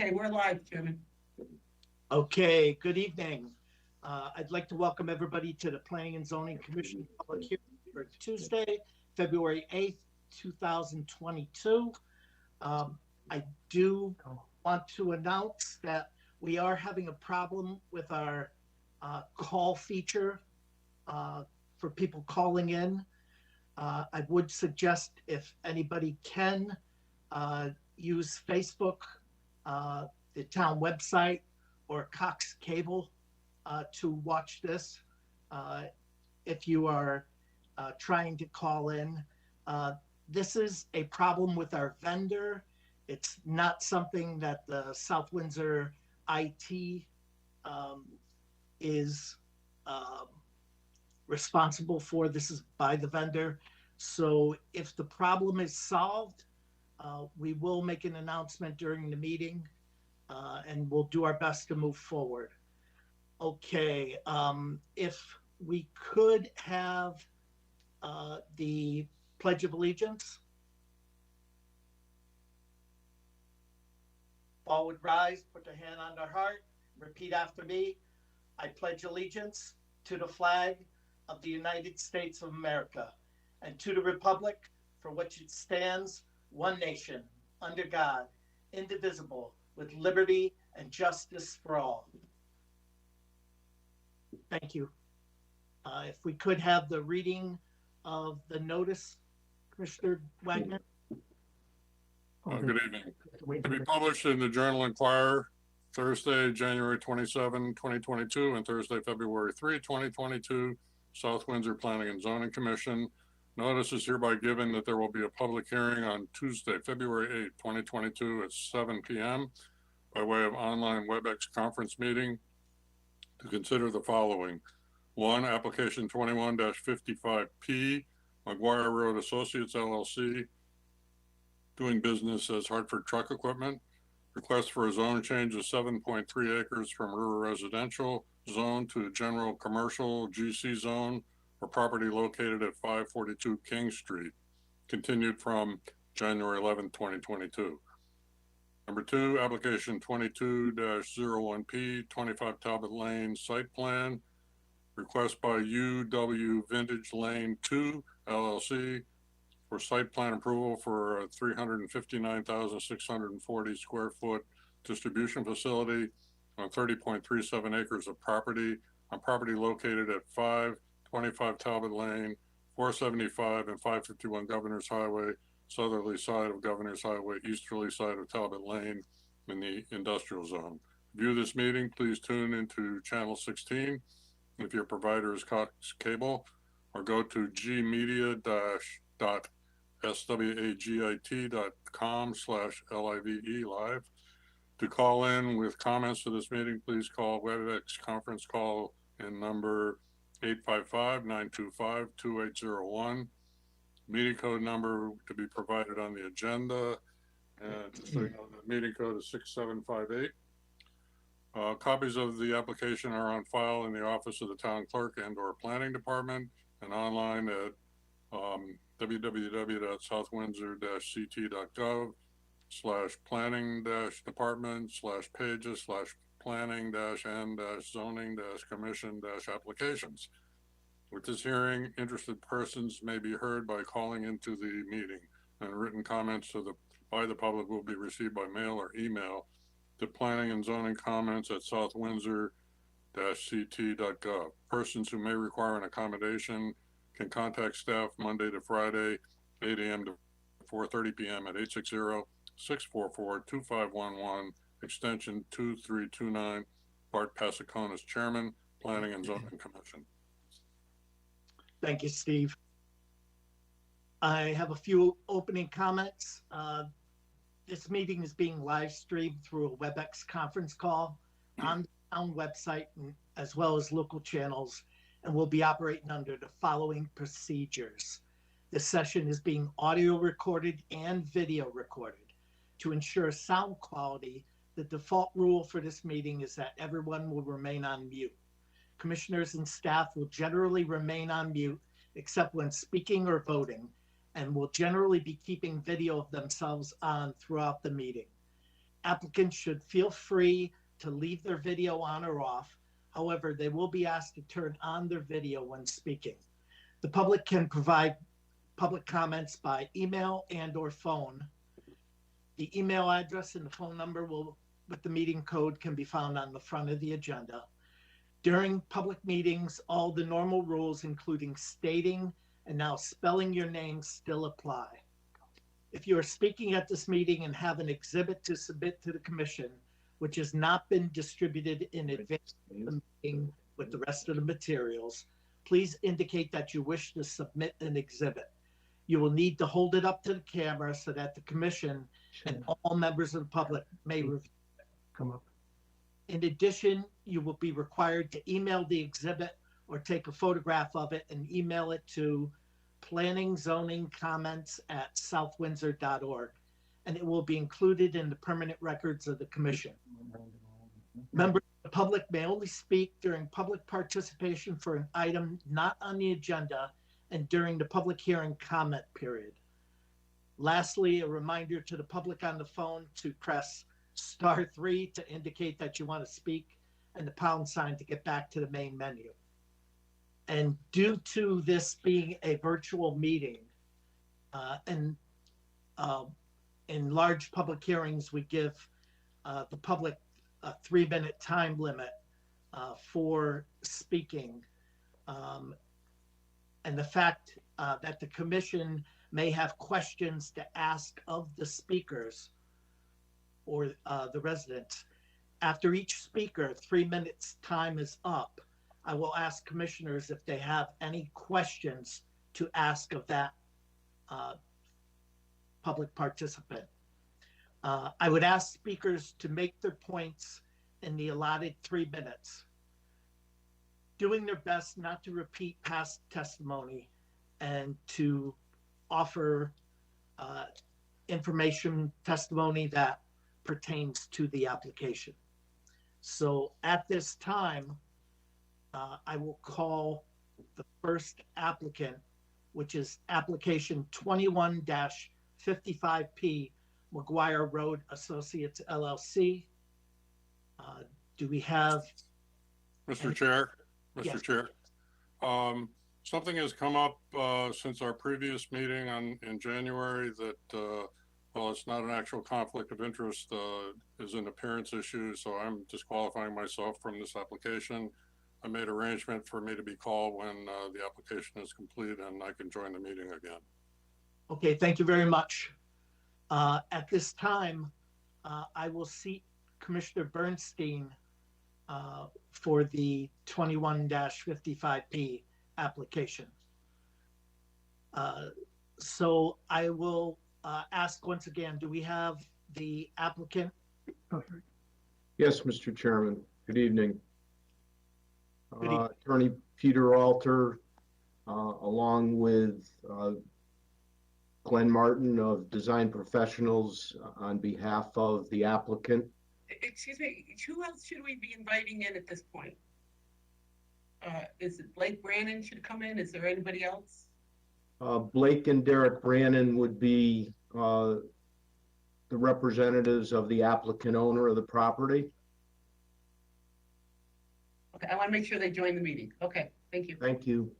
Okay, we're live, Chairman. Okay, good evening. I'd like to welcome everybody to the Planning and Zoning Commission public hearing for Tuesday, February 8th, 2022. I do want to announce that we are having a problem with our call feature for people calling in. I would suggest if anybody can use Facebook, the town website, or Cox Cable to watch this. If you are trying to call in, this is a problem with our vendor. It's not something that the South Windsor IT is responsible for. This is by the vendor. So if the problem is solved, we will make an announcement during the meeting, and we'll do our best to move forward. Okay, if we could have the Pledge of Allegiance. All would rise, put their hand on their heart, repeat after me. I pledge allegiance to the flag of the United States of America and to the republic for which it stands, one nation, under God, indivisible, with liberty and justice for all. Thank you. If we could have the reading of the notice, Commissioner Wagner. Good evening. To be published in the Journal Enquirer, Thursday, January 27, 2022, and Thursday, February 3, 2022, South Windsor Planning and Zoning Commission. Notice is hereby given that there will be a public hearing on Tuesday, February 8, 2022 at 7 p.m. by way of online WebEx conference meeting to consider the following. 1, application 21-55P, McGuire Road Associates, LLC, doing business as Hartford Truck Equipment. Request for a zone change of 7.3 acres from rural residential zone to general commercial GC zone for property located at 542 King Street, continued from January 11, 2022. Number 2, application 22-01P, 25 Talbot Lane site plan. Request by UW Vintage Lane 2, LLC, for site plan approval for a 359,640 square foot distribution facility on 30.37 acres of property on property located at 525 Talbot Lane, 475 and 551 Governor's Highway, southerly side of Governor's Highway, easterly side of Talbot Lane in the industrial zone. To view this meeting, please tune into channel 16 if your provider is Cox Cable, or go to gmedia-swagit.com/LIVE live. To call in with comments to this meeting, please call WebEx conference call in number 855-925-2801. Meeting code number to be provided on the agenda. And just so you know, the meeting code is 6758. Copies of the application are on file in the office of the town clerk and/or planning department and online at www.southwindsor-ct.gov/planning-and-zoning-commission-applications. With this hearing, interested persons may be heard by calling into the meeting, and written comments by the public will be received by mail or email to planning and zoning comments at southwindsor-ct.gov. Persons who may require an accommodation can contact staff Monday to Friday, 8 a.m. to 4:30 p.m. at 860-644-2511, extension 2329. Bart Pasiconis, Chairman, Planning and Zoning Commission. Thank you, Steve. I have a few opening comments. This meeting is being live streamed through a WebEx conference call on the town website as well as local channels, and will be operating under the following procedures. This session is being audio recorded and video recorded. To ensure sound quality, the default rule for this meeting is that everyone will remain on mute. Commissioners and staff will generally remain on mute except when speaking or voting, and will generally be keeping video of themselves on throughout the meeting. Applicants should feel free to leave their video on or off. However, they will be asked to turn on their video when speaking. The public can provide public comments by email and or phone. The email address and the phone number with the meeting code can be found on the front of the agenda. During public meetings, all the normal rules, including stating and now spelling your name, still apply. If you are speaking at this meeting and have an exhibit to submit to the commission, which has not been distributed in advance of the meeting with the rest of the materials, please indicate that you wish to submit an exhibit. You will need to hold it up to the camera so that the commission and all members of the public may review it. Come up. In addition, you will be required to email the exhibit or take a photograph of it and email it to planningzoningcomments@southwindsor.org, and it will be included in the permanent records of the commission. Members of the public may only speak during public participation for an item not on the agenda and during the public hearing comment period. Lastly, a reminder to the public on the phone to press *3 to indicate that you want to speak and the # sign to get back to the main menu. And due to this being a virtual meeting, and in large public hearings, we give the public a 3-minute time limit for speaking. And the fact that the commission may have questions to ask of the speakers or the residents. After each speaker, 3 minutes time is up. I will ask commissioners if they have any questions to ask of that public participant. I would ask speakers to make their points in the allotted 3 minutes, doing their best not to repeat past testimony and to offer information testimony that pertains to the application. So at this time, I will call the first applicant, which is application 21-55P, McGuire Road Associates LLC. Do we have? Mr. Chair, Mr. Yes. Chair, something has come up since our previous meeting in January that, well, it's not an actual conflict of interest, is an appearance issue, so I'm disqualifying myself from this application. I made arrangement for me to be called when the application is complete and I can join the meeting again. Okay, thank you very much. At this time, I will seat Commissioner Bernstein for the 21-55P application. So I will ask once again, do we have the applicant? Yes, Mr. Chairman. Good evening. Good evening. Attorney Peter Alter, along with Glenn Martin of Design Professionals on behalf of the applicant. Excuse me, who else should we be inviting in at this point? Is it Blake Brannon should come in? Is there anybody else? Blake and Derek Brannon would be the representatives of the applicant owner of the property. Okay, I want to make sure they join the meeting. Okay, thank you. Thank you.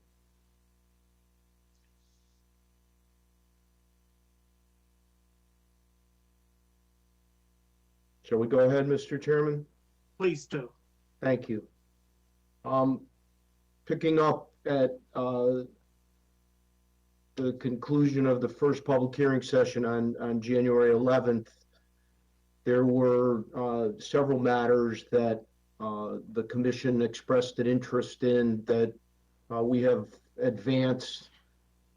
Shall we go ahead, Mr. Chairman? Please do. Thank you. Picking up at the conclusion of the first public hearing session on January 11th, there were several matters that the commission expressed an interest in that we have advanced.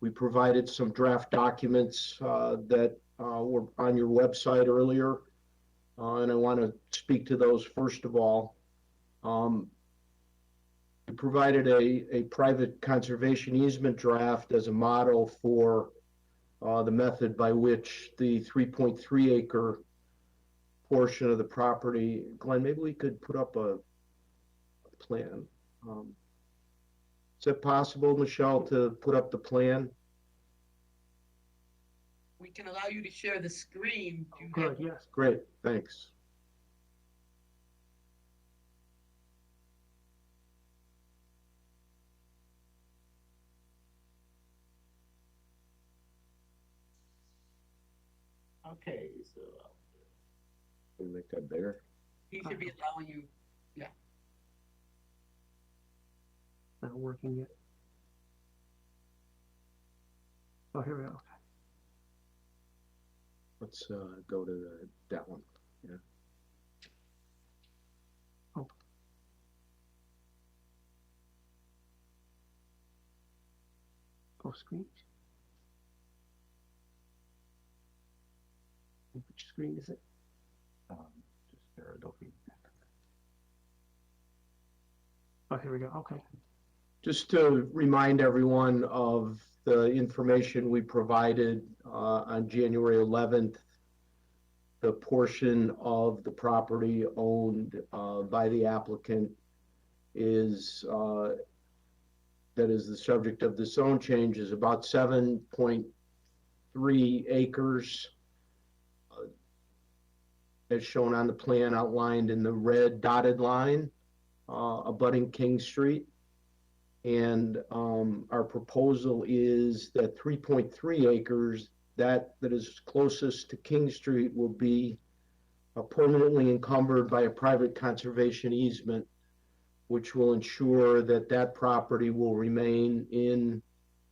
We provided some draft documents that were on your website earlier, and I want to speak to those first of all. We provided a private conservation easement draft as a model for the method by which the 3.3 acre portion of the property. Glenn, maybe we could put up a plan. Is it possible, Michelle, to put up the plan? We can allow you to share the screen. Good, yes. Great, thanks. Okay, so Can we make that bigger? He should be allowing you, Not working yet. Oh, here we go. Let's go to that one. Yeah. Full screen. Which screen is it? Just there, Adobe. Oh, here we go. Okay. Just to remind everyone of the information we provided on January 11th, the portion of the property owned by the applicant is that is the subject of the zone change is about 7.3 acres, as shown on the plan outlined in the red dotted line, abutting King Street. And our proposal is that 3.3 acres, that is closest to King Street, will be permanently encumbered by a private conservation easement, which will ensure that that property will remain in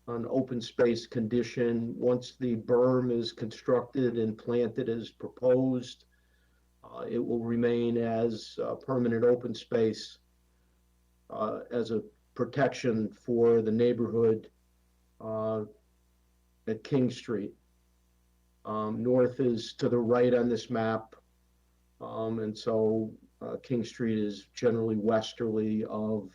an open space condition. Once the berm is constructed and planted as proposed, it will remain as permanent open space as a protection for the neighborhood at King Street. North is to the right on this map, and so King Street is generally westerly of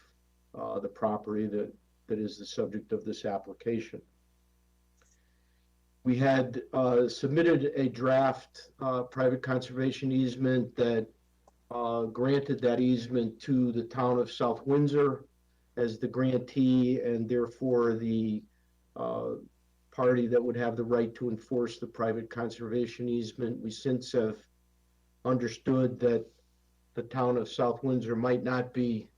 the property that is the subject of this application. We had submitted a draft private conservation easement that granted that easement to the town of South Windsor as the grantee, and therefore the party that would have the right to enforce the private conservation easement. We since have understood that the town of South Windsor might not be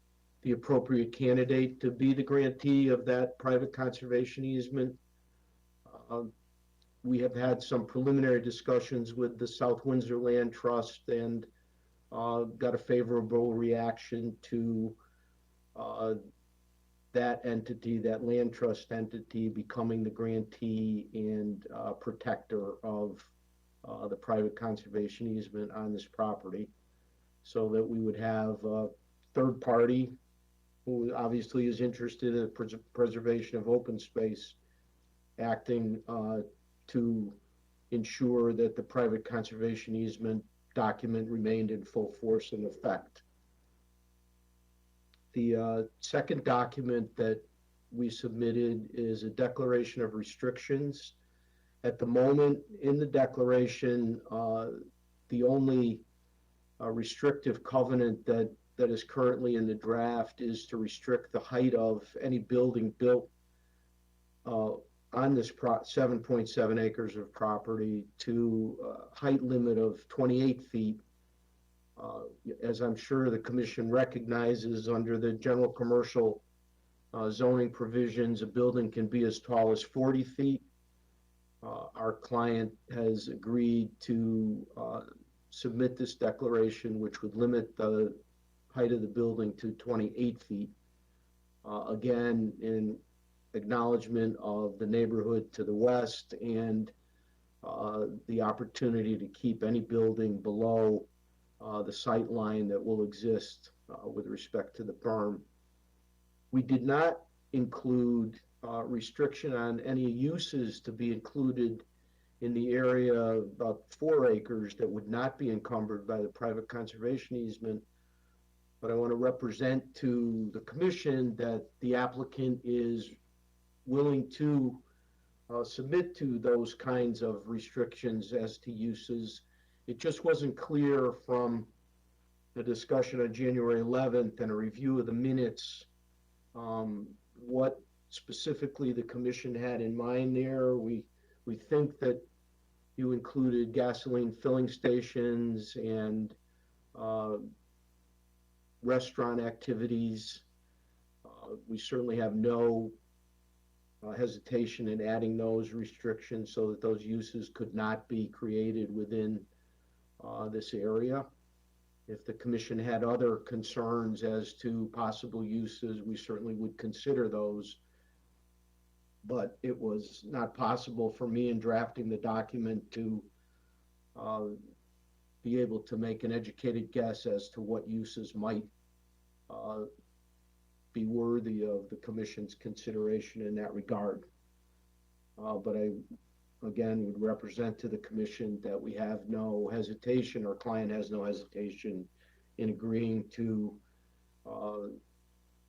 the appropriate candidate to be the grantee of that private conservation easement. We have had some preliminary discussions with the South Windsor Land Trust and got a favorable reaction to that entity, that land trust entity, becoming the grantee and protector of the private conservation easement on this property, so that we would have a third party who obviously is interested in the preservation of open space acting to ensure that the private conservation easement document remained in full force and effect. The second document that we submitted is a declaration of restrictions. At the moment in the declaration, the only restrictive covenant that is currently in the draft is to restrict the height of any building built on this 7.7 acres of property to a height limit of 28 feet. As I'm sure the commission recognizes, under the general commercial zoning provisions, a building can be as tall as 40 feet. Our client has agreed to submit this declaration, which would limit the height of the building to 28 feet. Again, in acknowledgement of the neighborhood to the west and the opportunity to keep any building below the sight line that will exist with respect to the berm. We did not include restriction on any uses to be included in the area of about 4 acres that would not be encumbered by the private conservation easement. But I want to represent to the commission that the applicant is willing to submit to those kinds of restrictions as to uses. It just wasn't clear from the discussion on January 11th and a review of the minutes what specifically the commission had in mind there. We think that you included gasoline filling stations and restaurant activities. We certainly have no hesitation in adding those restrictions so that those uses could not be created within this area. If the commission had other concerns as to possible uses, we certainly would consider those. But it was not possible for me in drafting the document to be able to make an educated guess as to what uses might be worthy of the commission's consideration in that regard. But I, again, would represent to the commission that we have no hesitation, our client has no hesitation in agreeing to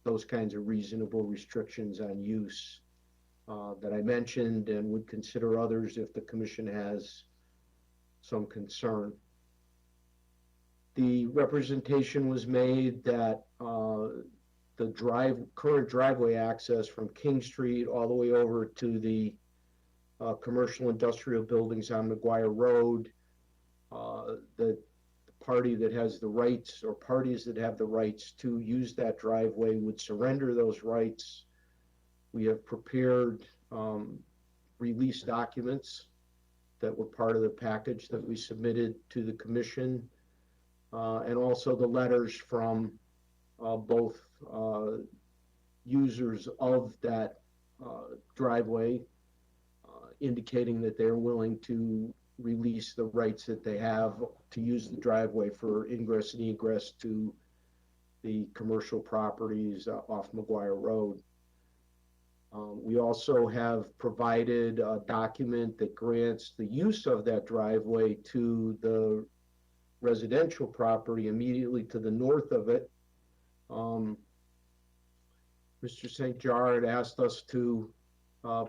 those kinds of reasonable restrictions on use that I mentioned, and would consider others if the commission has some concern. The representation was made that the current driveway access from King Street all the way over to the commercial industrial buildings on McGuire Road, the party that has the rights, or parties that have the rights to use that driveway, would surrender those rights. We have prepared release documents that were part of the package that we submitted to the commission, and also the letters from both users of that driveway, indicating that they're willing to release the rights that they have to use the driveway for ingress and egress to the commercial properties off McGuire Road. We also have provided a document that grants the use of that driveway to the residential property immediately to the north of it. Mr. St. John asked us to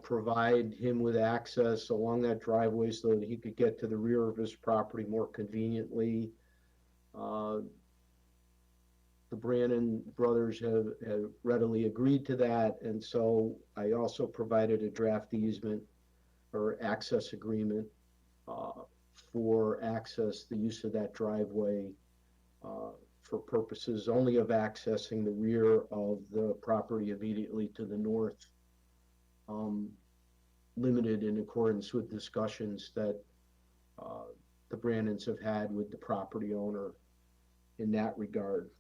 provide him with access along that driveway so that he could get to the rear of his property more conveniently. The Brannon brothers have readily agreed to that, and so I also provided a draft easement or access agreement for access, the use of that driveway for purposes only of accessing the rear of the property immediately to the north, limited in accordance with discussions that the Brannons have had with the property owner in that regard.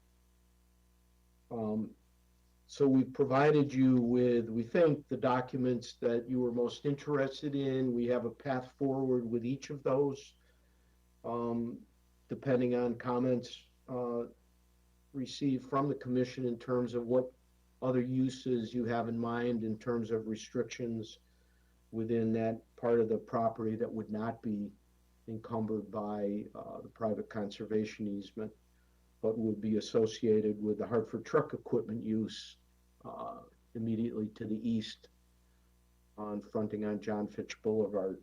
So we've provided you with, we think, the documents that you were most interested in. We have a path forward with each of those, depending on comments received from the commission in terms of what other uses you have in mind in terms of restrictions within that part of the property that would not be encumbered by the private conservation easement, but would be associated with the Hartford truck equipment use immediately to the east fronting on John Fitch Boulevard.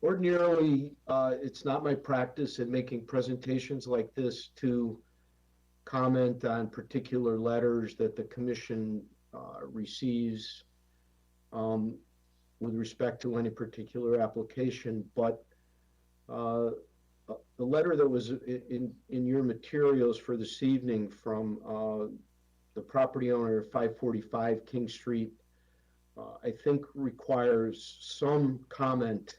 Ordinarily, it's not my practice in making presentations like this to comment on particular letters that the commission receives with respect to any particular application, but the letter that was in your materials for this evening from the property owner of 545 King Street, I think requires some comment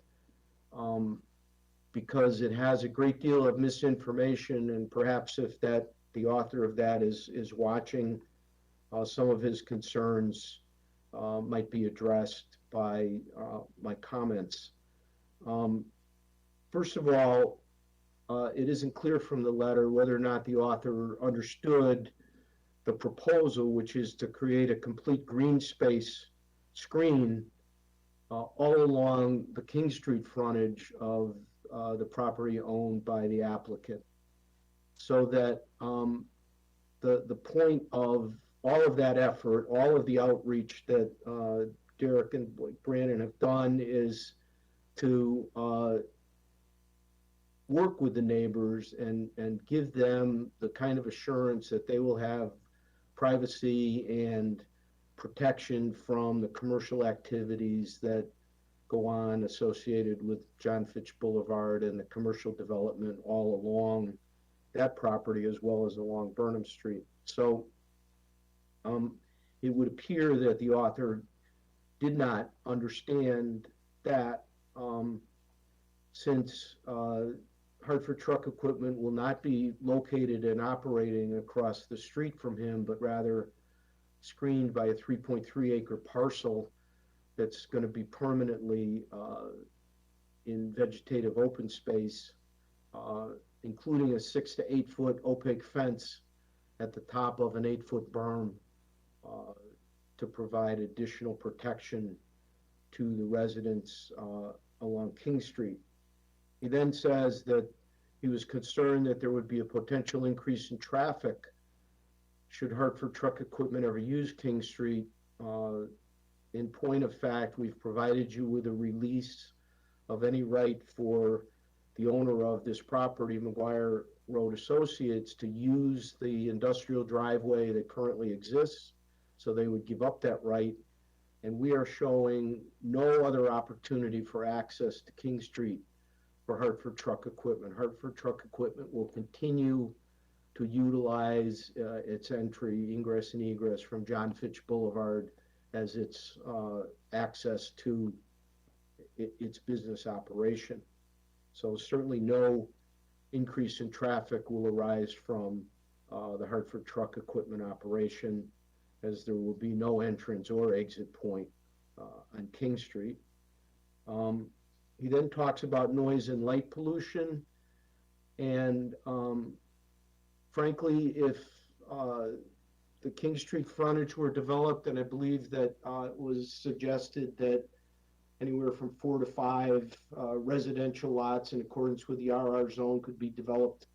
because it has a great deal of misinformation, and perhaps if the author of that is watching, some of his concerns might be addressed by my comments. First of all, it isn't clear from the letter whether or not the author understood the proposal, which is to create a complete green space screen all along the King Street frontage of the property owned by the applicant, so that the point of all of that effort, all of the outreach that Derek and Brandon have done is to work with the neighbors and give them the kind of assurance that they will have privacy and protection from the commercial activities that go on associated with John Fitch Boulevard and the commercial development all along that property as well as along Burnham Street. So it would appear that the author did not understand that, since Hartford Truck Equipment will not be located and operating across the street from him, but rather screened by a 3.3 acre parcel that's going to be permanently in vegetative open space, including a 6 to 8 foot opaque fence at the top of an 8 foot berm to provide additional protection to the residents along King Street. He then says that he was concerned that there would be a potential increase in traffic should Hartford Truck Equipment ever use King Street. In point of fact, we've provided you with a release of any right for the owner of this property, McGuire Road Associates, to use the industrial driveway that currently exists. So they would give up that right. And we are showing no other opportunity for access to King Street for Hartford Truck Equipment. Hartford Truck Equipment will continue to utilize its entry, ingress and egress from John Fitch Boulevard as its access to its business operation. So certainly no increase in traffic will arise from the Hartford Truck Equipment operation, as there will be no entrance or exit point on King Street. He then talks about noise and light pollution. And frankly, if the King Street frontage were developed, and I believe that it was suggested that anywhere from 4 to 5 residential lots in accordance with the RR zone could be developed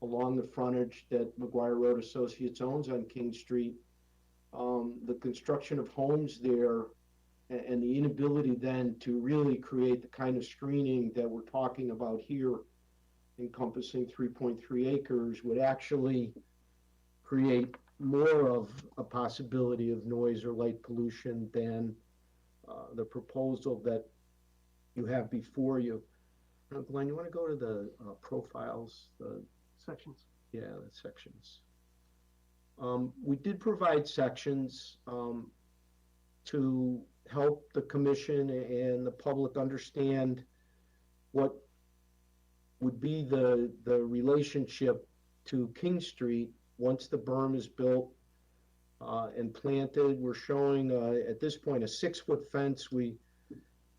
along the frontage that McGuire Road Associates owns on King Street. The construction of homes there and the inability then to really create the kind of screening that we're talking about here, encompassing 3.3 acres, would actually create more of a possibility of noise or light pollution than the proposal that you have before you. Now, Glenn, you want to go to the profiles, the Sections. yeah, the sections. We did provide sections to help the commission and the public understand what would be the relationship to King Street once the berm is built and planted. We're showing at this point a 6-foot fence. We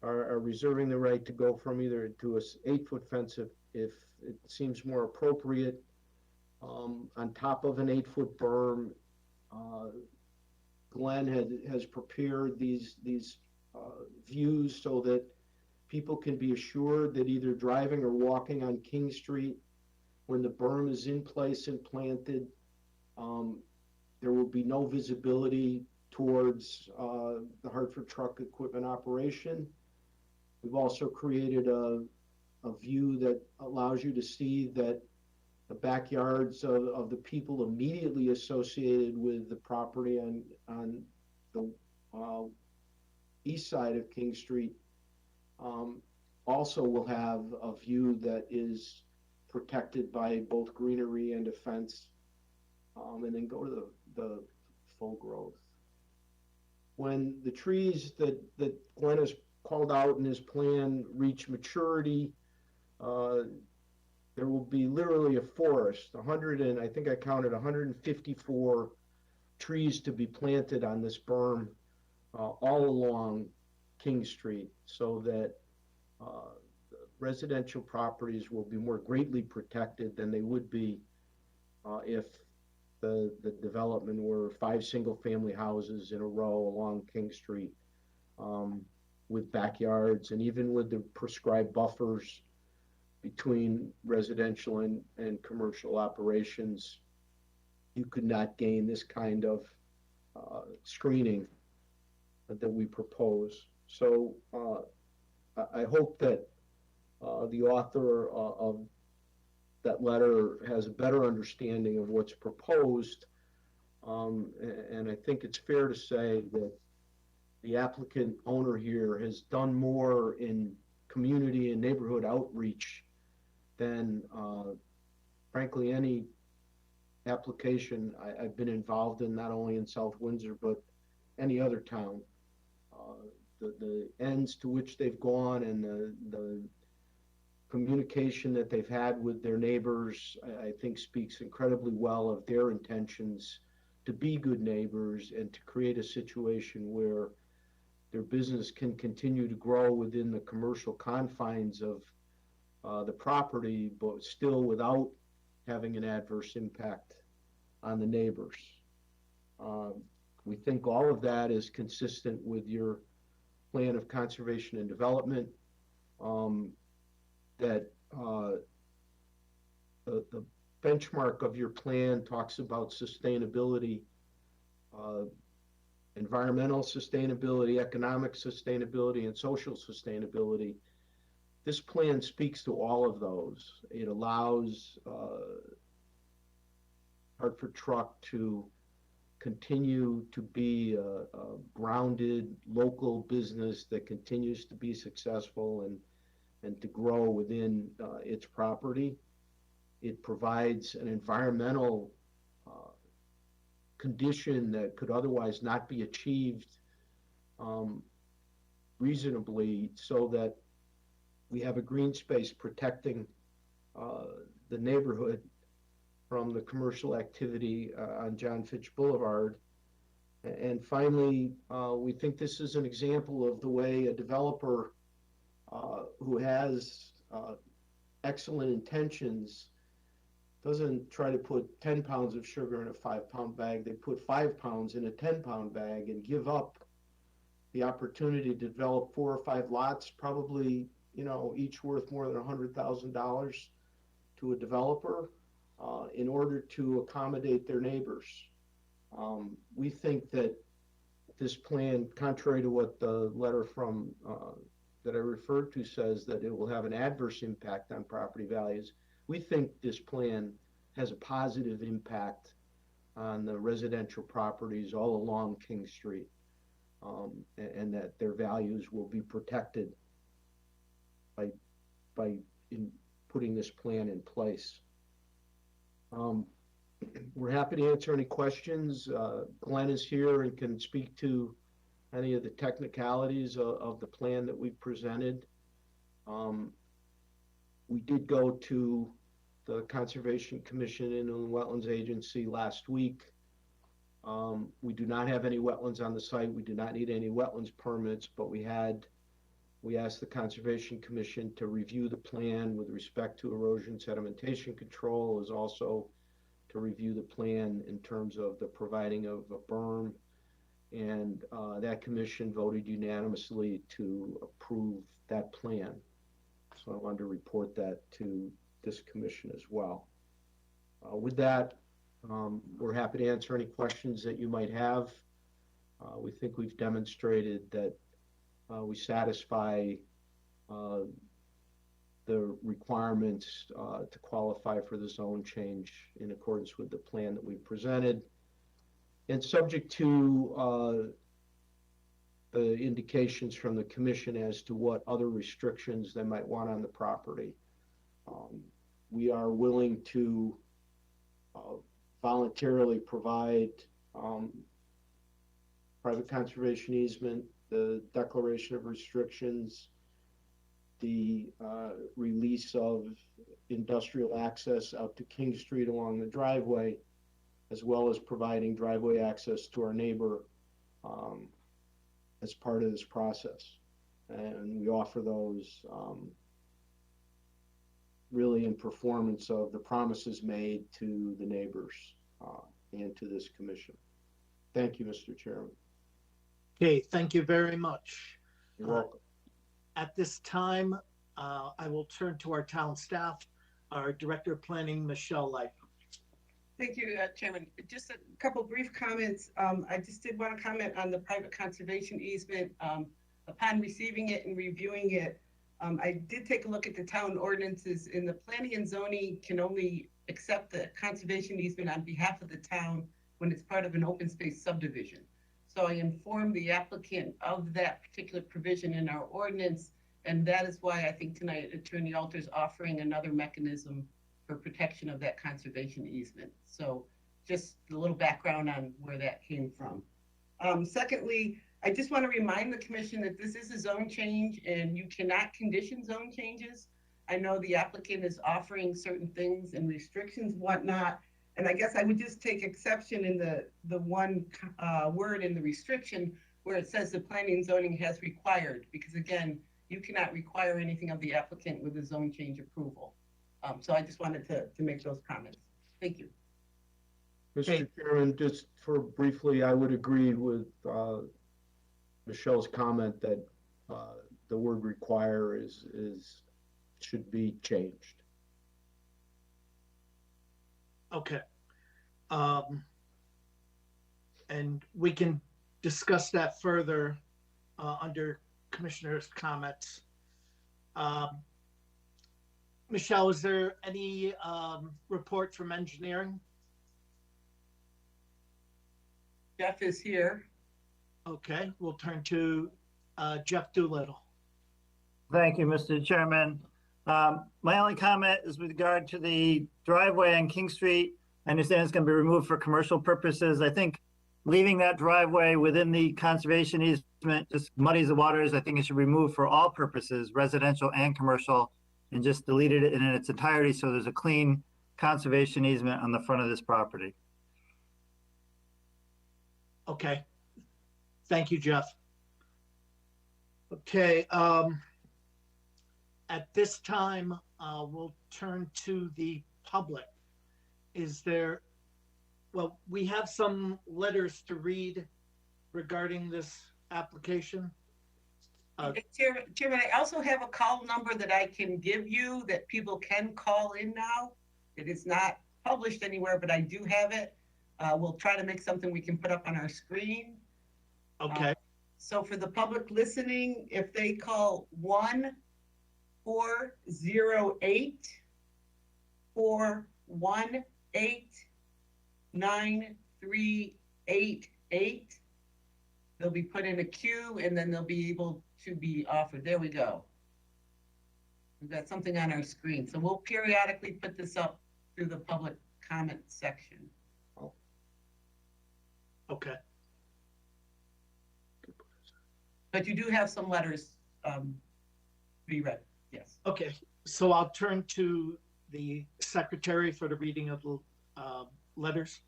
are reserving the right to go from either to a 8-foot fence if it seems more appropriate, on top of an 8-foot berm. Glenn has prepared these views so that people can be assured that either driving or walking on King Street, when the berm is in place and planted, there will be no visibility towards the Hartford Truck Equipment operation. We've also created a view that allows you to see that the backyards of the people immediately associated with the property on the east side of King Street also will have a view that is protected by both greenery and a fence. And then go to the full growth. When the trees that Glenn has called out in his plan reach maturity, there will be literally a forest, 100 and I think I counted 154 trees to be planted on this berm all along King Street, so that residential properties will be more greatly protected than they would be if the development were 5 single-family houses in a row along King Street, with backyards and even with the prescribed buffers between residential and commercial operations. You could not gain this kind of screening that we propose. So I hope that the author of that letter has a better understanding of what's proposed. And I think it's fair to say that the applicant owner here has done more in community and neighborhood outreach than frankly any application I've been involved in, not only in South Windsor, but any other town. The ends to which they've gone and the communication that they've had with their neighbors, I think speaks incredibly well of their intentions to be good neighbors and to create a situation where their business can continue to grow within the commercial confines of the property, but still without having an adverse impact on the neighbors. We think all of that is consistent with your plan of conservation and development, that the benchmark of your plan talks about sustainability, environmental sustainability, economic sustainability, and social sustainability. This plan speaks to all of those. It allows Hartford Truck to continue to be a grounded local business that continues to be successful and to grow within its property. It provides an environmental condition that could otherwise not be achieved reasonably, so that we have a green space protecting the neighborhood from the commercial activity on John Fitch Boulevard. And finally, we think this is an example of the way a developer who has excellent intentions doesn't try to put 10 pounds of sugar in a 5-pound bag. They put 5 pounds in a 10-pound bag and give up the opportunity to develop 4 or 5 lots, probably, each worth more than $100,000 to a developer, in order to accommodate their neighbors. We think that this plan, contrary to what the letter from that I referred to says, that it will have an adverse impact on property values, we think this plan has a positive impact on the residential properties all along King Street, and that their values will be protected by putting this plan in place. We're happy to answer any questions. Glenn is here and can speak to any of the technicalities of the plan that we've presented. We did go to the Conservation Commission and the Wetlands Agency last week. We do not have any wetlands on the site. We do not need any wetlands permits, but we asked the Conservation Commission to review the plan with respect to erosion sedimentation control, as also to review the plan in terms of the providing of a berm. And that commission voted unanimously to approve that plan. So I wanted to report that to this commission as well. With that, we're happy to answer any questions that you might have. We think we've demonstrated that we satisfy the requirements to qualify for the zone change in accordance with the plan that we presented. And subject to the indications from the commission as to what other restrictions they might want on the property, we are willing to voluntarily provide private conservation easement, the declaration of restrictions, the release of industrial access out to King Street along the driveway, as well as providing driveway access to our neighbor as part of this process. And we offer those really in performance of the promises made to the neighbors and to this commission. Thank you, Mr. Chairman. Okay, thank you very much. You're welcome. At this time, I will turn to our town staff, our Director of Planning, Michelle Life. Thank you, Chairman. Just a couple brief comments. I just did want to comment on the private conservation easement. Upon receiving it and reviewing it, I did take a look at the town ordinances. In the planning and zoning can only accept the conservation easement on behalf of the town when it's part of an open space subdivision. So I informed the applicant of that particular provision in our ordinance, and that is why I think tonight Attorney Alter is offering another mechanism for protection of that conservation easement. So just a little background on where that came from. Secondly, I just want to remind the commission that this is a zone change and you cannot condition zone changes. I know the applicant is offering certain things and restrictions, whatnot. And I guess I would just take exception in the one word in the restriction where it says the planning and zoning has required, because again, you cannot require anything of the applicant with a zone change approval. So I just wanted to make those comments. Thank you. Mr. Chairman, just for briefly, I would agree with Michelle's comment that the word require should be changed. Okay. And we can discuss that further under commissioners' comments. Michelle, is there any report from engineering? Jeff is here. Okay, we'll turn to Jeff Doolittle. Thank you, Mr. Chairman. My only comment is with regard to the driveway on King Street. I understand it's going to be removed for commercial purposes. I think leaving that driveway within the conservation easement just muddies the waters. I think it should be removed for all purposes, residential and commercial, and just delete it in its entirety so there's a clean conservation easement on the front of this property. Okay. Thank you, Jeff. Okay. At this time, we'll turn to the public. Well, we have some letters to read regarding this application. Chairman, I also have a call number that I can give you that people can call in now. It is not published anywhere, but I do have it. We'll try to make something we can put up on our screen. Okay. So for the public listening, if they call 1-408-418-9388, they'll be put in a queue and then they'll be able to be offered. There we go. We've got something on our screen. So we'll periodically put this up through the public comment section. Okay. But you do have some letters to be read, yes. Okay, so I'll turn to the secretary for the reading of the letters.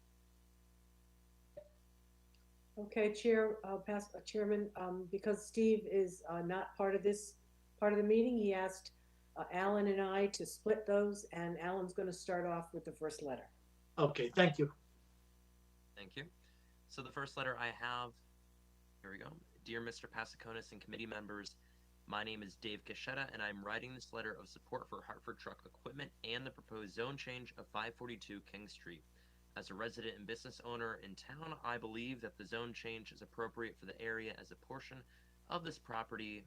Okay, Chairman, because Steve is not part of the meeting, he asked Alan and I to split those, and Alan's going to start off with the first letter. Okay, thank you. Thank you. So the first letter I have, here we go. Dear Mr. Pasiconis and committee members, my name is Dave Cachetta, and I'm writing this letter of support for Hartford Truck Equipment and the proposed zone change of 542 King Street. As a resident and business owner in town, I believe that the zone change is appropriate for the area, as a portion of this property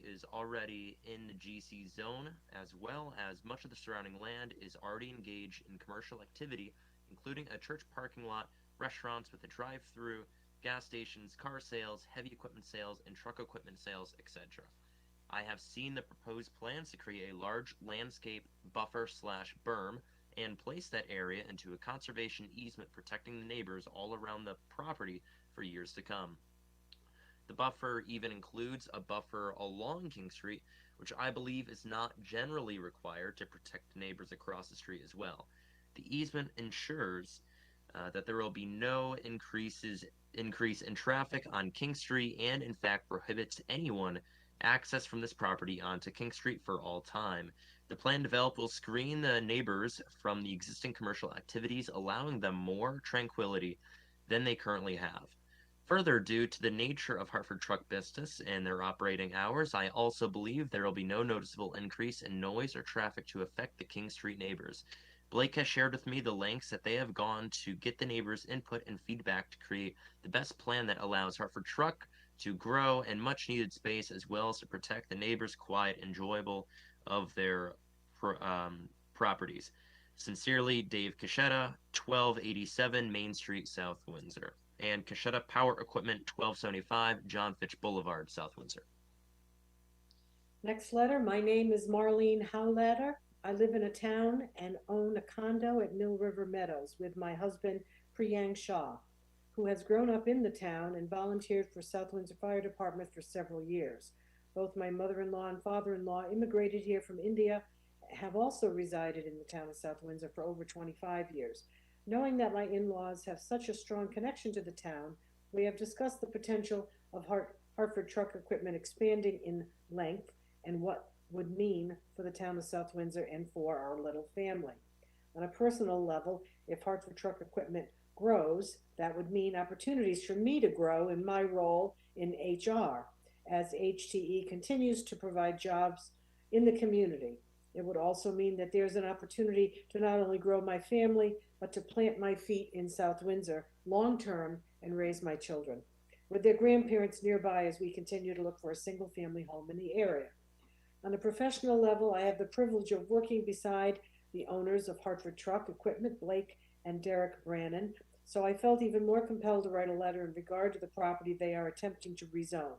is already in the GC zone, as well as much of the surrounding land is already engaged in commercial activity, including a church parking lot, restaurants with a drive-through, gas stations, car sales, heavy equipment sales, and truck equipment sales, etc. I have seen the proposed plans to create a large landscape buffer/berm and place that area into a conservation easement protecting the neighbors all around the property for years to come. The buffer even includes a buffer along King Street, which I believe is not generally required to protect neighbors across the street as well. The easement ensures that there will be no increase in traffic on King Street, and in fact prohibits anyone access from this property onto King Street for all time. The plan developed will screen the neighbors from the existing commercial activities, allowing them more tranquility than they currently have. Further, due to the nature of Hartford truck business and their operating hours, I also believe there will be no noticeable increase in noise or traffic to affect the King Street neighbors. Blake has shared with me the lengths that they have gone to get the neighbors' input and feedback to create the best plan that allows Hartford Truck to grow and much needed space, as well as to protect the neighbors' quiet, enjoyable of their properties. Sincerely, Dave Cachetta, 1287 Main Street, South Windsor. And Cachetta Power Equipment, 1275 John Fitch Boulevard, South Windsor. Next letter, my name is Marlene Howlatter. I live in a town and own a condo at Mill River Meadows with my husband, Priyang Shah. who has grown up in the town and volunteered for South Windsor Fire Department for several years. Both my mother-in-law and father-in-law immigrated here from India, have also resided in the town of South Windsor for over 25 years. Knowing that my in-laws have such a strong connection to the town, we have discussed the potential of Hartford Truck Equipment expanding in length and what would mean for the town of South Windsor and for our little family. On a personal level, if Hartford Truck Equipment grows, that would mean opportunities for me to grow in my role in HR as HTE continues to provide jobs in the community. It would also mean that there's an opportunity to not only grow my family, but to plant my feet in South Windsor long-term and raise my children with their grandparents nearby as we continue to look for a single-family home in the area. On a professional level, I have the privilege of working beside the owners of Hartford Truck Equipment, Blake and Derek Brannon, so I felt even more compelled to write a letter in regard to the property they are attempting to rezone.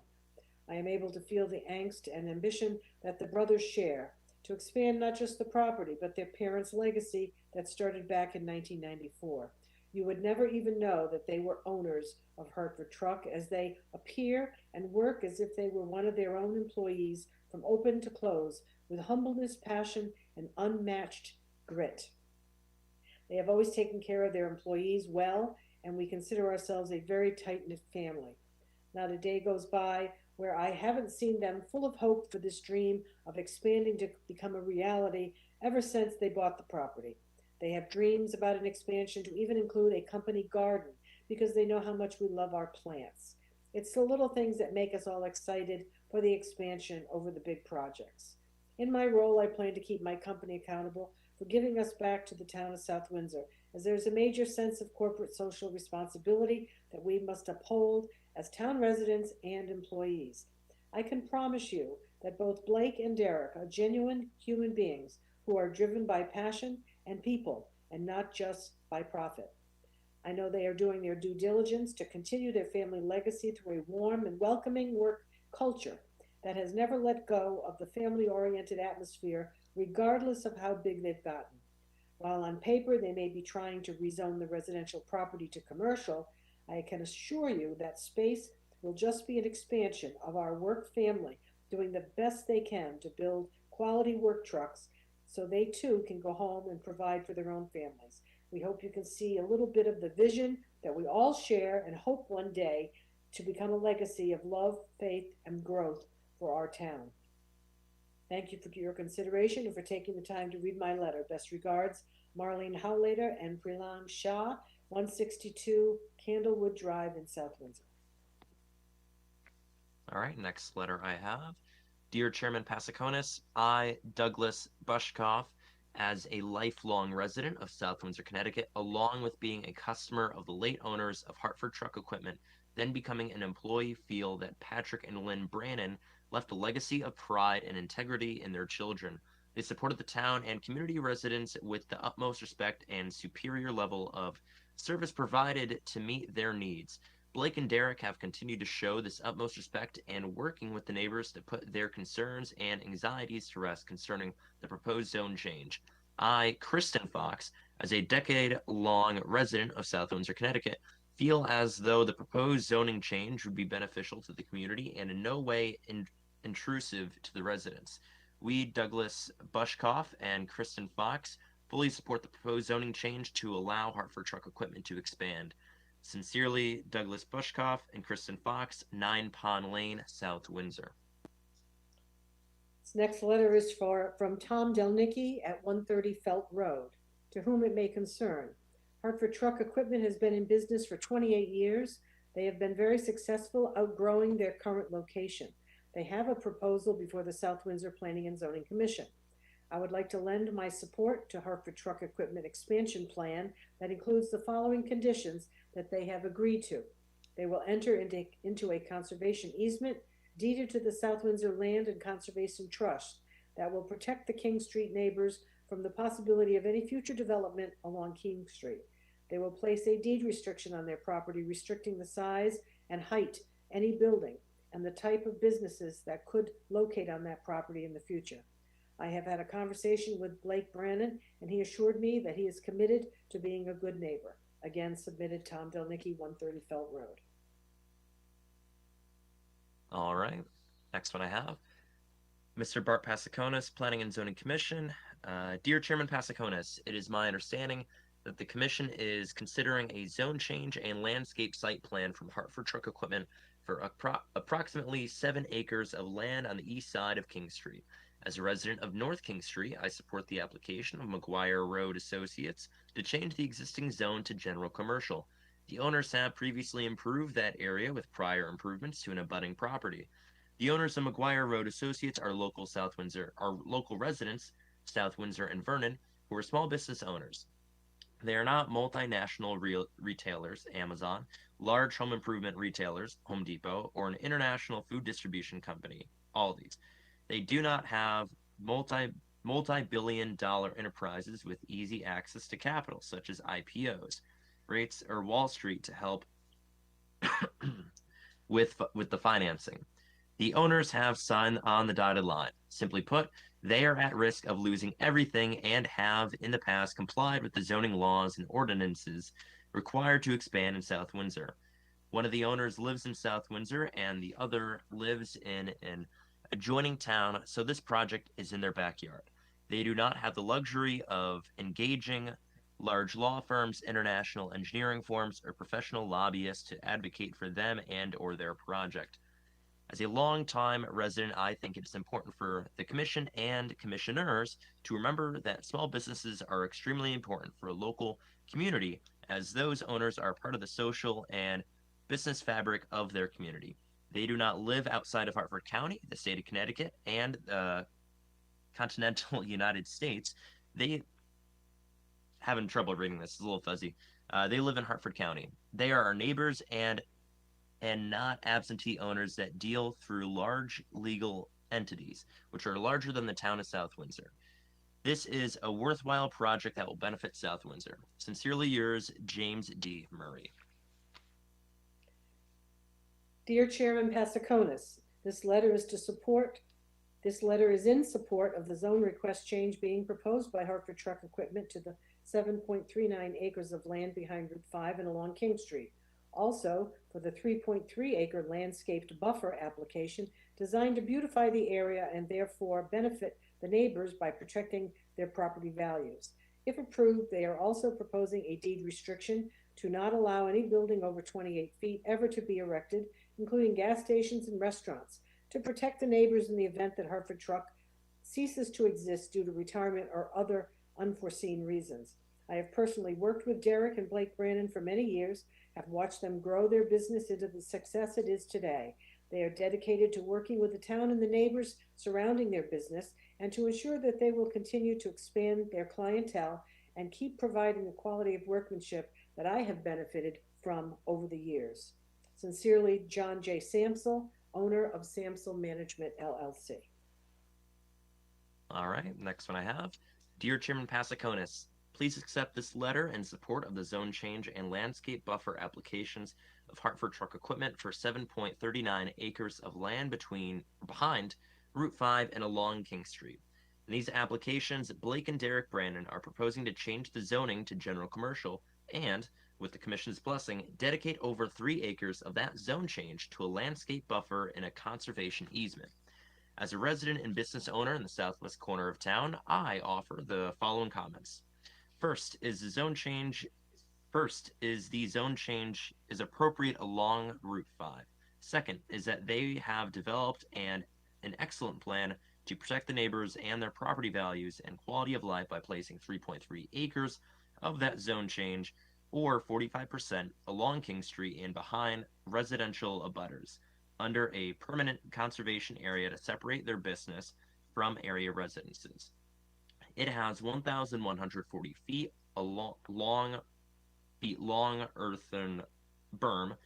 I am able to feel the angst and ambition that the brothers share to expand not just the property, but their parents' legacy that started back in 1994. You would never even know that they were owners of Hartford Truck, as they appear and work as if they were one of their own employees from open to close, with humbleness, passion, and unmatched grit. They have always taken care of their employees well, and we consider ourselves a very tight-knit family. Not a day goes by where I haven't seen them full of hope for this dream of expanding to become a reality ever since they bought the property. They have dreams about an expansion to even include a company garden because they know how much we love our plants. It's the little things that make us all excited for the expansion over the big projects. In my role, I plan to keep my company accountable for giving us back to the town of South Windsor, as there's a major sense of corporate social responsibility that we must uphold as town residents and employees. I can promise you that both Blake and Derek are genuine human beings who are driven by passion and people and not just by profit. I know they are doing their due diligence to continue their family legacy through a warm and welcoming work culture that has never let go of the family-oriented atmosphere, regardless of how big they've gotten. While on paper they may be trying to rezone the residential property to commercial, I can assure you that space will just be an expansion of our work family doing the best they can to build quality work trucks so they too can go home and provide for their own families. We hope you can see a little bit of the vision that we all share and hope one day to become a legacy of love, faith, and growth for our town. Thank you for your consideration and for taking the time to read my letter. Best regards, Marlene Howlater and Prilan Shah, 162 Candlewood Drive in South Windsor. All right, next letter I have. Dear Chairman Pasakonis, I, Douglas Bushkoff, as a lifelong resident of South Windsor, Connecticut, along with being a customer of the late owners of Hartford Truck Equipment, then becoming an employee, feel that Patrick and Lynn Brannon left a legacy of pride and integrity in their children. They supported the town and community residents with the utmost respect and superior level of service provided to meet their needs. Blake and Derek have continued to show this utmost respect and working with the neighbors to put their concerns and anxieties to rest concerning the proposed zone change. I, Kristen Fox, as a decade-long resident of South Windsor, Connecticut, feel as though the proposed zoning change would be beneficial to the community and in no way intrusive to the residents. We, Douglas Bushkoff and Kristen Fox, fully support the proposed zoning change to allow Hartford Truck Equipment to expand. Sincerely, Douglas Bushkoff and Kristen Fox, 9 Pond Lane, South Windsor. This next letter is from Tom Delnicki at 130 Felt Road, to whom it may concern. Hartford Truck Equipment has been in business for 28 years. They have been very successful, outgrowing their current location. They have a proposal before the South Windsor Planning and Zoning Commission. I would like to lend my support to Hartford Truck Equipment expansion plan that includes the following conditions that they have agreed to. They will enter into a conservation easement deeded to the South Windsor Land and Conservation Trust that will protect the King Street neighbors from the possibility of any future development along King Street. They will place a deed restriction on their property, restricting the size and height, any building, and the type of businesses that could locate on that property in the future. I have had a conversation with Blake Brannon, and he assured me that he is committed to being a good neighbor. Again, submitted Tom Delnicki, 130 Felt Road. All right. Next one I have. Mr. Bart Passaconis, Planning and Zoning Commission. Dear Chairman Passaconis, it is my understanding that the Commission is considering a zone change and landscape site plan from Hartford Truck Equipment for approximately 7 acres of land on the east side of King Street. As a resident of North King Street, I support the application of McGuire Road Associates to change the existing zone to general commercial. The owners have previously improved that area with prior improvements to an abutting property. The owners of McGuire Road Associates are local residents, South Windsor and Vernon, who are small business owners. They are not multinational retailers, Amazon, large home improvement retailers, Home Depot, or an international food distribution company, Aldi's. They do not have multi-billion-dollar enterprises with easy access to capital, such as IPOs, rates, or Wall Street to help with the financing. The owners have signed on the dotted line. Simply put, they are at risk of losing everything and have in the past complied with the zoning laws and ordinances required to expand in South Windsor. One of the owners lives in South Windsor and the other lives in an adjoining town, so this project is in their backyard. They do not have the luxury of engaging large law firms, international engineering firms, or professional lobbyists to advocate for them and or their project. As a longtime resident, I think it is important for the commission and commissioners to remember that small businesses are extremely important for a local community, as those owners are part of the social and business fabric of their community. They do not live outside of Hartford County, the state of Connecticut, and the continental United States. They having trouble reading this, it's a little fuzzy. They live in Hartford County. They are our neighbors and not absentee owners that deal through large legal entities, which are larger than the town of South Windsor. This is a worthwhile project that will benefit South Windsor. Sincerely yours, James D. Murray. Dear Chairman Passaconis, this letter is in support of the zone request change being proposed by Hartford Truck Equipment to the 7.39 acres of land behind Route 5 and along King Street. Also, for the 3.3 acre landscaped buffer application designed to beautify the area and therefore benefit the neighbors by protecting their property values. If approved, they are also proposing a deed restriction to not allow any building over 28 feet ever to be erected, including gas stations and restaurants, to protect the neighbors in the event that Hartford Truck ceases to exist due to retirement or other unforeseen reasons. I have personally worked with Derek and Blake Brannon for many years, have watched them grow their business into the success it is today. They are dedicated to working with the town and the neighbors surrounding their business and to ensure that they will continue to expand their clientele and keep providing the quality of workmanship that I have benefited from over the years. Sincerely, John J. Samsel, owner of Samsel Management, LLC. All right, next one I have. Dear Chairman Passaconis, please accept this letter in support of the zone change and landscape buffer applications of Hartford Truck Equipment for 7.39 acres of land behind Route 5 and along King Street. In these applications, Blake and Derek Brandon are proposing to change the zoning to general commercial and, with the Commission's blessing, dedicate over 3 acres of that zone change to a landscape buffer in a conservation easement. As a resident and business owner in the southwest corner of town, I offer the following comments. First is the zone change is appropriate along Route 5. Second is that they have developed an excellent plan to protect the neighbors and their property values and quality of life by placing 3.3 acres of that zone change, or 45%, along King Street and behind residential abutters, under a permanent conservation area to separate their business from area residences. It has 1,140 feet long earthen berm,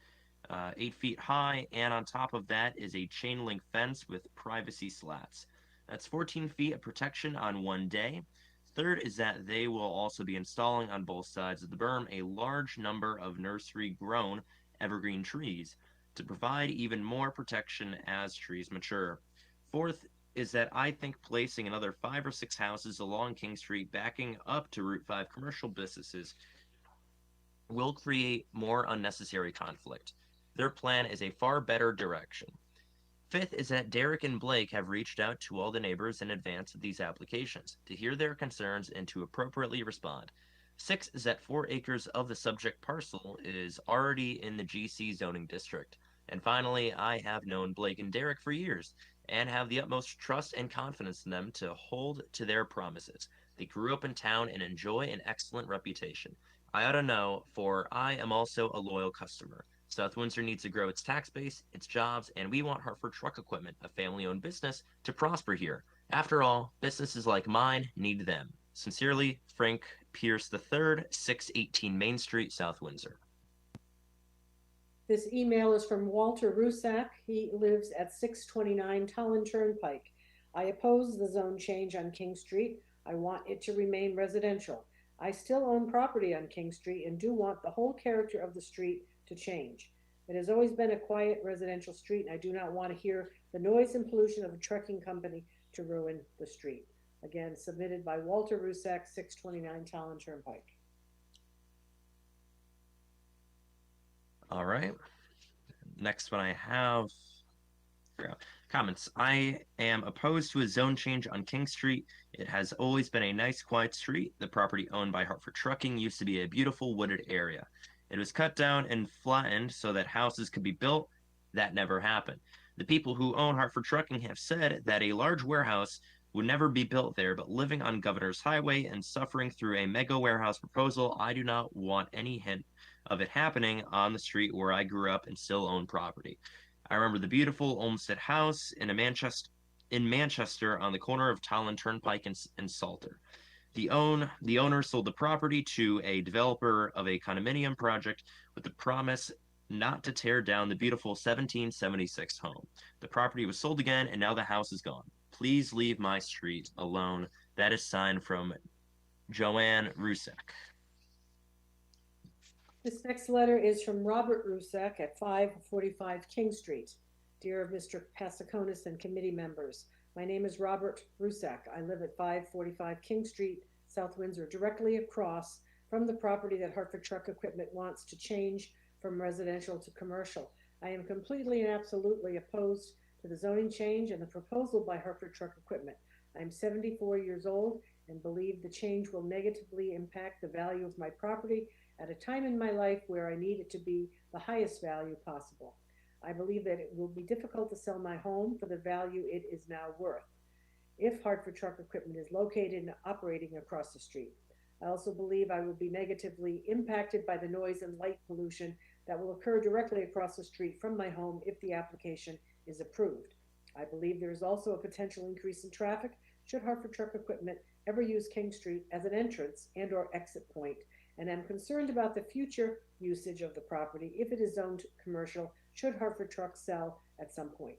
8 feet high, and on top of that is a chain link fence with privacy slats. That's 14 feet of protection on one day. Third is that they will also be installing on both sides of the berm a large number of nursery grown evergreen trees to provide even more protection as trees mature. Fourth is that I think placing another 5 or 6 houses along King Street backing up to Route 5 commercial businesses will create more unnecessary conflict. Their plan is a far better direction. Fifth is that Derek and Blake have reached out to all the neighbors in advance of these applications to hear their concerns and to appropriately respond. Sixth is that 4 acres of the subject parcel is already in the GC zoning district. And finally, I have known Blake and Derek for years and have the utmost trust and confidence in them to hold to their promises. They grew up in town and enjoy an excellent reputation. I ought to know, for I am also a loyal customer. South Windsor needs to grow its tax base, its jobs, and we want Hartford Truck Equipment, a family-owned business, to prosper here. After all, businesses like mine need them. Sincerely, Frank Pierce III, 618 Main Street, South Windsor. This email is from Walter Rusak. He lives at 629 Tolland Turnpike. I oppose the zone change on King Street. I want it to remain residential. I still own property on King Street and do want the whole character of the street to change. It has always been a quiet residential street, and I do not want to hear the noise and pollution of a trucking company to ruin the street. Again, submitted by Walter Rusak, 629 Tolland Turnpike. All right. Next one I have comments. I am opposed to a zone change on King Street. It has always been a nice, quiet street. The property owned by Hartford Trucking used to be a beautiful wooded area. It was cut down and flattened so that houses could be built. That never happened. The people who own Hartford Trucking have said that a large warehouse would never be built there, but living on Governor's Highway and suffering through a mega warehouse proposal, I do not want any hint of it happening on the street where I grew up and still own property. I remember the beautiful Olmsted House in Manchester on the corner of Tolland Turnpike and Salter. The owner sold the property to a developer of a condominium project with the promise not to tear down the beautiful 1776 home. The property was sold again, and now the house is gone. Please leave my street alone. That is signed from Joanne Rusak. This next letter is from Robert Rusak at 545 King Street. Dear Mr. Pasakonis and committee members, my name is Robert Rusak. I live at 545 King Street, South Windsor, directly across from the property that Hartford Truck Equipment wants to change from residential to commercial. I am completely and absolutely opposed to the zoning change and the proposal by Hartford Truck Equipment. I am 74 years old and believe the change will negatively impact the value of my property at a time in my life where I need it to be the highest value possible. I believe that it will be difficult to sell my home for the value it is now worth if Hartford Truck Equipment is located and operating across the street. I also believe I will be negatively impacted by the noise and light pollution that will occur directly across the street from my home if the application is approved. I believe there is also a potential increase in traffic should Hartford Truck Equipment ever use King Street as an entrance and/or exit point, and am concerned about the future usage of the property if it is zoned commercial should Hartford Truck sell at some point.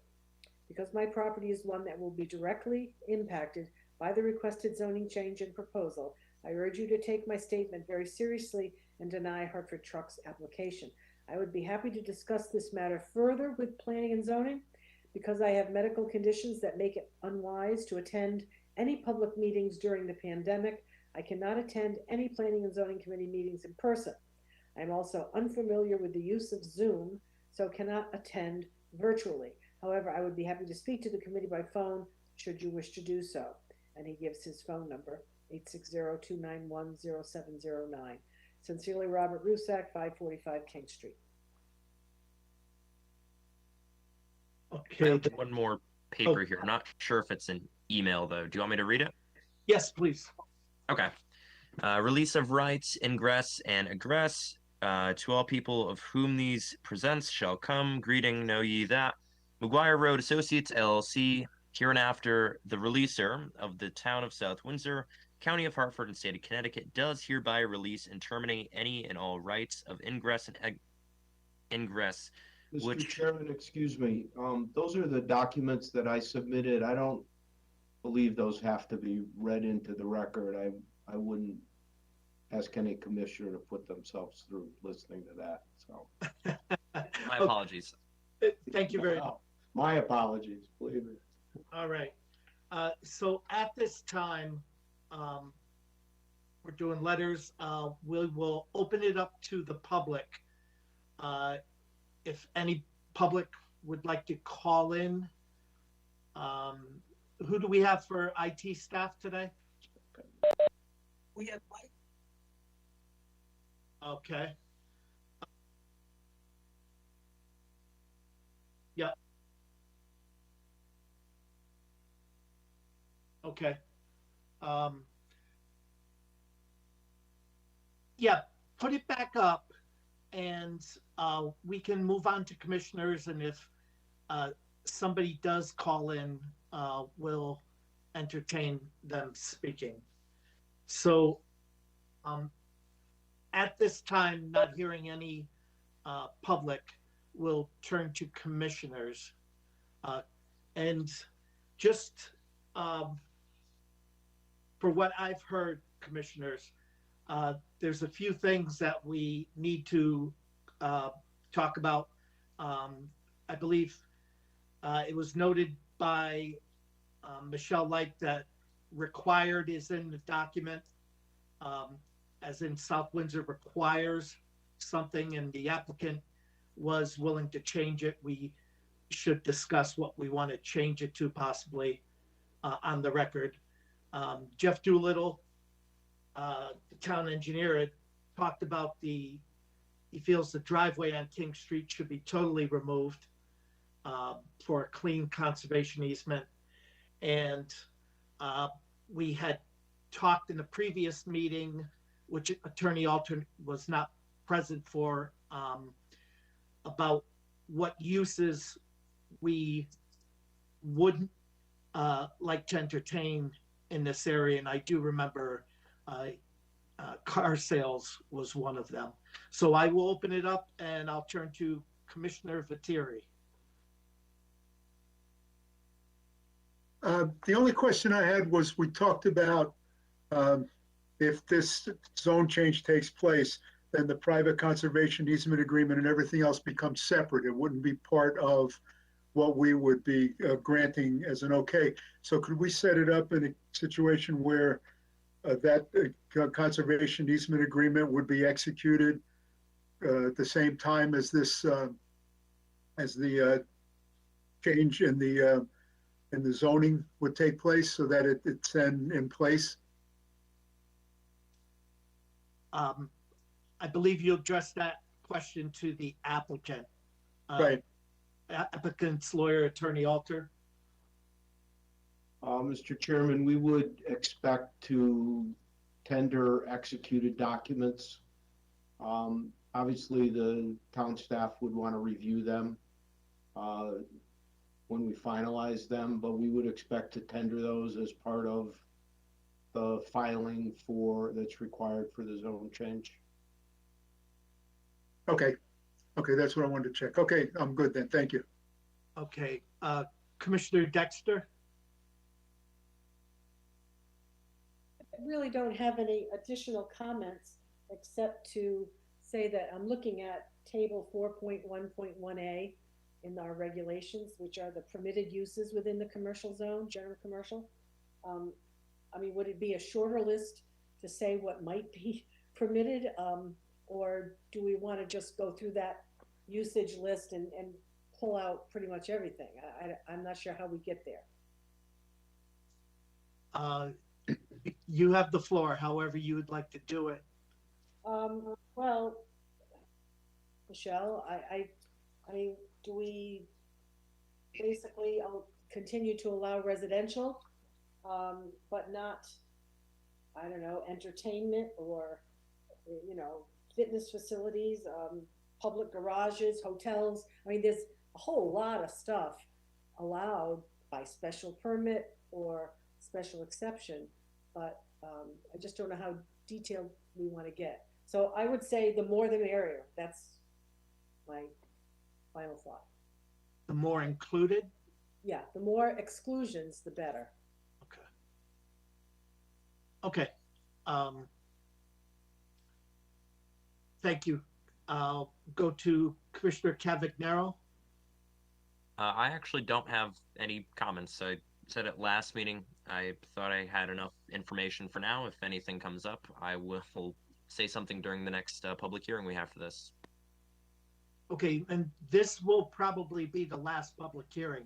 Because my property is one that will be directly impacted by the requested zoning change and proposal, I urge you to take my statement very seriously and deny Hartford Truck's application. I would be happy to discuss this matter further with planning and zoning. Because I have medical conditions that make it unwise to attend any public meetings during the pandemic, I cannot attend any planning and zoning committee meetings in person. I am also unfamiliar with the use of Zoom, so cannot attend virtually. However, I would be happy to speak to the committee by phone should you wish to do so. And he gives his phone number, 860-291-0709. Sincerely, Robert Rusak, 545 King Street. I Okay. have one more paper here. I'm not sure if it's an email, though. Do you want me to read it? Yes, please. Okay. Release of rights, ingress, and egress. To all people of whom these presents shall come, greeting, know ye that McGuire Road Associates, LLC, hereinafter the releaser of the town of South Windsor, County of Hartford, and State of Connecticut, does hereby release and terminate any and all rights of ingress and ingress. Mr. Chairman, excuse me, those are the documents that I submitted. I don't believe those have to be read into the record. I wouldn't ask any commissioner to put themselves through listening to that, so. My apologies. Thank you very much. My apologies, believe me. All right. So at this time, we're we're doing letters. We will open it up to the public. If any public would like to call in. Who do we have for IT staff today? We have Mike. Okay. Yep. Okay. Yeah, put it back up and we can move on to commissioners, and if somebody does call in, we'll entertain them speaking. So at this time, not hearing any public, we'll turn to commissioners. And just for what I've heard, commissioners, there's a few things that we need to talk about. I believe it was noted by Michelle Light that required is in the document, as in South Windsor requires something and the applicant was willing to change it. We should discuss what we want to change it to possibly on the record. Jeff Doolittle, the town engineer, had talked about he feels the driveway on King Street should be totally removed for a clean conservation easement. And we had talked in the previous meeting, which Attorney Alter was not present for, about what uses we wouldn't like to entertain in this area. And I do remember car sales was one of them. So I will open it up and I'll turn to Commissioner Viteri. The only question I had was, we talked about if this zone change takes place, then the private conservation easement agreement and everything else becomes separate. It wouldn't be part of what we would be granting as an okay. So could we set it up in a situation where that conservation easement agreement would be executed at the same time as this, as the change in the zoning would take place, so that it's then in place? I believe you addressed that question to the applicant. Right. Applicant's lawyer, Attorney Alter. Mr. Chairman, we would expect to tender executed documents. Obviously, the town staff would want to review them when we finalize them, but we would expect to tender those as part of the filing that's required for the zone change. Okay. Okay, that's what I wanted to check. Okay, I'm good then. Thank you. Okay. Commissioner Dexter. I really don't have any additional comments except to say that I'm looking at table 4.1.1A in our regulations, which are the permitted uses within the commercial zone, general commercial. I mean, would it be a shorter list to say what might be permitted? Or do we want to just go through that usage list and pull out pretty much everything? I'm not sure how we get there. You have the floor, however you would like to do it. Well, Michelle, I mean, do we basically continue to allow residential, but not, I don't know, entertainment or, you know, fitness facilities, public garages, hotels? I mean, there's a whole lot of stuff allowed by special permit or special exception, but I just don't know how detailed we want to get. So I would say the more the merrier. That's my final thought. The more included? Yeah, the more exclusions, the better. Okay. Thank you. I'll go to Commissioner Cavagnaro. I actually don't have any comments. I said it last meeting. I thought I had enough information for now. If anything comes up, I will say something during the next public hearing we have for this. Okay, and this will probably be the last public hearing,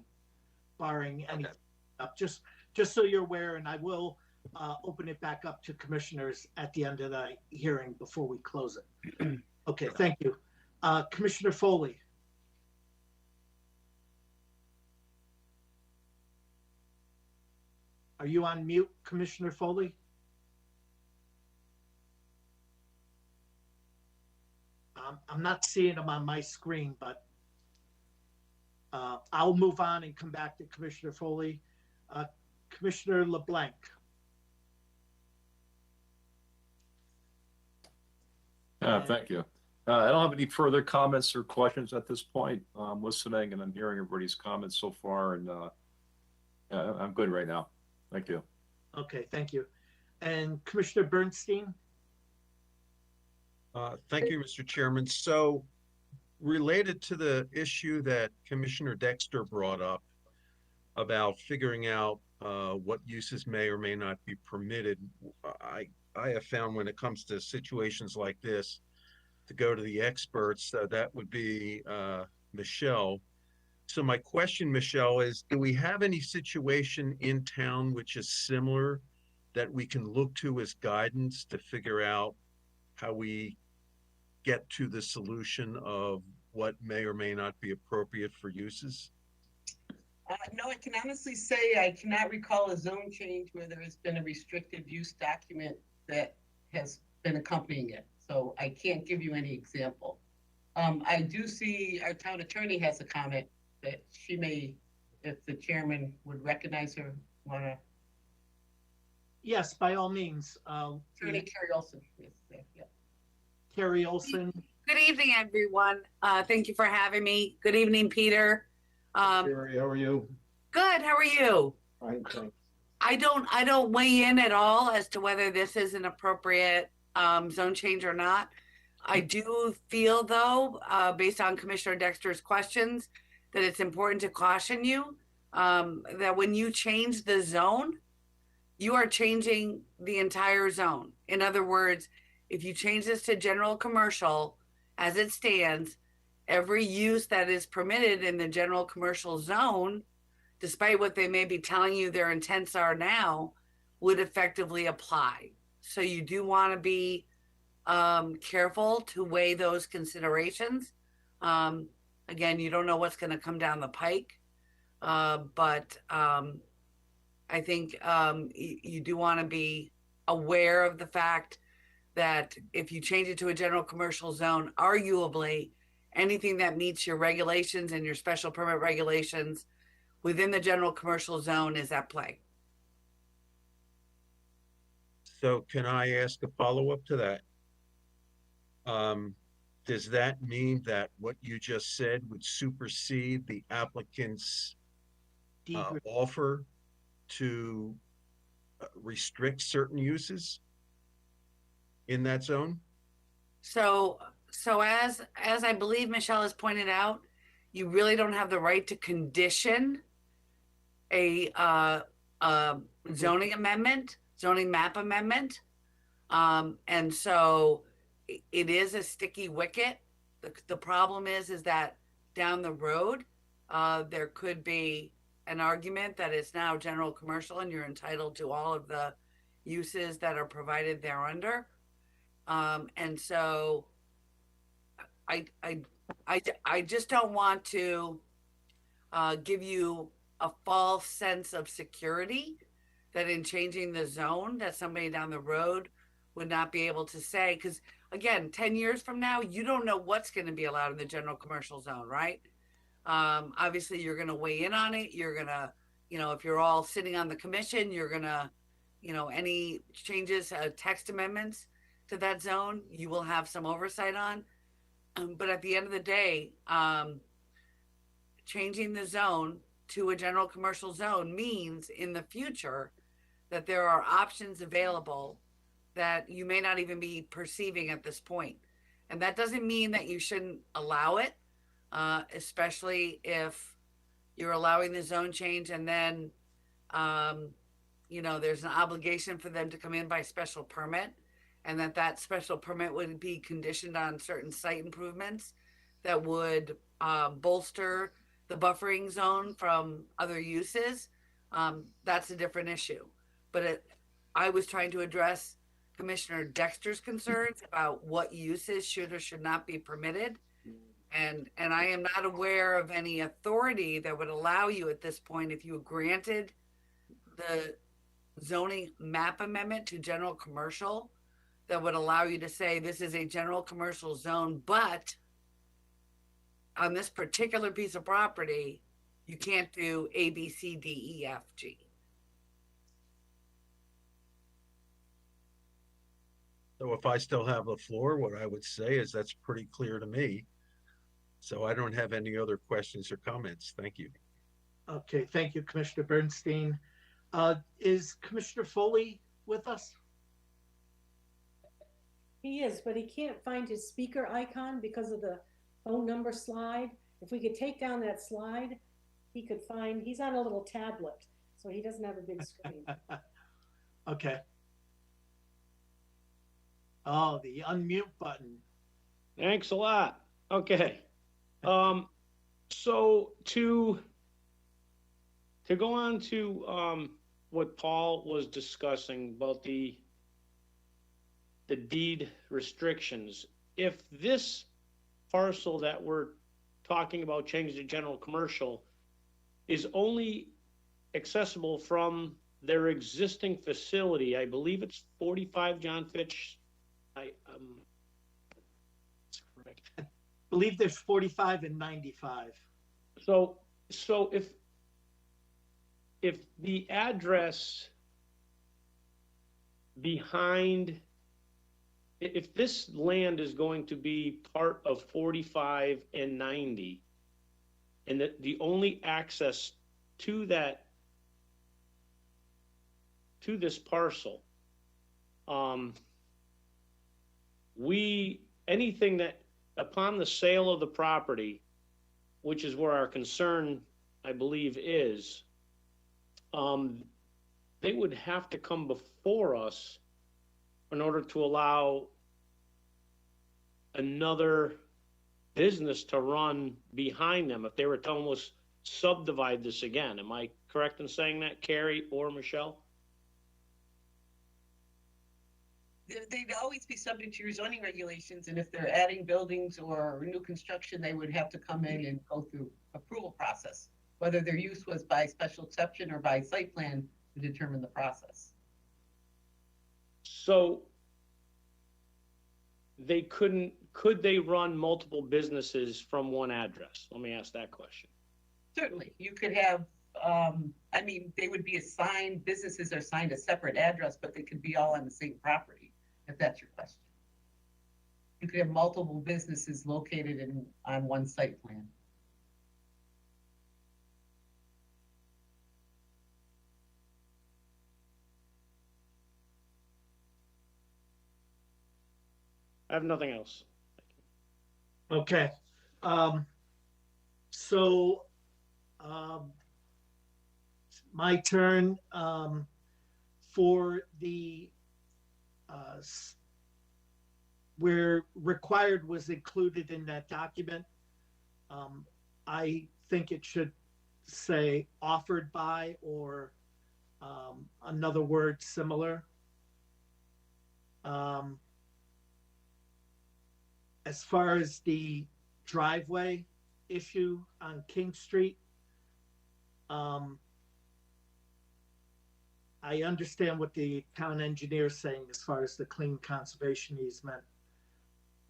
barring anything up. Just so you're aware, and I will open it back up to commissioners at the end of the hearing before we close it. Okay, thank you. Commissioner Foley. Are you on mute, Commissioner Foley? I'm not seeing him on my screen, but I'll move on and come back to Commissioner Foley. Commissioner LeBlanc. Thank you. I don't have any further comments or questions at this point. I'm listening and I'm hearing everybody's comments so far, and I'm good right now. Thank you. Okay, thank you. And Commissioner Bernstein? Thank you, Mr. Chairman. So related to the issue that Commissioner Dexter brought up about figuring out what uses may or may not be permitted, I have found when it comes to situations like this to go to the experts. That would be Michelle. So my question, Michelle, is do we have any situation in town which is similar that we can look to as guidance to figure out how we get to the solution of what may or may not be appropriate for uses? No, I can honestly say I cannot recall a zone change where there has been a restricted use document that has been accompanying it. So I can't give you any example. I do see our town attorney has a comment that she may, if the chairman would recognize her, wanna. Yes, by all means. Attorney Carrie Olson is there, yeah. Carrie Olson. Good evening, everyone. Thank you for having me. Good evening, Peter. Jerry, how are you? Good. How are you? Fine, thanks. I don't weigh in at all as to whether this is an appropriate zone change or not. I do feel, though, based on Commissioner Dexter's questions, that it's important to caution you that when you change the zone, you are changing the entire zone. In other words, if you change this to general commercial, as it stands, every use that is permitted in the general commercial zone, despite what they may be telling you their intents are now, would effectively apply. So you do want to be careful to weigh those considerations. Again, you don't know what's going to come down the pike, but I think you do want to be aware of the fact that if you change it to a general commercial zone, arguably anything that meets your regulations and your special permit regulations within the general commercial zone is at play. So can I ask a follow-up to that? Does that mean that what you just said would supersede the applicant's offer to restrict certain uses in that zone? So as I believe Michelle has pointed out, you really don't have the right to condition a zoning amendment, zoning map amendment. And so it is a sticky wicket. The problem is that down the road, there could be an argument that it's now general commercial and you're entitled to all of the uses that are provided thereunder. And so I just don't want to give you a false sense of security that in changing the zone that somebody down the road would not be able to say, because again, 10 years from now, you don't know what's going to be allowed in the general commercial zone, right? Obviously you're going to weigh in on it. You're going to, if you're all sitting on the commission, you're going to, any changes, text amendments to that zone, you will have some oversight on. But at the end of the day, changing the zone to a general commercial zone means in the future that there are options available that you may not even be perceiving at this point. And that doesn't mean that you shouldn't allow it, especially if you're allowing the zone change and then you know, there's an obligation for them to come in by special permit, and that special permit would be conditioned on certain site improvements that would bolster the buffering zone from other uses. That's a different issue. But I was trying to address Commissioner Dexter's concerns about what uses should or should not be permitted. And I am not aware of any authority that would allow you at this point, if you granted the zoning map amendment to general commercial, that would allow you to say this is a general commercial zone, but on this particular piece of property, you can't do A, B, C, D, E, F, G. So if I still have the floor, what I would say is that's pretty clear to me. So I don't have any other questions or comments. Thank you. Okay, thank you, Commissioner Bernstein. Is Commissioner Foley with us? He is, but he can't find his speaker icon because of the phone number slide. If we could take down that slide, he could find, he's on a little tablet, so he doesn't have a big screen. Okay. Oh, the unmute button. Thanks a lot. Okay. So to go on to what Paul was discussing about the deed restrictions, if this parcel that we're talking about changing to general commercial is only accessible from their existing facility, I believe it's 45 John Fitch. That's correct. I believe there's 45 and 95. So if the address behind, if this land is going to be part of 45 and 90, and that the only access to that, to this parcel, anything that upon the sale of the property, which is where our concern, I believe, is, they would have to come before us in order to allow another business to run behind them if they were to almost subdivide this again. Am I correct in saying that, Carrie or Michelle? They'd always be subject to your zoning regulations, and if they're adding buildings or new construction, they would have to come in and go through approval process, whether their use was by special exception or by site plan to determine the process. So they could they run multiple businesses from one address? Let me ask that question. Certainly, you could have, I mean, they would be assigned, businesses are assigned a separate address, but they could be all on the same property, if that's your question. You could have multiple businesses located on one site plan. I have nothing else. Okay. My turn, for the where required was included in that document. I think it should say offered by, or another word similar. As far as the driveway issue on King Street, I understand what the town engineer is saying as far as the clean conservation easement.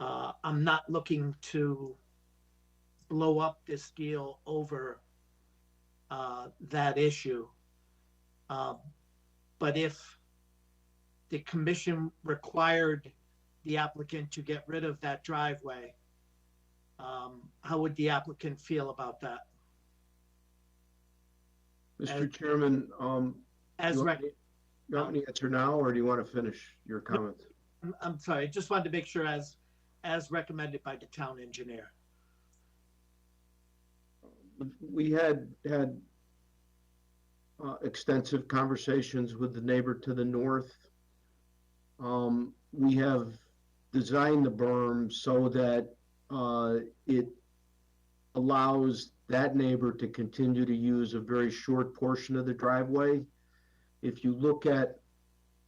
I'm not looking to blow up this deal over that issue. But if the commission required the applicant to get rid of that driveway, how would the applicant feel about that? Mr. Chairman, As you want me to answer now, or do you want to finish your comment? I'm sorry, just wanted to make sure as recommended by the town engineer. We had extensive conversations with the neighbor to the north. We have designed the berm so that it allows that neighbor to continue to use a very short portion of the driveway. If you look at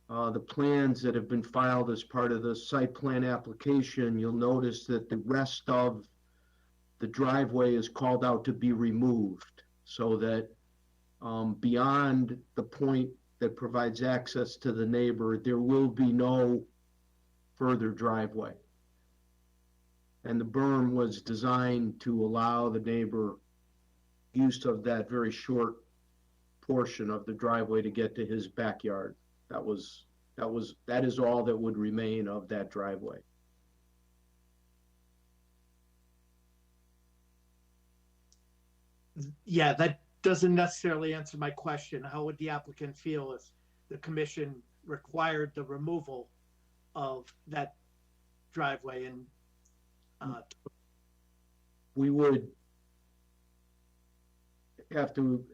the plans that have been filed as part of the site plan application, you'll notice that the rest of the driveway is called out to be removed so that beyond the point that provides access to the neighbor, there will be no further driveway. And the berm was designed to allow the neighbor use of that very short portion of the driveway to get to his backyard. That is all that would remain of that driveway. Yeah, that doesn't necessarily answer my question. How would the applicant feel if the commission required the removal of that driveway? And we would have to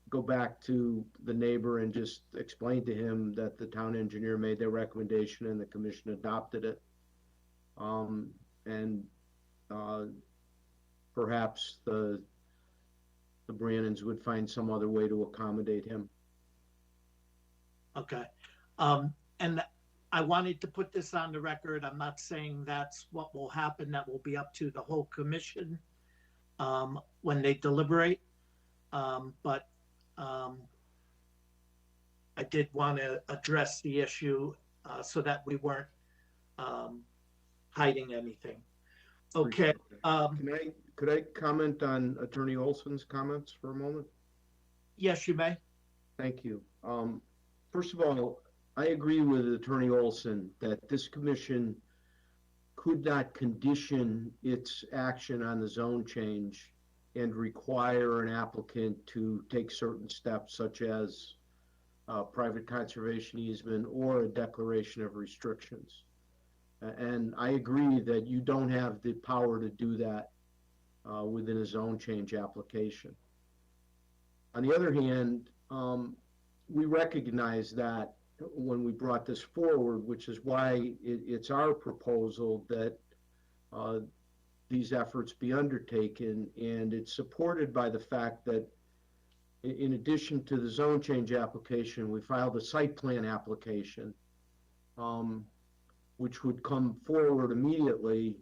go back to the neighbor and just explain to him that the town engineer made their recommendation and the commission adopted it. Perhaps the Brannons would find some other way to accommodate him. okay. And I wanted to put this on the record. I'm not saying that's what will happen. That will be up to the whole commission when they deliberate. But I did want to address the issue so that we weren't hiding anything. Okay. Could I comment on Attorney Olson's comments for a moment? Yes, you may. Thank you. First of all, I agree with Attorney Olson that this commission could not condition its action on the zone change and require an applicant to take certain steps such as private conservation easement or a declaration of restrictions. And I agree that you don't have the power to do that within a zone change application. On the other hand, we recognize that when we brought this forward, which is why it's our proposal that these efforts be undertaken, and it's supported by the fact that in addition to the zone change application, we filed a site plan application, which would come forward immediately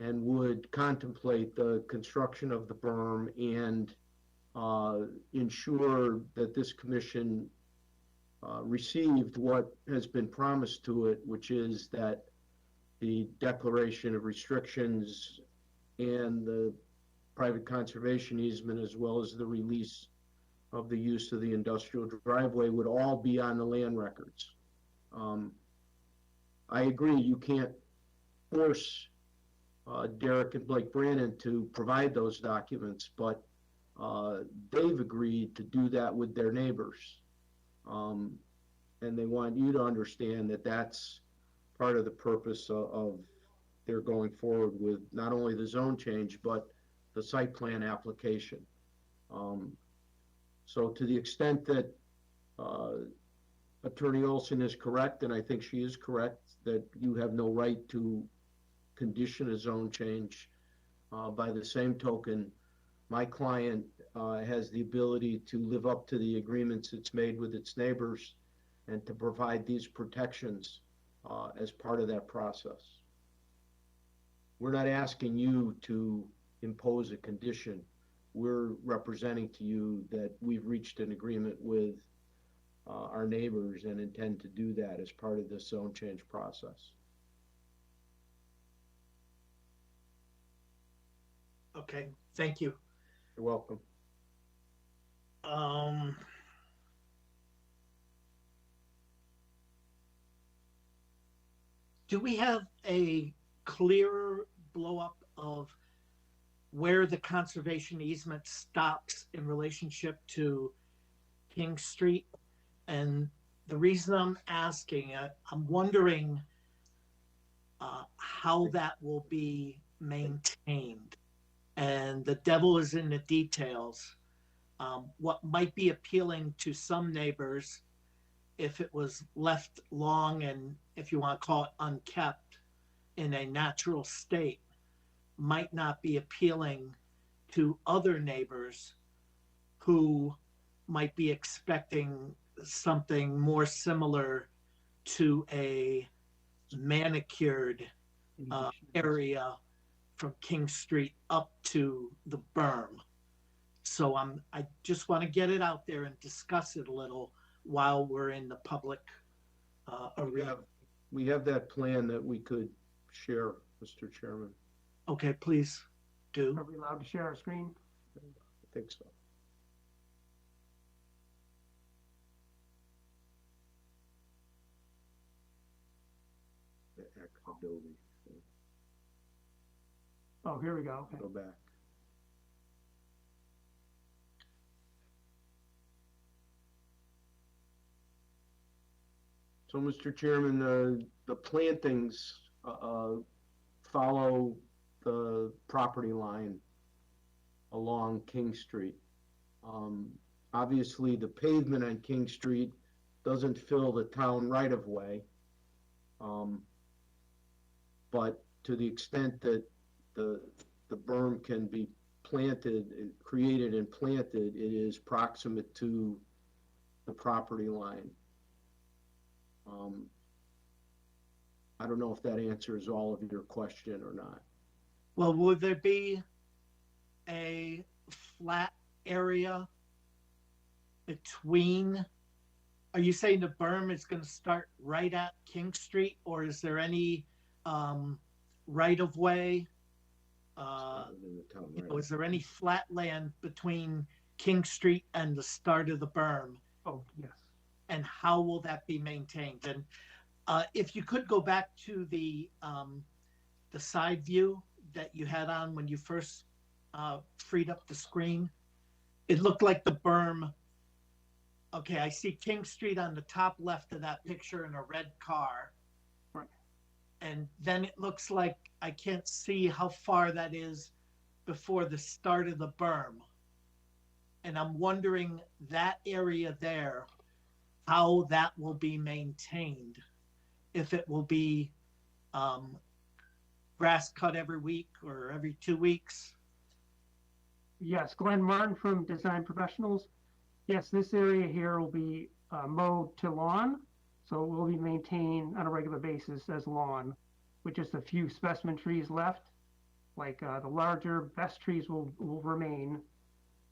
and would contemplate the construction of the berm and ensure that this commission received what has been promised to it, which is that the declaration of restrictions and the private conservation easement, as well as the release of the use of the industrial driveway, would all be on the land records. I agree, you can't force Derek and Blake Brannon to provide those documents, but they've agreed to do that with their neighbors. And they want you to understand that that's part of the purpose of their going forward with not only the zone change, but the site plan application. So to the extent that Attorney Olson is correct, and I think she is correct, that you have no right to condition a zone change, by the same token, my client has the ability to live up to the agreements it's made with its neighbors and to provide these protections as part of that process. We're not asking you to impose a condition. We're representing to you that we've reached an agreement with our neighbors and intend to do that as part of this zone change process. Okay, thank you. You're welcome. Do we have a clearer blow up of where the conservation easement stops in relationship to King Street? And the reason I'm asking, I'm wondering how that will be maintained. And the devil is in the details. what might be appealing to some neighbors if it was left long and, if you want to call it, unkept in a natural state, might not be appealing to other neighbors who might be expecting something more similar to a manicured area from King Street up to the berm. So I just want to get it out there and discuss it a little while we're in the public arena. We have that plan that we could share, Mr. Chairman. Okay, please do. Are we allowed to share our screen? I think so. The Adobe. Oh, here we go. Okay. Go back. So, Mr. Chairman, the plantings follow the property line along King Street. Obviously, the pavement on King Street doesn't fill the town right-of-way. But to the extent that the berm can be planted, created and planted, it is proximate to the property line. I don't know if that answers all of your question or not. Well, would there be a flat area between, are you saying the berm is going to start right at King Street, or is there any right-of-way? Is there any flat land between King Street and the start of the berm? Oh, yes. And how will that be maintained? And if you could go back to the side view that you had on when you first freed up the screen, it looked like the berm. Okay, I see King Street on the top left of that picture in a red car. Right. And then it looks like I can't see how far that is before the start of the berm. And I'm wondering that area there, how that will be maintained. If it will be grass cut every week or every 2 weeks. Yes, Glenn Martin from Design Professionals. Yes, this area here will be mowed to lawn, so it will be maintained on a regular basis as lawn, with just a few specimen trees left. Like the larger, best trees will remain,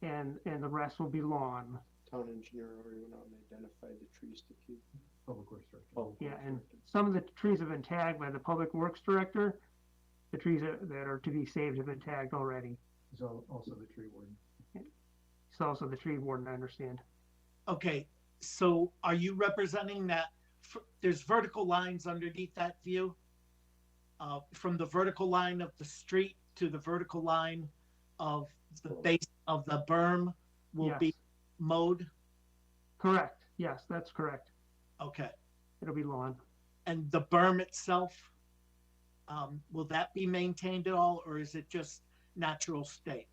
and the rest will be lawn. Town engineer already went out and identified the trees to keep. Public Works Director. Yeah, and some of the trees have been tagged by the Public Works Director. The trees that are to be saved have been tagged already. He's also the tree warden. He's also the tree warden, I understand. Okay, so are you representing that there's vertical lines underneath that view? From the vertical line of the street to the vertical line of the base of the berm will be mowed? Correct. Yes, that's correct. Okay. It'll be lawn. And the berm itself, will that be maintained at all, or is it just natural state?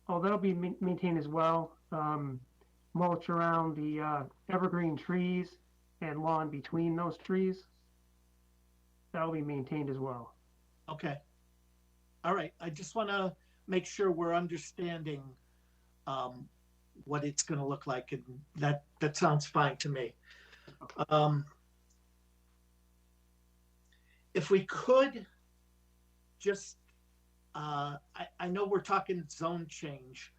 Oh, that'll be maintained as well. Mulch around the evergreen trees and lawn between those trees. That'll be maintained as well. Okay. All right. I just want to make sure we're understanding what it's going to look like, and that sounds fine to me. If we could just, I know we're talking zone change,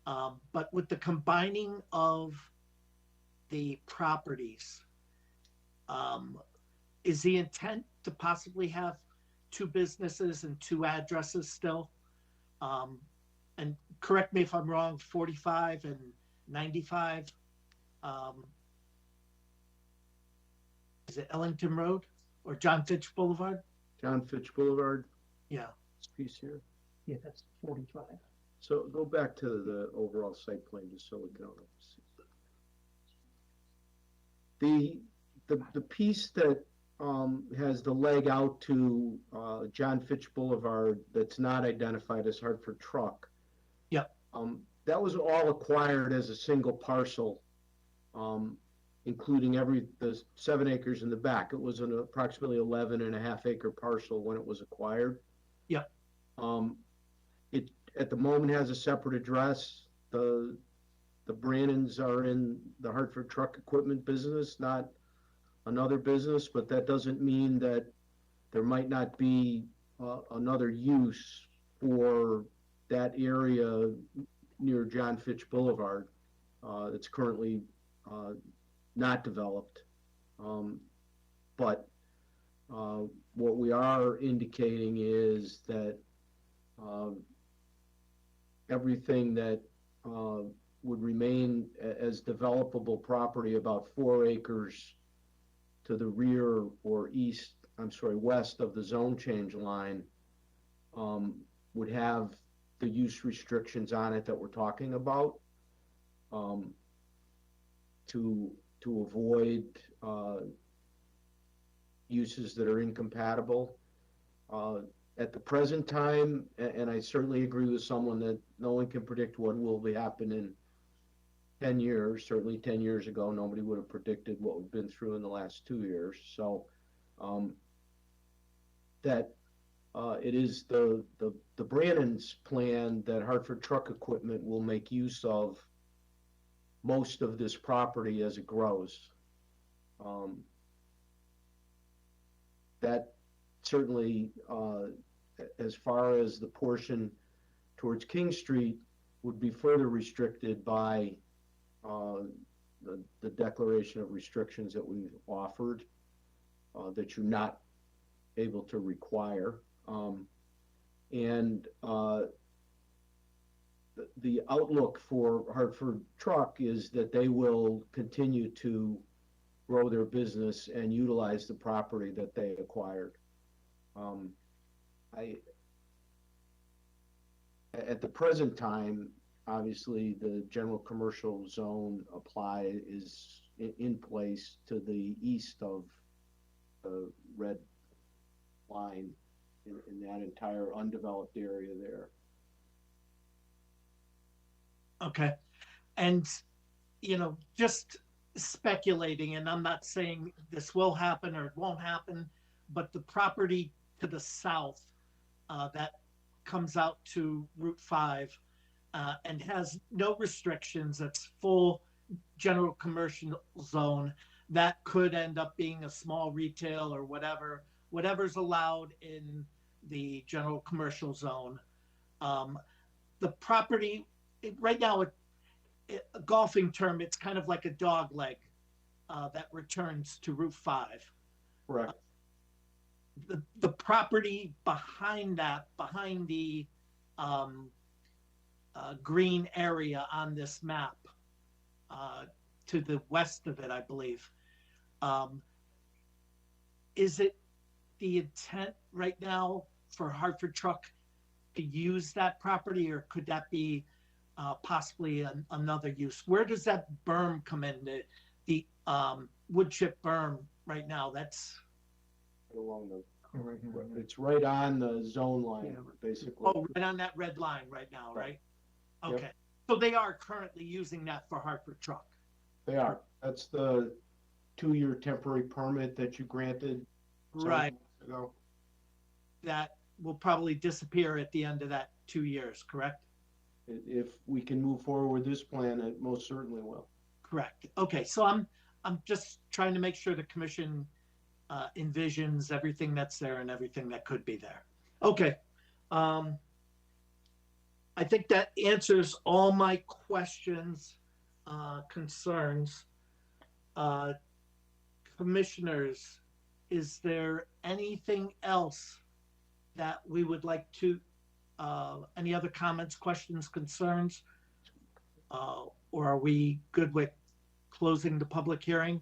but with the combining of the properties, is the intent to possibly have 2 businesses and 2 addresses still? And correct me if I'm wrong, 45 and 95. Is it Ellington Road or John Fitch Boulevard? John Fitch Boulevard. Yeah. This piece here. Yeah, that's 45. So go back to the overall site plan just so we can all see. The piece that has the leg out to John Fitch Boulevard that's not identified as Hartford Truck. Yep. that was all acquired as a single parcel, including the 7 acres in the back. It was an approximately 11.5 acre parcel when it was acquired. Yeah. It, at the moment, has a separate address. The Brannons are in the Hartford truck equipment business, not another business, but that doesn't mean that there might not be another use for that area near John Fitch Boulevard. It's currently not developed. But what we are indicating is that everything that would remain as developable property about 4 acres to the rear or west of the zone change line would have the use restrictions on it that we're talking about, to avoid uses that are incompatible. At the present time, and I certainly agree with someone that no one can predict what will be happening in 10 years. Certainly 10 years ago, nobody would have predicted what we've been through in the last 2 years. So that it is the Brannon's plan that Hartford Truck Equipment will make use of most of this property as it grows. That certainly, as far as the portion towards King Street, would be further restricted by the declaration of restrictions that we've offered, that you're not able to require. And the outlook for Hartford Truck is that they will continue to grow their business and utilize the property that they acquired. At the present time, obviously, the general commercial zone is in place to the east of the red line in that entire undeveloped area there. Okay. And, just speculating, and I'm not saying this will happen or it won't happen, but the property to the south that comes out to Route 5 and has no restrictions, that's full general commercial zone, that could end up being a small retail or whatever's allowed in the general commercial zone. The property, right now, a golfing term, it's kind of like a dog leg that returns to Route 5. Correct. The property behind that, behind the green area on this map, to the west of it, I believe, is it the intent right now for Hartford Truck to use that property, or could that be possibly another use? Where does that berm come in? The wood chip berm right now, that's Along it's right on the zone line, basically. right on that red line right now, right? Yep. Okay. So they are currently using that for Hartford Truck. They are. That's the 2-year temporary permit that you granted Right. months ago. That will probably disappear at the end of that 2 years, correct? If we can move forward with this plan, it most certainly will. Correct. Okay, so I'm just trying to make sure the commission envisions everything that's there and everything that could be there. Okay. I think that answers all my questions, concerns. Commissioners, is there anything else that we would like to, any other comments, questions, concerns? Or are we good with closing the public hearing?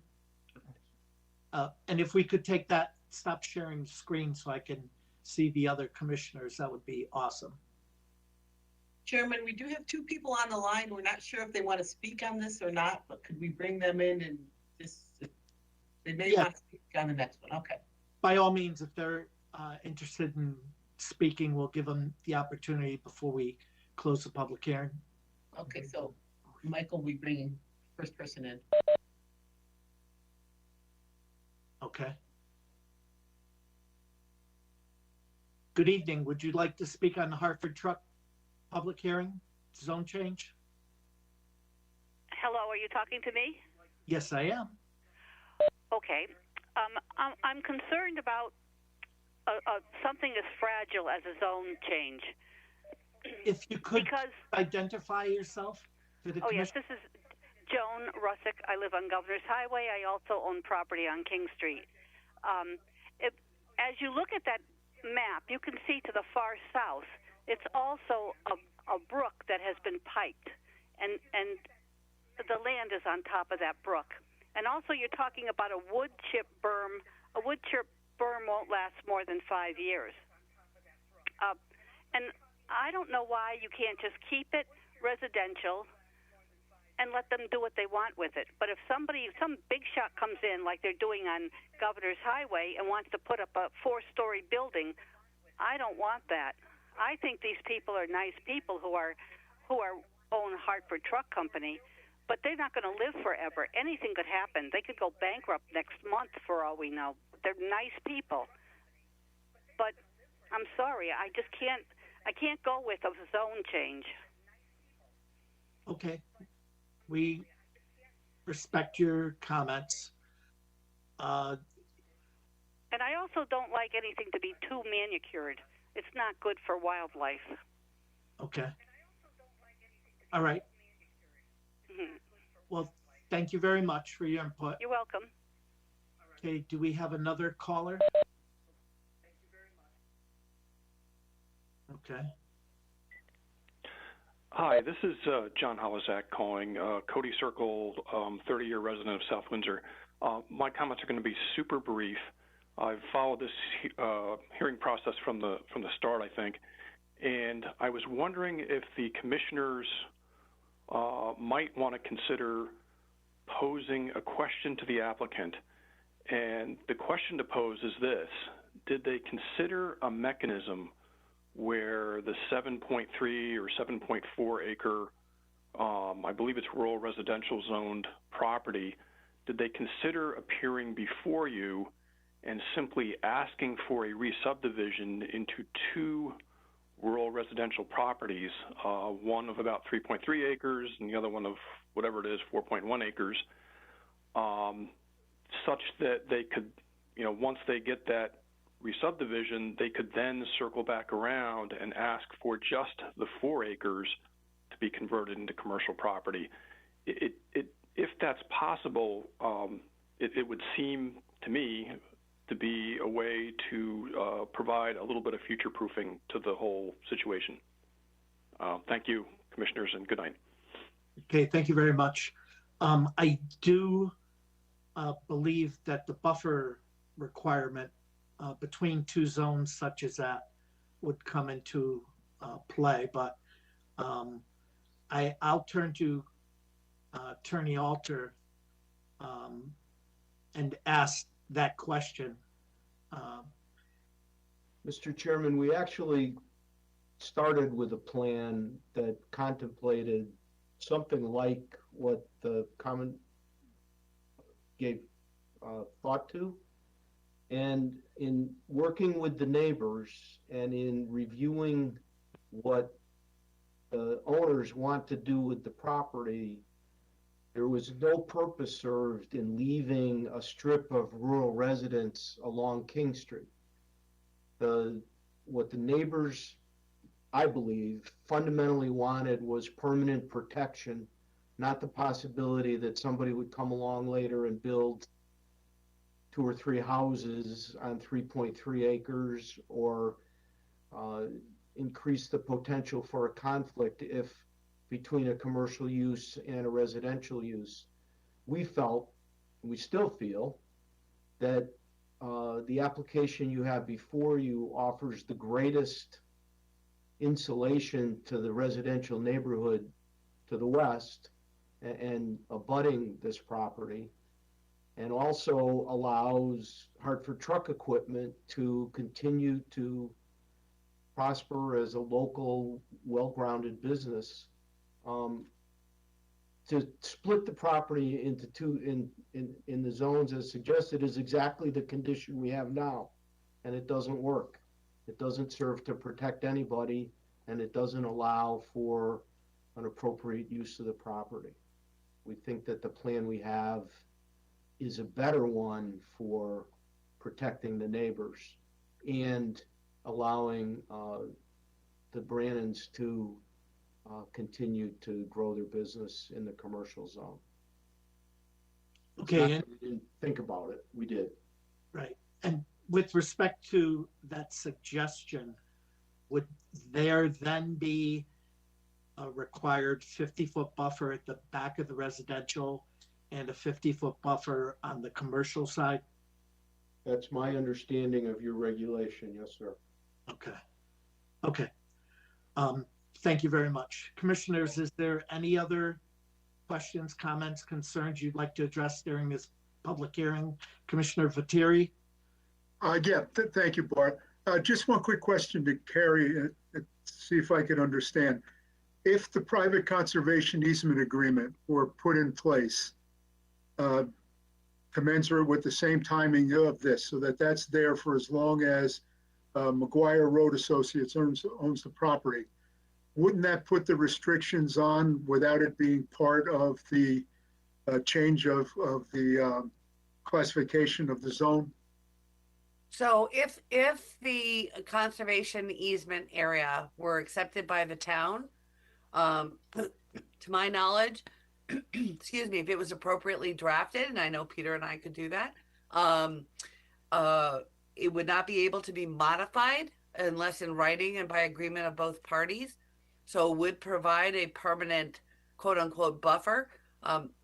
And if we could take that, stop sharing the screen so I can see the other commissioners, that would be awesome. Chairman, we do have 2 people on the line. We're not sure if they want to speak on this or not, but could we bring them in and just, they may want to speak on the next one. Okay. By all means, if they're interested in speaking, we'll give them the opportunity before we close the public hearing. Okay, so Michael, we bring first person in. Okay. Good evening. Would you like to speak on the Hartford Truck public hearing zone change? Hello, are you talking to me? Yes, I am. Okay. I'm concerned about something as fragile as a zone change. If you could Because, identify yourself for the oh yes, commission. this is Joan Russick. I live on Governor's Highway. I also own property on King Street. As you look at that map, you can see to the far south, it's also a brook that has been piped, and the land is on top of that brook. And also you're talking about a wood chip berm. A wood chip berm won't last more than 5 years. And I don't know why you can't just keep it residential and let them do what they want with it. But if some big shot comes in like they're doing on Governor's Highway and wants to put up a 4-story building, I don't want that. I think these people are nice people who own Hartford Truck Company, but they're not going to live forever. Anything could happen. They could go bankrupt next month for all we know. They're nice people. But I'm sorry, I can't go with a zone change. Okay. We respect your comments. And I also don't like anything to be too manicured. It's not good for wildlife. Okay. All right. Mm-hmm. Well, thank you very much for your input. You're welcome. Okay, do we have another caller? Okay. Hi, this is John Holozak calling, Cody Circle, 30-year resident of South Windsor. My comments are going to be super brief. I've followed this hearing process from the start, I think, and I was wondering if the commissioners might want to consider posing a question to the applicant. And the question to pose is this: did they consider a mechanism where the 7.3 or 7.4 acre, I believe it's rural residential zoned property, did they consider appearing before you and simply asking for a re-subdivision into 2 rural residential properties, one of about 3.3 acres and the other one of whatever it is, 4.1 acres, such that they could, once they get that re-subdivision, they could then circle back around and ask for just the 4 acres to be converted into commercial property. If that's possible, it would seem to me to be a way to provide a little bit of future proofing to the whole situation. Thank you, commissioners, and good night. Okay, thank you very much. I do believe that the buffer requirement between 2 zones such as that would come into play, but I'll turn to Attorney Alter and ask that question. Mr. Chairman, we actually started with a plan that contemplated something like what the comment gave thought to. And in working with the neighbors and in reviewing what the owners want to do with the property, there was no purpose served in leaving a strip of rural residents along King Street. What the neighbors, I believe, fundamentally wanted was permanent protection, not the possibility that somebody would come along later and build 2 or 3 houses on 3.3 acres or increase the potential for a conflict between a commercial use and a residential use. We felt, we still feel, that the application you have before you offers the greatest insulation to the residential neighborhood to the west and abutting this property, and also allows Hartford Truck Equipment to continue to prosper as a local, well-grounded business to split the property into two, in the zones as suggested is exactly the condition we have now. And it doesn't work. It doesn't serve to protect anybody, and it doesn't allow for an appropriate use of the property. We think that the plan we have is a better one for protecting the neighbors and allowing the Brannons to continue to grow their business in the commercial zone. It's not Okay, that we didn't think about it, we did. right. And with respect to that suggestion, would there then be a required 50-foot buffer at the back of the residential and a 50-foot buffer on the commercial side? That's my understanding of your regulation, yes, sir. Okay. Okay. Thank you very much. Commissioners, is there any other questions, comments, concerns you'd like to address during this public hearing? Commissioner Vatiri? Thank you, Bart. Just one quick question to Carrie, see if I can understand. If the private conservation easement agreement were put in place, commensurate with the same timing of this, so that that's there for as long as McGuire Road Associates owns the property, wouldn't that put the restrictions on without it being part of the change of the classification of the zone? So if the conservation easement area were accepted by the town, to my knowledge, excuse me, if it was appropriately drafted, and I know Peter and I could do that, it would not be able to be modified unless in writing and by agreement of both parties. So it would provide a permanent quote unquote buffer.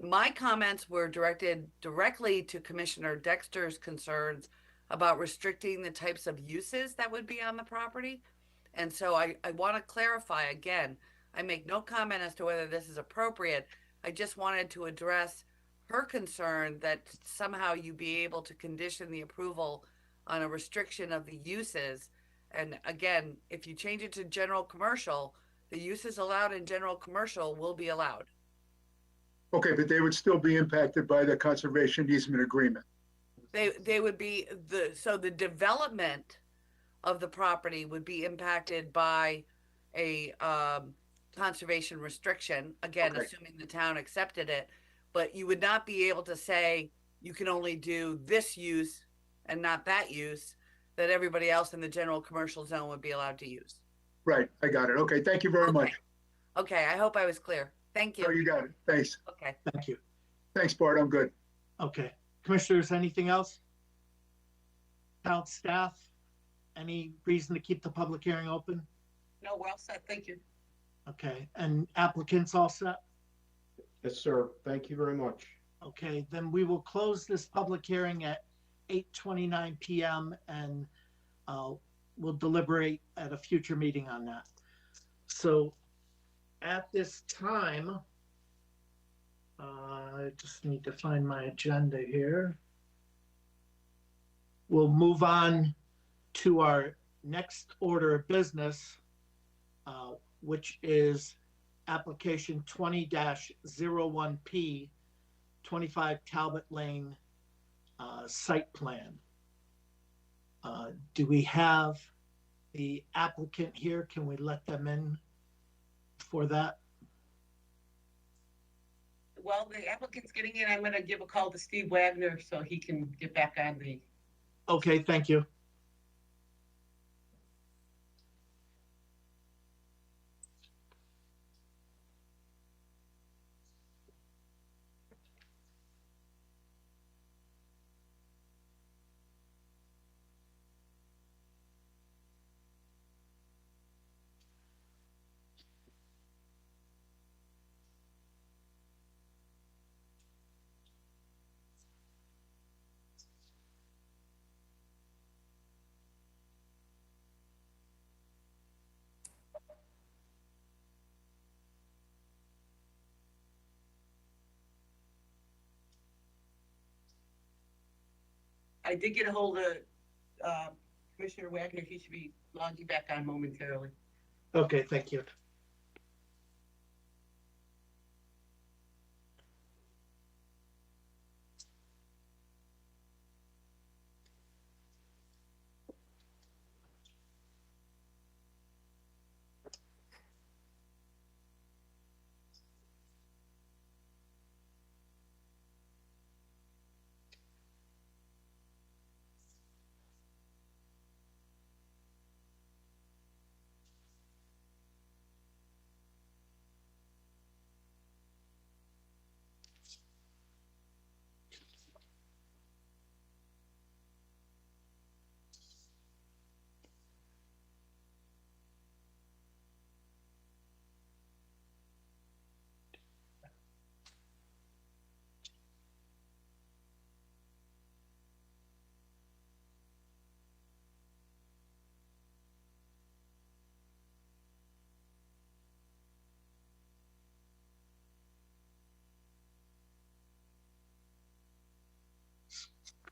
My comments were directed directly to Commissioner Dexter's concerns about restricting the types of uses that would be on the property. And so I want to clarify again, I make no comment as to whether this is appropriate. I just wanted to address her concern that somehow you be able to condition the approval on a restriction of the uses. And again, if you change it to general commercial, the uses allowed in general commercial will be allowed. Okay, but they would still be impacted by the conservation easement agreement. They would be the development of the property would be impacted by a conservation restriction, again, Okay. assuming the town accepted it, but you would not be able to say you can only do this use and not that use that everybody else in the general commercial zone would be allowed to use. Right, I got it. Okay, thank you very much. Okay, I hope I was clear. Thank you. Oh, you got it. Thanks. Okay. Thank you. Thanks, Bart. I'm good. Okay. Commissioners, anything else? Town staff, any reason to keep the public hearing open? No, we're all set. Thank you. Okay, and applicants all set? Yes, sir. Thank you very much. Okay, then we will close this public hearing at 8:29 p.m. and we'll deliberate at a future meeting on that. So at this time, I just need to find my agenda here. We'll move on to our next order of business, which is application 20-01P, 25 Talbot Lane site plan. Do we have the applicant here? Can we let them in for that? Well, the applicant's getting in. I'm going to give a call to Steve Wagner so he can get back on the. Okay, thank you. I did get a hold of Commissioner Wagner. He should be logging back on momentarily. Okay, thank you.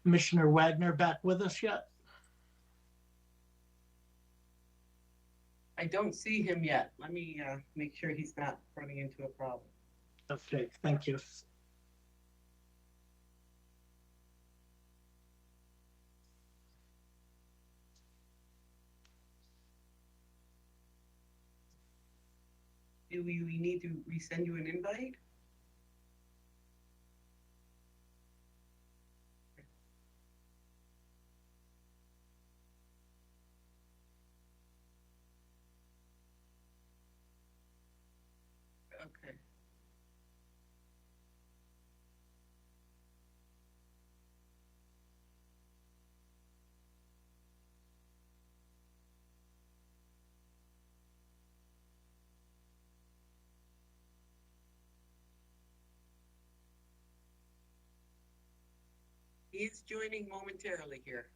Commissioner Wagner back with us yet? I don't see him yet. Let me make sure he's not running into a problem. Okay, thank you. Do we need to resend you an invite? Okay. He is joining momentarily here.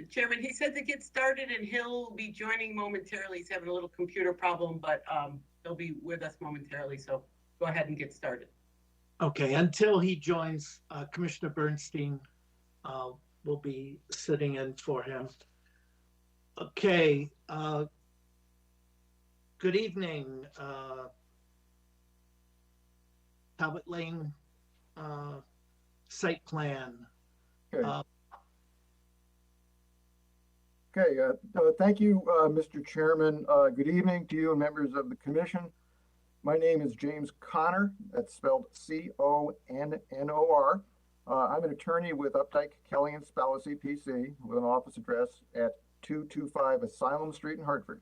Chairman, he said to get started and he'll be joining momentarily. He's having a little computer problem, but he'll be with us momentarily. So go ahead and get started. Okay, until he joins, Commissioner Bernstein will be sitting in for him. Okay, good evening, Talbot Lane site plan. Okay. Thank you, Mr. Chairman. Good evening to you and members of the commission. My name is James Connor. That's spelled C-O-N-N-O-R. I'm an attorney with Updike, Kelly & Spalacy, PC, with an office address at 225 Asylum Street in Hartford.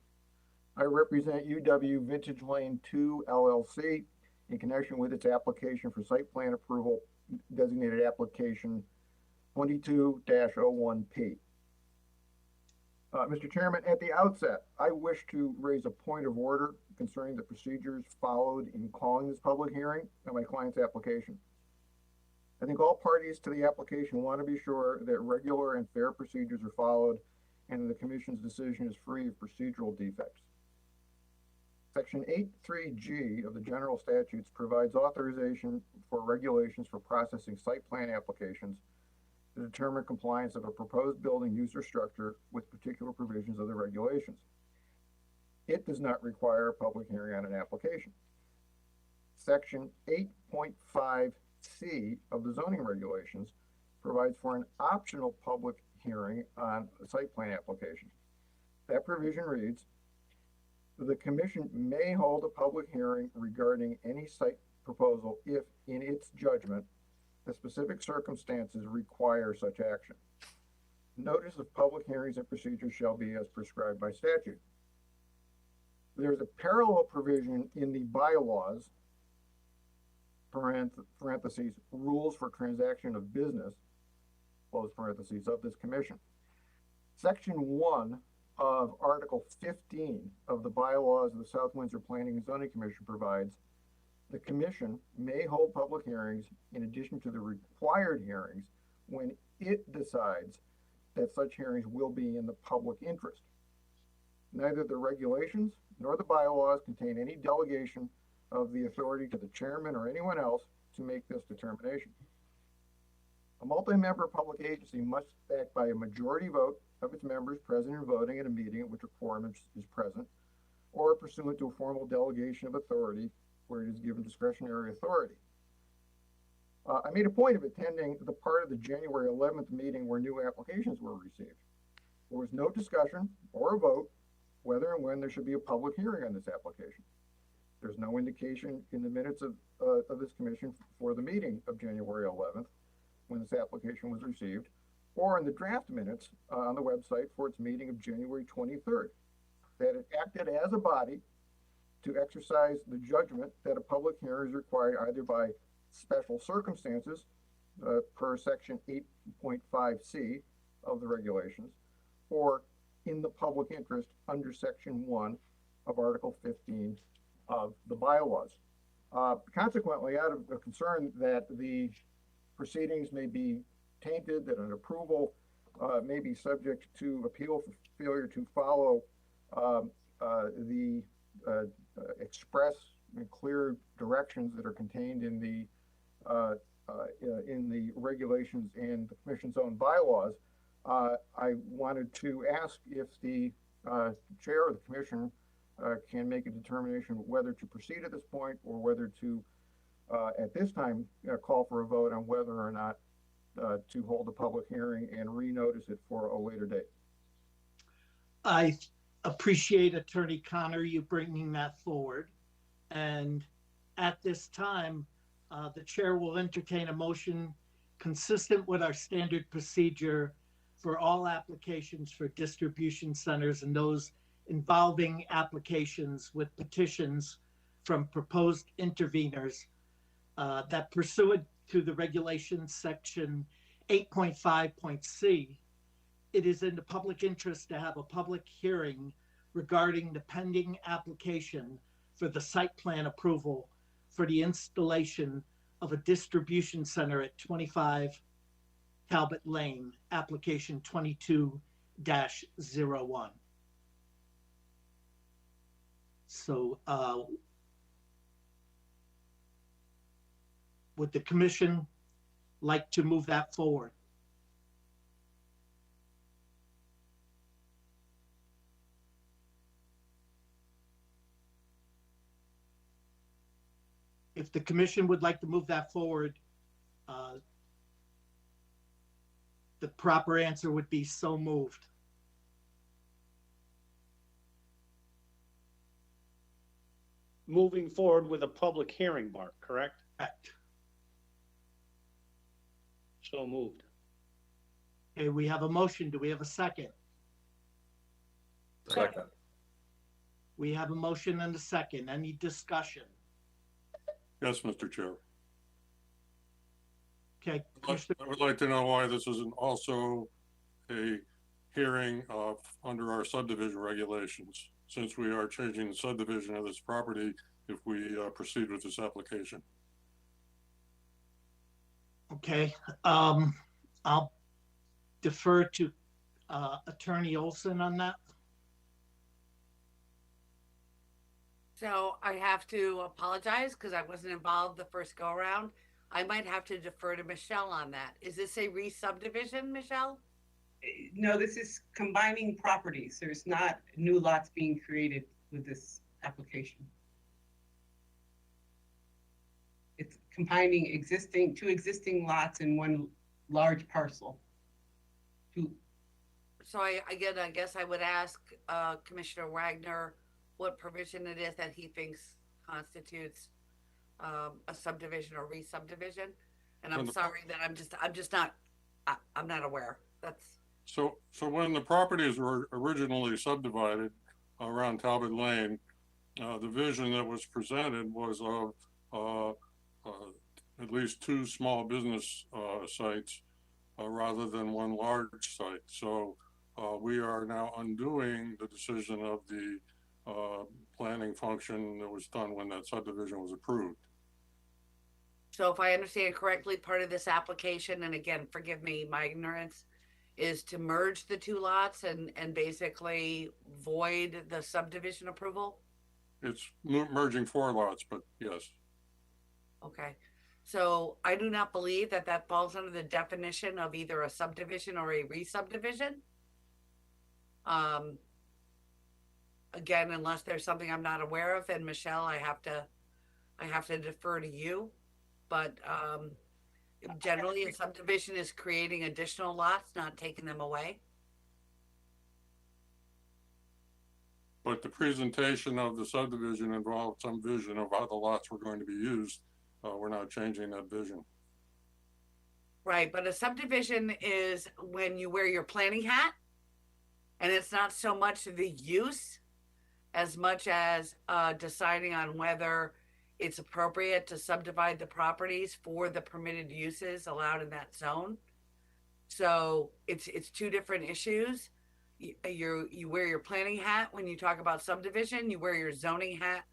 I represent UW Vintage Lane 2 LLC in connection with its application for site plan approval, designated application 22-01P. Mr. Chairman, at the outset, I wish to raise a point of order concerning the procedures followed in calling this public hearing on my client's application. I think all parties to the application want to be sure that regular and fair procedures are followed and the commission's decision is free of procedural defects. Section 8.3G of the general statutes provides authorization for regulations for processing site plan applications to determine compliance of a proposed building use or structure with particular provisions of the regulations. It does not require a public hearing on an application. Section 8.5C of the zoning regulations provides for an optional public hearing on a site plan application. That provision reads, the commission may hold a public hearing regarding any site proposal if, in its judgment, the specific circumstances require such action. Notice of public hearings and procedures shall be as prescribed by statute. There's a parallel provision in the bylaws, parentheses, rules for transaction of business, close parentheses, of this commission. Section 1 of Article 15 of the bylaws of the South Windsor Planning and Zoning Commission provides the commission may hold public hearings in addition to the required hearings when it decides that such hearings will be in the public interest. Neither the regulations nor the bylaws contain any delegation of the authority to the chairman or anyone else to make this determination. A multi-member public agency must act by a majority vote of its members present and voting at a meeting at which a quorum is present, or pursuant to a formal delegation of authority where it is given discretionary authority. I made a point of attending the part of the January 11th meeting where new applications were received. There was no discussion or a vote whether and when there should be a public hearing on this application. There's no indication in the minutes of this commission for the meeting of January 11th, when this application was received, or in the draft minutes on the website for its meeting of January 23rd, that it acted as a body to exercise the judgment that a public hearing is required either by special circumstances per section 8.5C of the regulations, or in the public interest under section 1 of Article 15 of the bylaws. Consequently, out of a concern that the proceedings may be tainted, that an approval may be subject to appeal for failure to follow the express and clear directions that are contained in the regulations and the commission's own bylaws, I wanted to ask if the chair of the commission can make a determination whether to proceed at this point or whether to, at this time, call for a vote on whether or not to hold a public hearing and renotice it for a later date. I appreciate Attorney Connor, you bringing that forward. And at this time, the chair will entertain a motion consistent with our standard procedure for all applications for distribution centers and those involving applications with petitions from proposed interveners, that pursuant to the regulations section 8.5.c, it is in the public interest to have a public hearing regarding the pending application for the site plan approval for the installation of a distribution center at 25 Talbot Lane, application 22-01. So would the commission like to move that forward? If the commission would like to move that forward, the proper answer would be so moved. Moving forward with a public hearing, Bart, correct? Correct. So moved. Okay, we have a motion. Do we have a second? Second. We have a motion and a second. Any discussion? Yes, Mr. Chair. Okay. I would like to know why this isn't also a hearing under our subdivision regulations, since we are changing the subdivision of this property if we proceed with this application. Okay, I'll defer to Attorney Olson on that. So I have to apologize because I wasn't involved the first go around. I might have to defer to Michelle on that. Is this a re-subdivision, Michelle? No, this is combining properties. There's not new lots being created with this application. It's combining two existing lots in one large parcel. So I guess I would ask Commissioner Wagner what provision it is that he thinks constitutes a subdivision or re-subdivision. And I'm sorry that I'm not aware. That's so when the properties were originally subdivided around Talbot Lane, the vision that was presented was of at least two small business sites rather than one large site. So we are now undoing the decision of the planning function that was done when that subdivision was approved. so if I understand correctly, part of this application, and again, forgive me, my ignorance, is to merge the two lots and basically void the subdivision approval? It's merging four lots, but yes. Okay. So I do not believe that that falls under the definition of either a subdivision or a re-subdivision. Again, unless there's something I'm not aware of, and Michelle, I have to defer to you. But generally, a subdivision is creating additional lots, not taking them away. but the presentation of the subdivision involved some vision of how the lots were going to be used. We're not changing that vision. Right, but a subdivision is when you wear your planning hat, and it's not so much the use as much as deciding on whether it's appropriate to subdivide the properties for the permitted uses allowed in that zone. So it's two different issues. You wear your planning hat when you talk about subdivision. You wear your zoning hat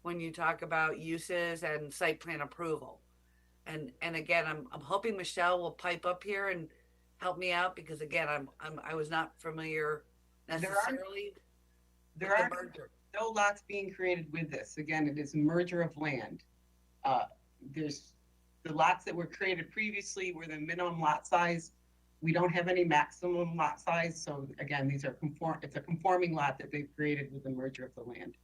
when you talk about uses and site plan approval. And again, I'm hoping Michelle will pipe up here and help me out, because again, I was not familiar necessarily. There are no lots being created with this. Again, it is a merger of land. There's the lots that were created previously were the minimum lot size. We don't have any maximum lot size. So again, these are it's a conforming lot that they've created with the merger of the land.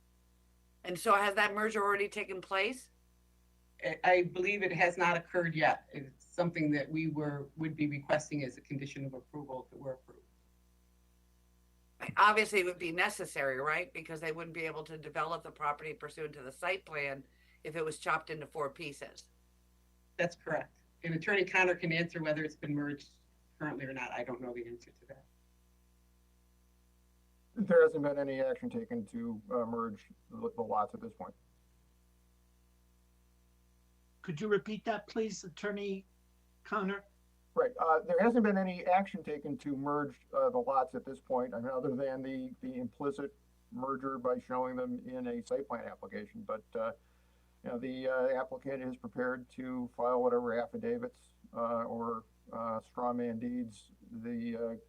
And so has that merger already taken place? I believe it has not occurred yet. It's something that we would be requesting as a condition of approval if it were approved. Obviously, it would be necessary, right? Because they wouldn't be able to develop the property pursuant to the site plan if it was chopped into 4 pieces. That's correct. And Attorney Connor can answer whether it's been merged currently or not. I don't know the answer to that. There hasn't been any action taken to merge the lots at this point. Could you repeat that, please, Attorney Connor? Right. There hasn't been any action taken to merge the lots at this point, I mean, other than the implicit merger by showing them in a site plan application. But you know, the applicant is prepared to file whatever affidavits or straw man deeds that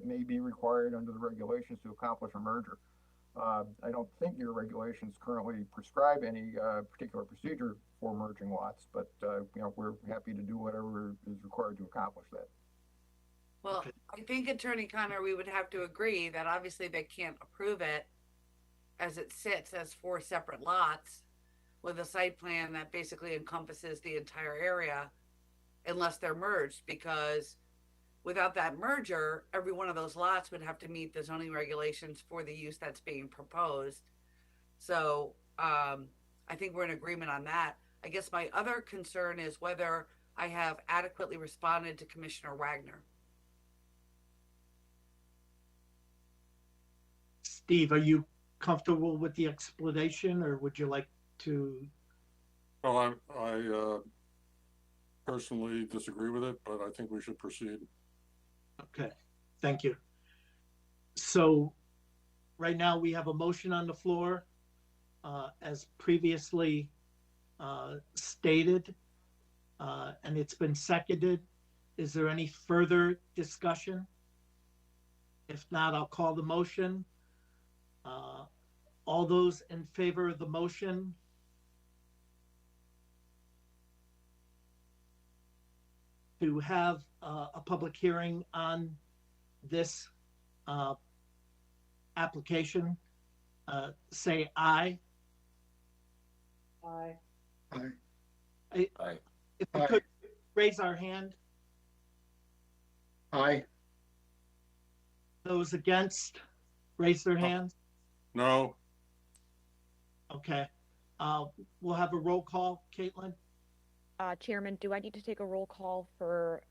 may be required under the regulations to accomplish a merger. I don't think your regulations currently prescribe any particular procedure for merging lots, but you know, we're happy to do whatever is required to accomplish that. Well, okay. I think, Attorney Connor, we would have to agree that obviously they can't approve it as it sits as 4 separate lots with a site plan that basically encompasses the entire area unless they're merged, because without that merger, every one of those lots would have to meet the zoning regulations for the use that's being proposed. So I think we're in agreement on that. I guess my other concern is whether I have adequately responded to Commissioner Wagner. Steve, are you comfortable with the explanation, or would you like to? Well, I personally disagree with it, but I think we should proceed. Okay, thank you. So right now we have a motion on the floor, as previously stated, and it's been seconded. Is there any further discussion? If not, I'll call the motion. All those in favor of the motion? To have a public hearing on this application, say aye. Aye. Aye. Aye. If we could raise our hand. Aye. Those against, raise their hands. No. Okay. We'll have a roll call. Caitlin? Chairman, do I need to take a roll call for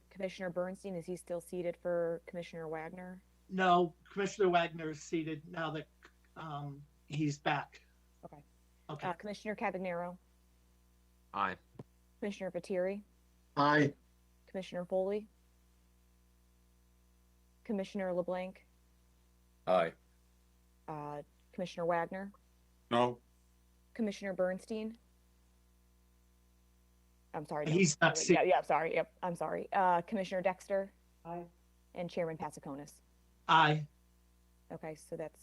Commissioner Bernstein? Is he still seated for Commissioner Wagner? No, Commissioner Wagner is seated now that he's back. Okay. Okay. Commissioner Cavagnaro? Aye. Commissioner Patiri? Aye. Commissioner Foley? Commissioner LeBlanc? Aye. Commissioner Wagner? No. Commissioner Bernstein? I'm sorry. No. He's not seated. Yeah, sorry. Yep, I'm sorry. Commissioner Dexter? Aye. And Chairman Passaconis? Aye. Okay, so that's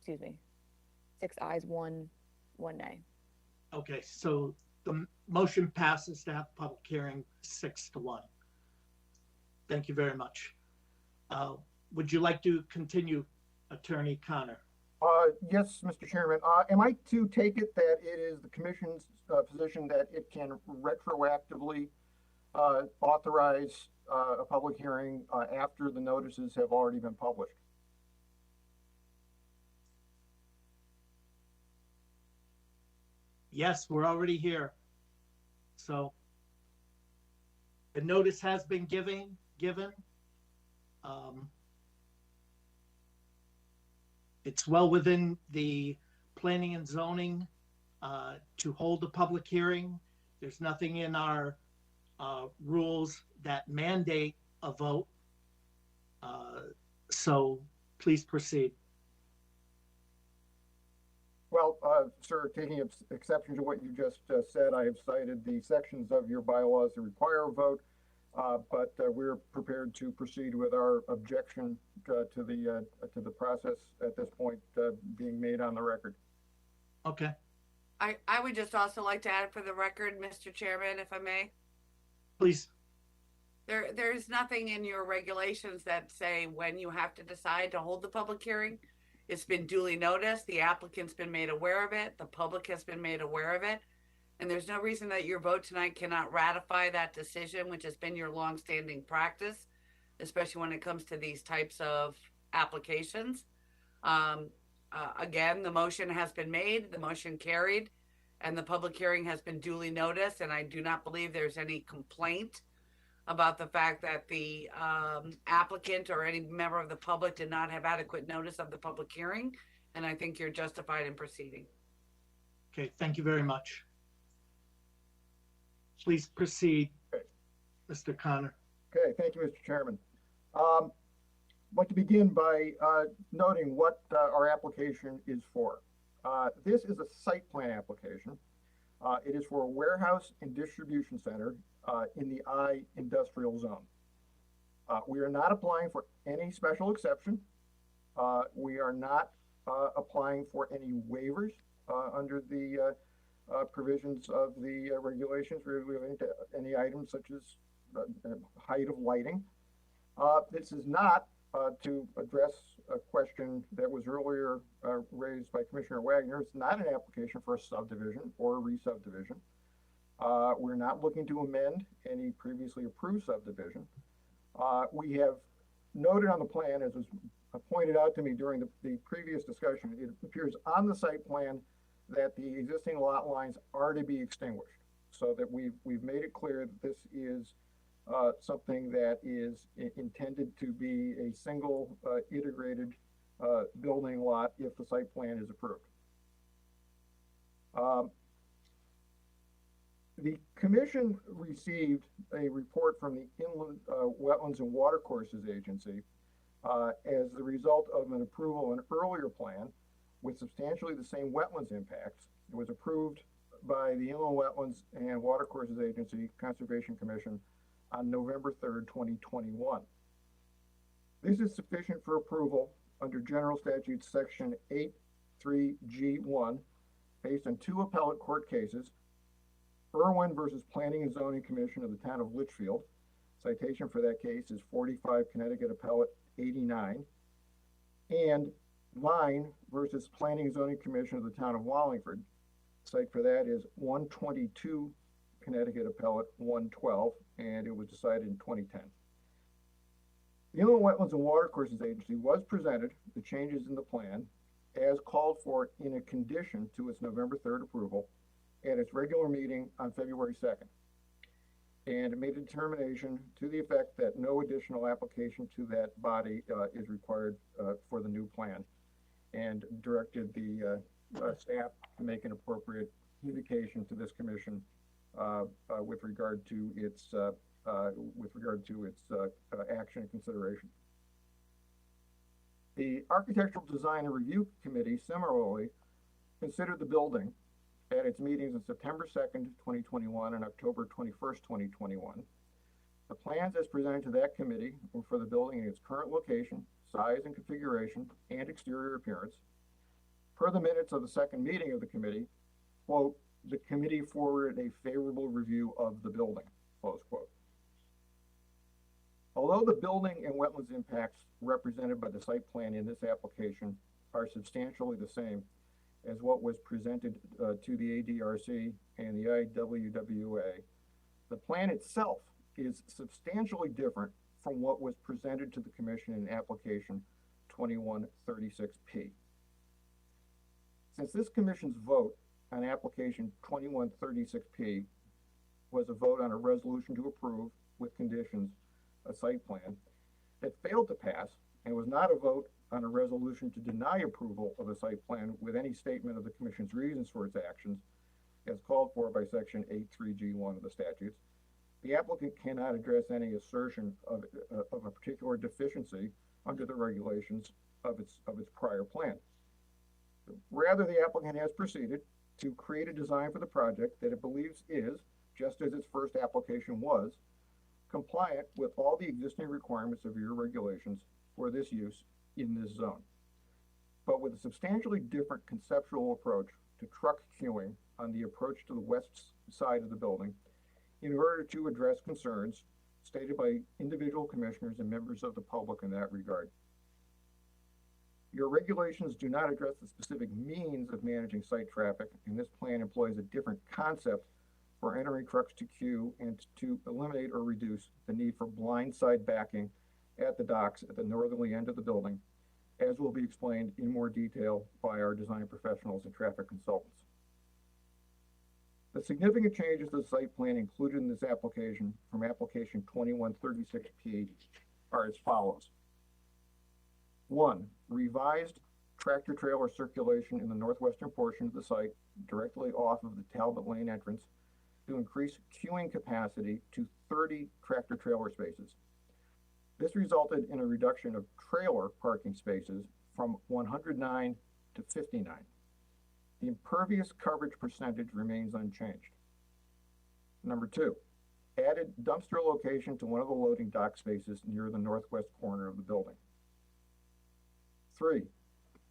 6 ayes, 1 nay. Okay, so the motion passes to have public hearing 6-1. Thank you very much. Would you like to continue, Attorney Connor? Yes, Mr. Chairman. Am I to take it that it is the commission's position that it can retroactively authorize a public hearing after the notices have already been published. Yes, we're already here. So the notice has been given. It's well within the planning and zoning to hold a public hearing. There's nothing in our rules that mandate a vote. So please proceed. Well, sir, taking exception to what you just said, I have cited the sections of your bylaws that require a vote, but we're prepared to proceed with our objection to the process at this point being made on the record. Okay. I would just also like to add for the record, Mr. Chairman, if I may. Please. There's nothing in your regulations that say when you have to decide to hold the public hearing. It's been duly noticed. The applicant's been made aware of it. The public has been made aware of it. And there's no reason that your vote tonight cannot ratify that decision, which has been your longstanding practice, especially when it comes to these types of applications. Again, the motion has been made, the motion carried, and the public hearing has been duly noticed. And I do not believe there's any complaint about the fact that the applicant or any member of the public did not have adequate notice of the public hearing. And I think you're justified in proceeding. Okay, thank you very much. Please proceed, Mr. Connor. Okay, thank you, Mr. Chairman. I'd like to begin by noting what our application is for. This is a site plan application. It is for a warehouse and distribution center in the I industrial zone. We are not applying for any special exception. We are not applying for any waivers under the provisions of the regulations relating to any items such as height of lighting. This is not to address a question that was earlier raised by Commissioner Wagner. It's not an application for a subdivision or a re-subdivision. We're not looking to amend any previously approved subdivision. We have noted on the plan, as was pointed out to me during the previous discussion, it appears on the site plan that the existing lot lines are to be extinguished, so that we've made it clear that this is something that is intended to be a single integrated building lot if the site plan is approved. The commission received a report from the Inland Wetlands and Watercourses Agency as the result of an approval of an earlier plan with substantially the same wetlands impacts. It was approved by the Inland Wetlands and Watercourses Agency Conservation Commission on November 3rd, 2021. This is sufficient for approval under General Statutes Section 8.3G1 based on two appellate court cases, Irwin versus Planning and Zoning Commission of the Town of Litchfield. Citation for that case is 45 Connecticut Appellate 89. And Vine versus Planning and Zoning Commission of the Town of Wallingford. Cite for that is 122 Connecticut Appellate 112, and it was decided in 2010. The Inland Wetlands and Watercourses Agency was presented the changes in the plan as called for in a condition to its November 3rd approval at its regular meeting on February 2nd. And it made a determination to the effect that no additional application to that body is required for the new plan, and directed the staff to make an appropriate communication to this commission with regard to its action and consideration. The Architectural Design and Review Committee similarly considered the building at its meetings on September 2nd, 2021 and October 21st, 2021. The plans as presented to that committee were for the building in its current location, size and configuration, and exterior appearance. Per the minutes of the second meeting of the committee, quote, the committee forwarded a favorable review of the building, close quote. Although the building and wetlands impacts represented by the site plan in this application are substantially the same as what was presented to the ADRC and the IWWA, the plan itself is substantially different from what was presented to the commission in application 2136P. Since this commission's vote on application 2136P was a vote on a resolution to approve with conditions a site plan that failed to pass and was not a vote on a resolution to deny approval of a site plan with any statement of the commission's reasons for its actions as called for by section 83G1 of the statutes, the applicant cannot address any assertion of a particular deficiency under the regulations of its prior plan. Rather, the applicant has proceeded to create a design for the project that it believes is, just as its first application was, compliant with all the existing requirements of your regulations for this use in this zone, but with a substantially different conceptual approach to truck queuing on the approach to the west side of the building in order to address concerns stated by individual commissioners and members of the public in that regard. Your regulations do not address the specific means of managing site traffic, and this plan employs a different concept for entering trucks to queue and to eliminate or reduce the need for blindside backing at the docks at the northerly end of the building, as will be explained in more detail by our design professionals and traffic consultants. The significant changes to the site plan included in this application from application 2136P are as follows. 1. Revised tractor trailer circulation in the northwestern portion of the site directly off of the Talbot Lane entrance to increase queuing capacity to 30 tractor trailer spaces. This resulted in a reduction of trailer parking spaces from 109 to 59. The impervious coverage percentage remains unchanged. Number 2, added dumpster location to one of the loading dock spaces near the northwest corner of the building. 3,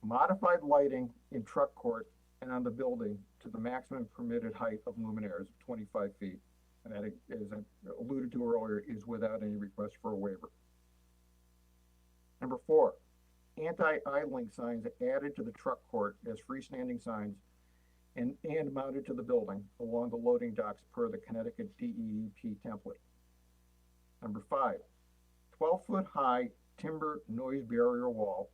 modified lighting in truck court and on the building to the maximum permitted height of luminaires of 25 feet. And that, as I alluded to earlier, is without any request for a waiver. Number 4, anti-idling signs added to the truck court as freestanding signs and mounted to the building along the loading docks per the Connecticut DEP template. Number 5, 12-foot high timber noise barrier wall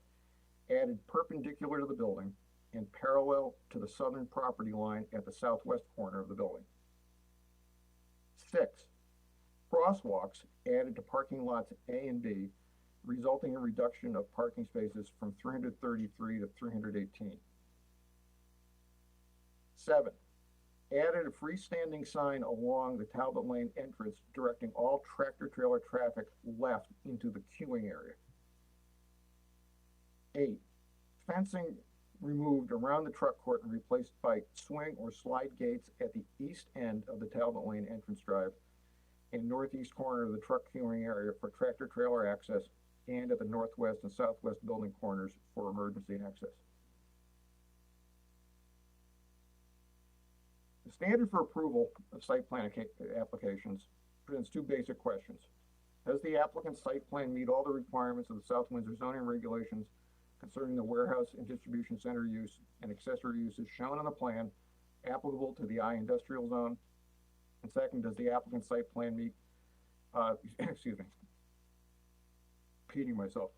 added perpendicular to the building and parallel to the southern property line at the southwest corner of the building. 6, crosswalks added to parking lots A and B, resulting in reduction of parking spaces from 333 to 318. 7, added a freestanding sign along the Talbot Lane entrance directing all tractor trailer traffic left into the queuing area. 8, fencing removed around the truck court and replaced by swing or slide gates at the east end of the Talbot Lane entrance drive and northeast corner of the truck queuing area for tractor trailer access, and at the northwest and southwest building corners for emergency access. The standard for approval of site plan applications presents two basic questions. Does the applicant's site plan meet all the requirements of the South Windsor zoning regulations concerning the warehouse and distribution center use and accessory uses shown on the plan applicable to the I industrial zone? And second, does the applicant's site plan meet, excuse me, repeating myself.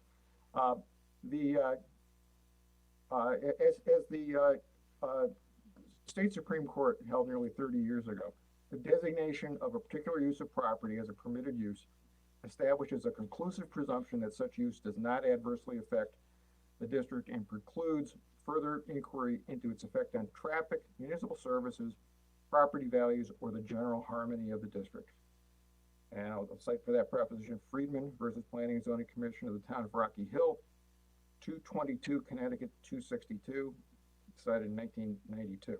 As the state Supreme Court held nearly 30 years ago, the designation of a particular use of property as a permitted use establishes a conclusive presumption that such use does not adversely affect the district and precludes further inquiry into its effect on traffic, municipal services, property values, or the general harmony of the district. And I'll cite for that proposition Friedman versus Planning and Zoning Commission of the Town of Rocky Hill, 222 Connecticut 262, decided in 1992.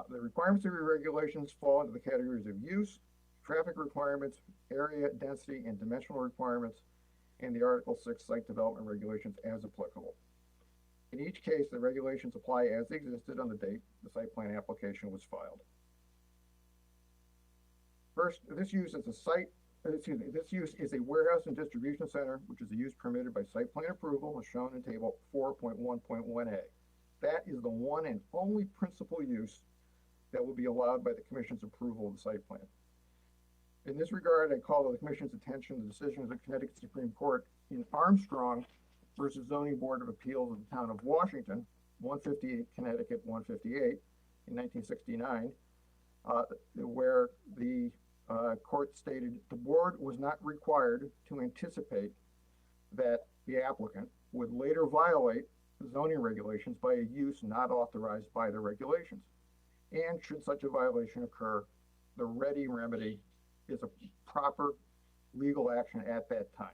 The requirements of your regulations fall into the categories of use, traffic requirements, area, density, and dimensional requirements, and the Article 6 site development regulations as applicable. In each case, the regulations apply as they existed on the date the site plan application was filed. First, this use is this use is a warehouse and distribution center, which is a use permitted by site plan approval, as shown in table 4.1.1a. That is the one and only principal use that will be allowed by the Commission's approval of the site plan. In this regard, I call to the Commission's attention the decision of the Connecticut Supreme Court in Armstrong versus Zoning Board of Appeals of the Town of Washington, 158 Connecticut 158 in 1969, where the court stated the board was not required to anticipate that the applicant would later violate the zoning regulations by a use not authorized by the regulations. And should such a violation occur, the ready remedy is a proper legal action at that time.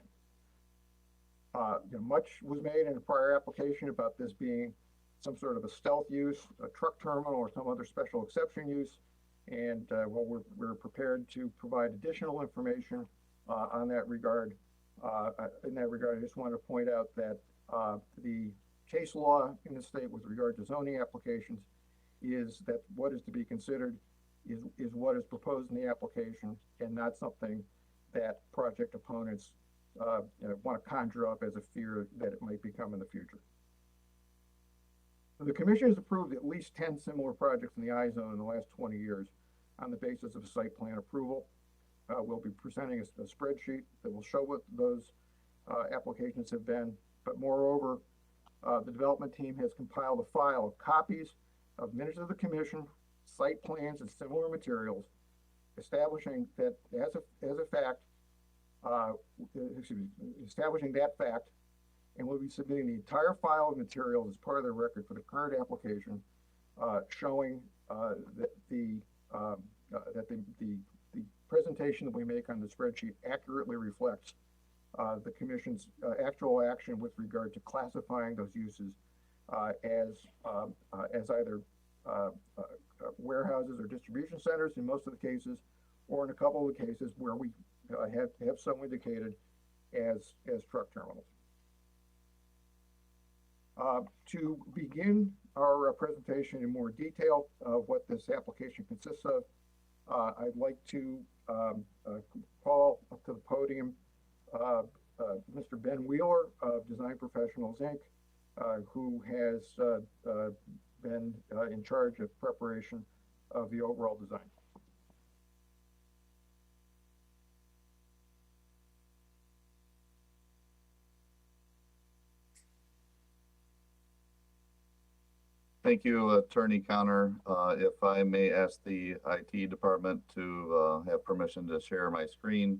Much was made in a prior application about this being some sort of a stealth use, a truck terminal, or some other special exception use. And well, we're prepared to provide additional information on that regard. In that regard, I just want to point out that the case law in the state with regard to zoning applications is that what is to be considered is what is proposed in the application, and not something that project opponents want to conjure up as a fear that it might become in the future. So the Commission has approved at least 10 similar projects in the I-zone in the last 20 years on the basis of site plan approval. We'll be presenting a spreadsheet that will show what those applications have been, but moreover, the development team has compiled a file of copies of minutes of the Commission, site plans, and similar materials, establishing that establishing that fact, and we'll be submitting the entire file of materials as part of the record for the current application, showing that the presentation that we make on the spreadsheet accurately reflects the Commission's actual action with regard to classifying those uses as either warehouses or distribution centers in most of the cases, or in a couple of the cases where we have some indicated as truck terminals. To begin our presentation in more detail of what this application consists of, I'd like to call up to the podium Mr. Ben Wheeler of Design Professionals, Inc., who has been in charge of preparation of the overall design. Thank you, Attorney Connor. If I may ask the IT department to have permission to share my screen.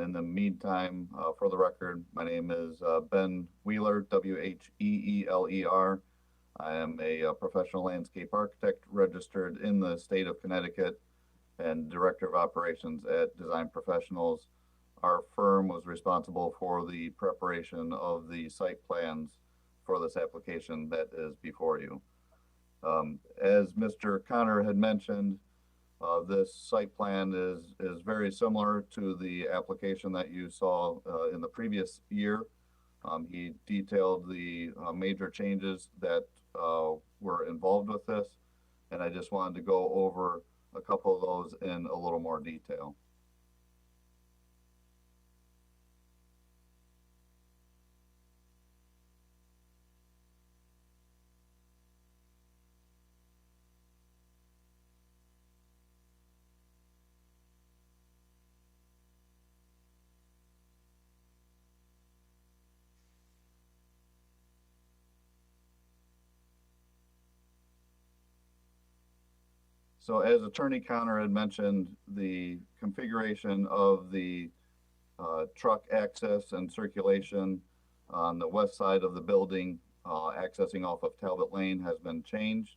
In the meantime, for the record, my name is Ben Wheeler, W-H-E-E-L-E-R. I am a professional landscape architect registered in the state of Connecticut and Director of Operations at Design Professionals. Our firm was responsible for the preparation of the site plans for this application that is before you. As Mr. Connor had mentioned, this site plan is very similar to the application that you saw in the previous year. He detailed the major changes that were involved with this, and I just wanted to go over a couple of those in a little more detail. So as Attorney Connor had mentioned, the configuration of the truck access and circulation on the west side of the building, accessing off of Talbot Lane, has been changed.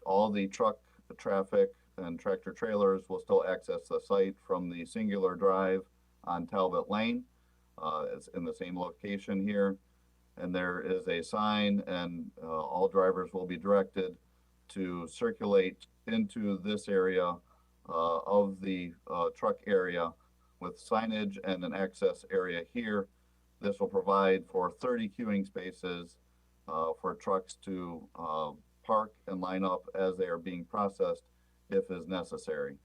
All the truck traffic and tractor trailers will still access the site from the singular drive on Talbot Lane. It's in the same location here. And there is a sign, and all drivers will be directed to circulate into this area of the truck area with signage and an access area here. This will provide for 30 queuing spaces for trucks to park and line up as they are being processed if is necessary.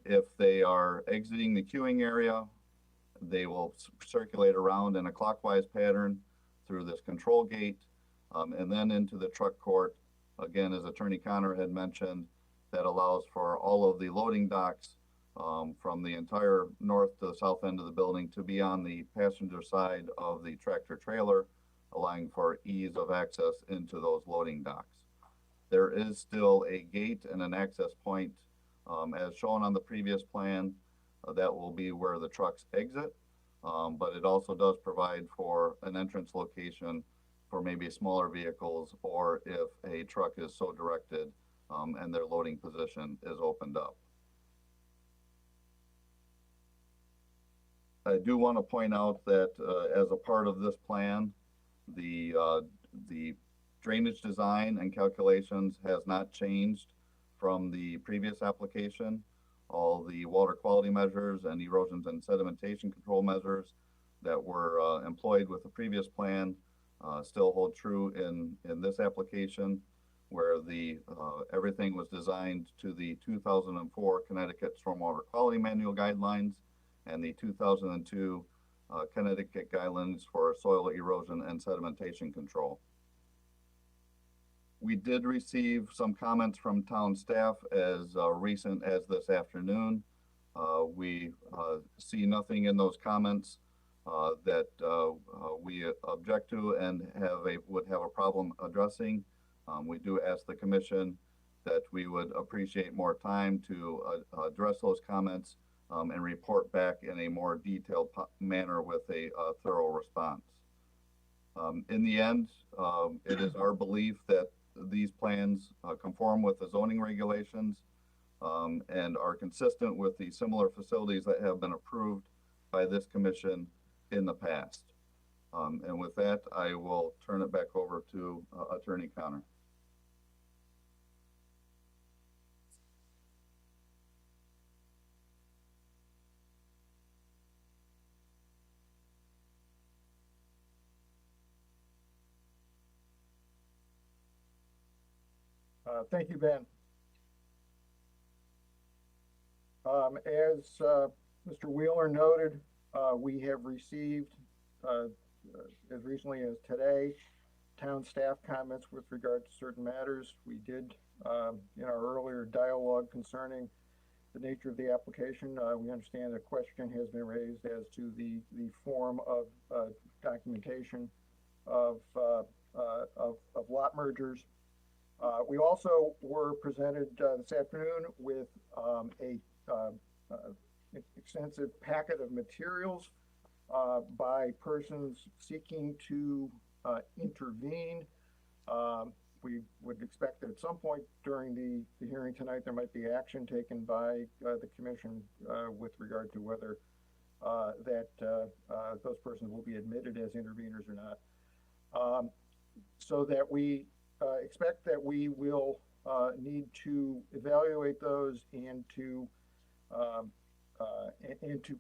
If they are exiting the queuing area, they will circulate around in a clockwise pattern through this control gate and then into the truck court. Again, as Attorney Connor had mentioned, that allows for all of the loading docks from the entire north to the south end of the building to be on the passenger side of the tractor trailer, allowing for ease of access into those loading docks. There is still a gate and an access point, as shown on the previous plan. That will be where the trucks exit, but it also does provide for an entrance location for maybe smaller vehicles, or if a truck is so directed and their loading position is opened up. I do want to point out that as a part of this plan, the drainage design and calculations has not changed from the previous application. All the water quality measures and erosions and sedimentation control measures that were employed with the previous plan still hold true in this application, where the everything was designed to the 2004 Connecticut Stormwater Quality Manual guidelines and the 2002 Connecticut guidelines for soil erosion and sedimentation control. We did receive some comments from town staff as recent as this afternoon. We see nothing in those comments that we object to and would have a problem addressing. We do ask the commission that we would appreciate more time to address those comments and report back in a more detailed manner with a thorough response. In the end, it is our belief that these plans conform with the zoning regulations and are consistent with the similar facilities that have been approved by this commission in the past. And with that, I will turn it back over to Attorney Connor. Thank you, Ben. As Mr. Wheeler noted, we have received, as recently as today, town staff comments with regard to certain matters. We did, in our earlier dialogue concerning the nature of the application, we understand a question has been raised as to the form of documentation of lot mergers. We also were presented this afternoon with a extensive packet of materials by persons seeking to intervene. We would expect that at some point during the hearing tonight there might be action taken by the commission with regard to whether those persons will be admitted as interveners or not. So that we expect that we will need to evaluate those and to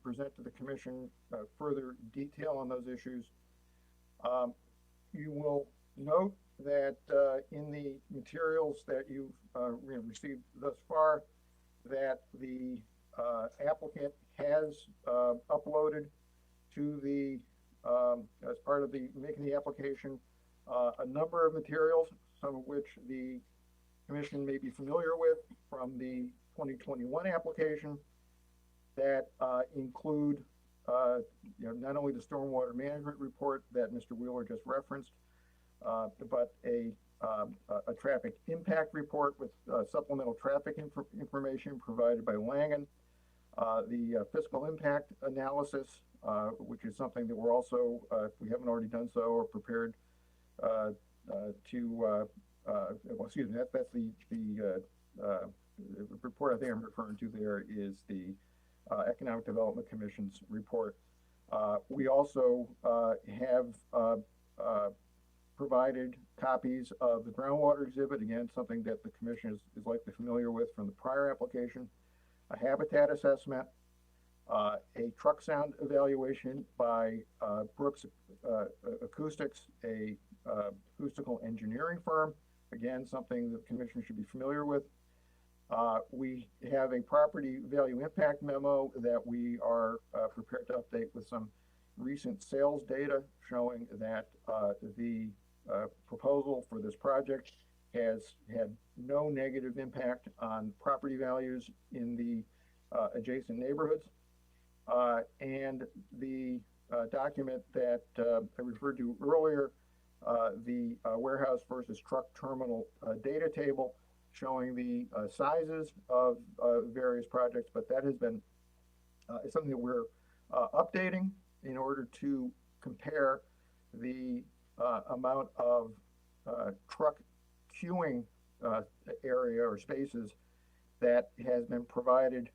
present to the commission further detail on those issues. You will note that in the materials that you've received thus far, that the applicant has uploaded to the, as part of the making the application, a number of materials, some of which the commission may be familiar with from the 2021 application, that include not only the stormwater management report that Mr. Wheeler just referenced, but a traffic impact report with supplemental traffic information provided by Langen, the fiscal impact analysis, which is something that we're also, if we haven't already done so, are prepared well, excuse me, that's the report I think I'm referring to there is the Economic Development Commission's report. We also have provided copies of the groundwater exhibit, again, something that the commission is likely familiar with from the prior application, a habitat assessment, a truck sound evaluation by Brooks Acoustics, a acoustical engineering firm, again, something the commission should be familiar with. We have a property value impact memo that we are prepared to update with some recent sales data showing that the proposal for this project has had no negative impact on property values in the adjacent neighborhoods. And the document that I referred to earlier, the warehouse versus truck terminal data table showing the sizes of various projects, but that has been is something that we're updating in order to compare the amount of truck queuing area or spaces that has been provided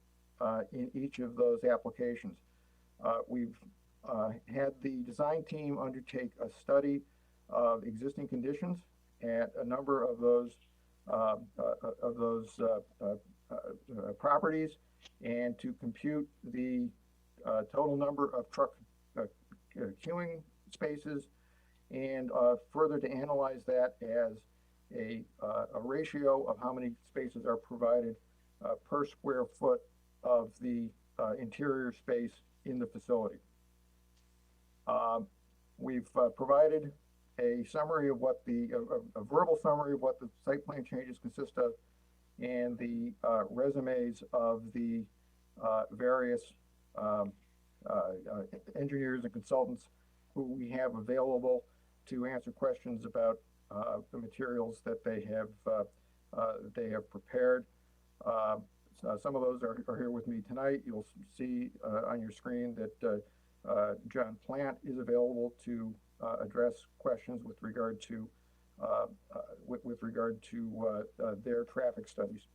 in each of those applications. We've had the design team undertake a study of existing conditions at a number of those properties, and to compute the total number of truck queuing spaces, and further to analyze that as a ratio of how many spaces are provided per square foot of the interior space in the facility. We've provided a summary of what a verbal summary of what the site plan changes consist of, and the resumes of the various engineers and consultants who we have available to answer questions about the materials that they have prepared. Some of those are here with me tonight. You'll see on your screen that John Plant is available to address questions with regard to their traffic studies.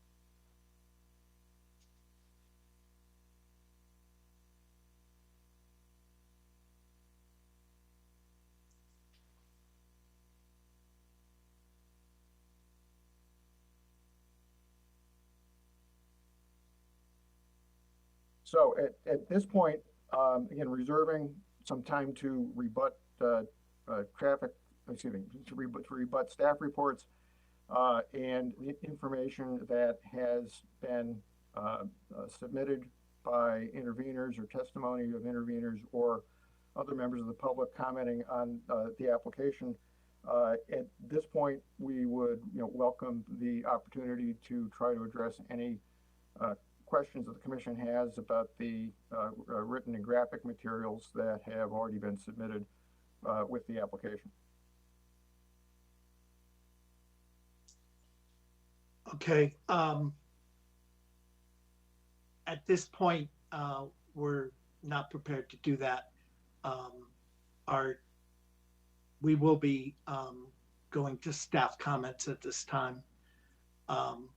So at this point, again, reserving some time to rebut rebut staff reports and information that has been submitted by interveners or testimony of interveners or other members of the public commenting on the application. At this point, we would welcome the opportunity to try to address any questions that the commission has about the written and graphic materials that have already been submitted with the application. Okay. At this point, we're not prepared to do that. We will be going to staff comments at this time. I'll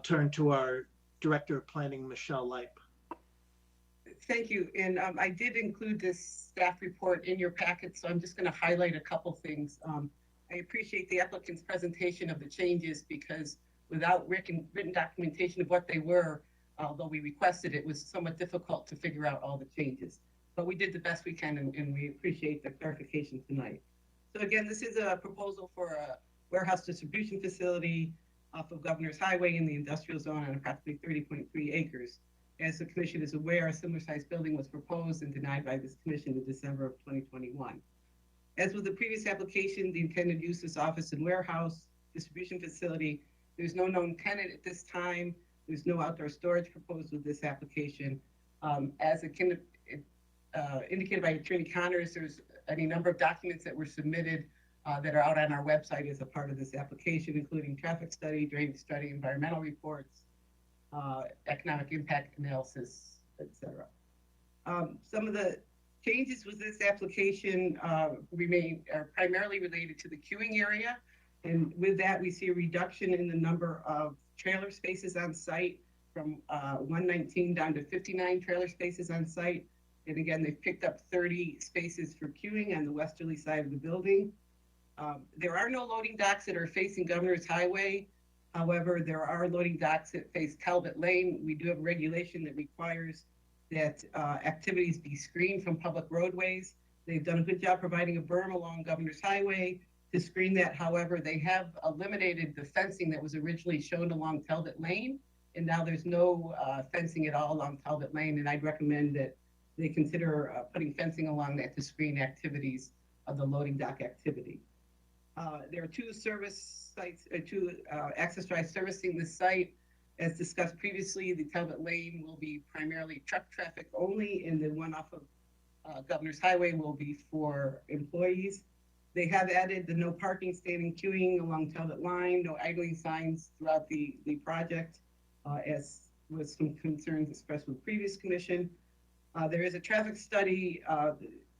turn to our Director of Planning, Michelle Leip. Thank you. And I did include this staff report in your packet, so I'm just going to highlight a couple things. I appreciate the applicant's presentation of the changes, because without written documentation of what they were, although we requested it, was somewhat difficult to figure out all the changes. But we did the best we can, and we appreciate the clarification tonight. So again, this is a proposal for a warehouse distribution facility off of Governor's Highway in the industrial zone on approximately 30.3 acres. As the commission is aware, a similar sized building was proposed and denied by this commission in December of 2021. As with the previous application, the intended use is office and warehouse distribution facility. There's no known tenant at this time. There's no outdoor storage proposed with this application. As indicated by Attorney Connors, there's any number of documents that were submitted that are out on our website as a part of this application, including traffic study, drainage study, environmental reports, economic impact analysis, etc. Some of the changes with this application are primarily related to the queuing area. And with that, we see a reduction in the number of trailer spaces on site from 119 down to 59 trailer spaces on site. And again, they've picked up 30 spaces for queuing on the westerly side of the building. There are no loading docks that are facing Governor's Highway. However, there are loading docks that face Talbot Lane. We do have a regulation that requires that activities be screened from public roadways. They've done a good job providing a berm along Governor's Highway to screen that. However, they have eliminated the fencing that was originally shown along Talbot Lane, and now there's no fencing at all along Talbot Lane, and I'd recommend that they consider putting fencing along that to screen activities of the loading dock activity. There are two service sites, two access drives servicing this site. As discussed previously, the Talbot Lane will be primarily truck traffic only, and the one off of Governor's Highway will be for employees. They have added the no parking, standing, queuing along Talbot Line, no idling signs throughout the project, as was some concerns expressed with previous commission. There is a traffic study.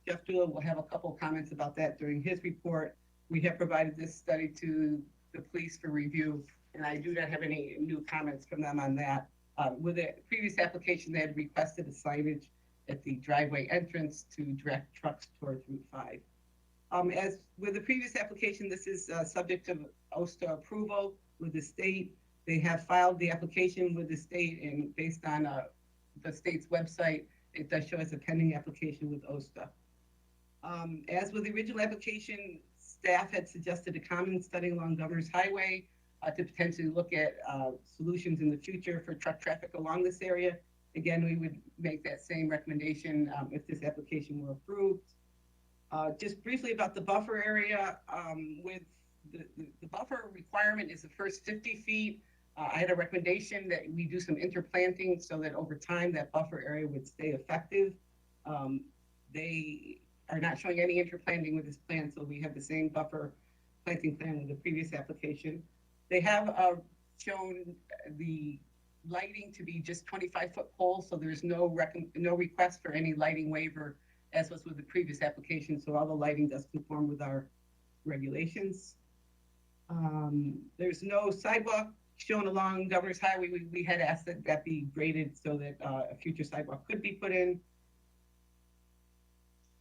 Jeff Dula will have a couple of comments about that during his report. We have provided this study to the police for review, and I do not have any new comments from them on that. With the previous application, they had requested a signage at the driveway entrance to direct trucks towards Route 5. As with the previous application, this is subject to OSTA approval with the state. They have filed the application with the state, and based on the state's website, it does show as a pending application with OSTA. As with the original application, staff had suggested a common study along Governor's Highway to potentially look at solutions in the future for truck traffic along this area. Again, we would make that same recommendation if this application were approved. Just briefly about the buffer area, with the buffer requirement is the first 50 feet. I had a recommendation that we do some interplanting so that over time that buffer area would stay effective. They are not showing any interplanting with this plan, so we have the same buffer planting plan with the previous application. They have shown the lighting to be just 25-foot poles, so there's no request for any lighting waiver, as was with the previous application, so all the lighting does conform with our regulations. There's no sidewalk shown along Governor's Highway. We had asked that that be graded so that a future sidewalk could be put in.